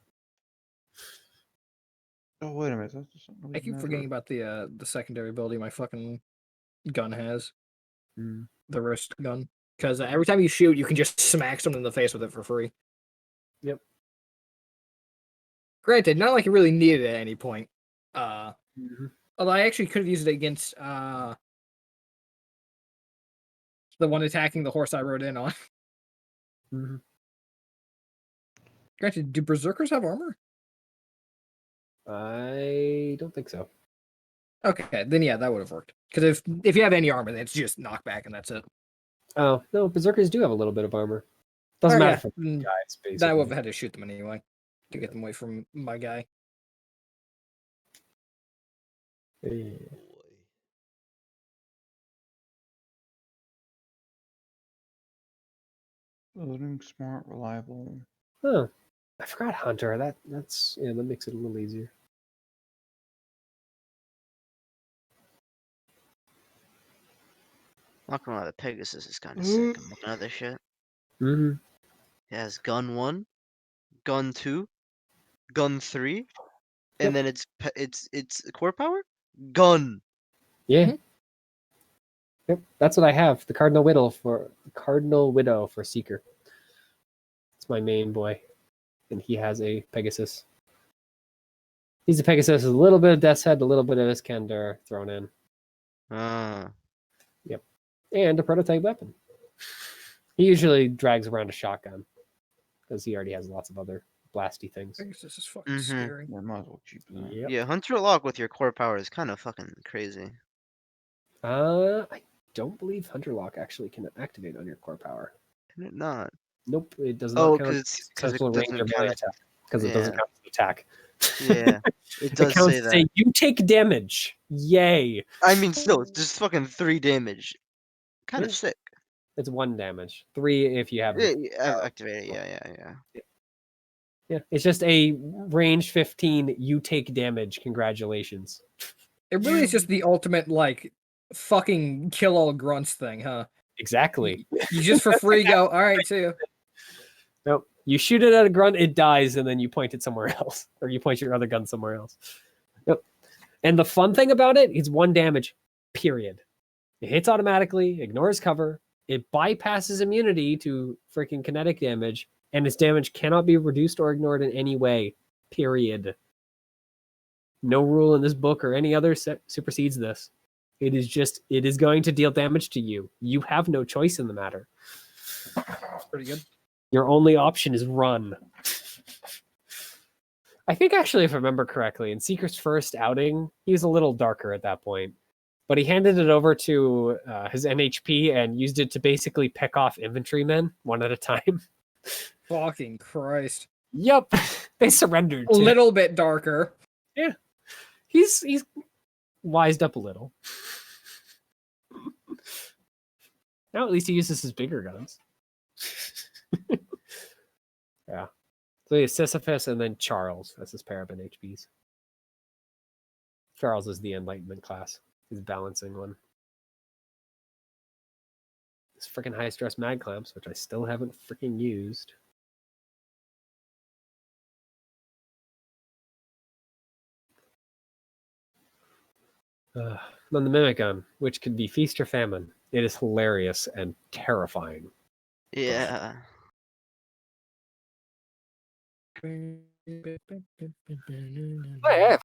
Oh wait a minute, that doesn't really I keep matter. forgetting about the secondary ability my fucking gun has. Mm. The wrist gun. Because every time you shoot, you can just smack someone in the face with it for free. Yep. Granted, not like you really need it at any point. Mm-hmm. Although I actually could have used it against the one attacking the horse I rode in on. Mm-hmm. Granted, do berserkers have armor? I don't think so. Okay, then yeah, that would have worked. Because if you have any armor, then it's just knockback and that's it. Oh, no, berserkers do have a little bit of armor. Doesn't Oh, matter yeah, for mm, guys, basically. that would have had to shoot them anyway to get them away from my guy. Yeah. Boy. Loading, smart, reliable. Huh. I forgot Hunter. That makes it a little easier. Not gonna lie, the Pegasus is kind of sick. I'm looking at this shit. Mm-hmm. It has gun 1, gun 2, gun 3, Yep. and then it's core power? Gun. Yeah. Mhm. Yep. That's what I have. The Cardinal Widow for Seeker. It's my main boy. And he has a Pegasus. He's a Pegasus with a little bit of Death's Head, a little bit of Iskander thrown in. Ah. And a prototype weapon. He usually drags around a shotgun. Because he already has lots of other blasty things. I guess this is fucking Mhm. scary. Yeah, might as well keep that. Yep. Yeah, Hunter Lock with your core power is kind of fucking crazy. I don't believe Hunter Lock actually can activate on your core power. Can it not? Nope, it does not Oh, count because as it successful range or doesn't melee count. attack. Because it doesn't Yeah. count as an attack. Yeah, it It does counts say as that. a you take damage. Yay. I mean, still, it's just fucking 3 damage. Kind of Yeah. sick. It's 1 damage. 3 if you have Yeah, the I've activated. Yeah. Yeah, it's just a range 15. You take damage. Congratulations. It really is just the ultimate, like, fucking kill all grunts thing, huh? Exactly. You just for free go, alright, see ya. Nope. You shoot it at a grunt, it dies, and then you point it somewhere else, or you point your other gun somewhere else. Yep. And the fun thing about it is 1 damage. Period. It hits automatically, ignores cover. It bypasses immunity to freaking kinetic damage, and its damage cannot be reduced or ignored in any way. Period. No rule in this book or any other supersedes this. It is going to deal damage to you. You have no choice in the matter. It's pretty good. Your only option is run. I think actually, if I remember correctly, in Seeker's first outing, he was a little darker at that point. But he handed it over to his NHP and used it to basically pick off infantrymen one at a time. Fucking Christ. Yep, they surrendered. A little bit darker. Yeah, he's wised up a little. Now at least he uses his bigger guns. Yeah. So he has Sisyphus and then Charles as his pair of NHPs. Charles is the Enlightenment class. He's balancing one. This freaking high stress mag clamps, which I still haven't freaking used. Then the Mimic Gun, which could be feast or famine. It is hilarious and terrifying. Yeah. I have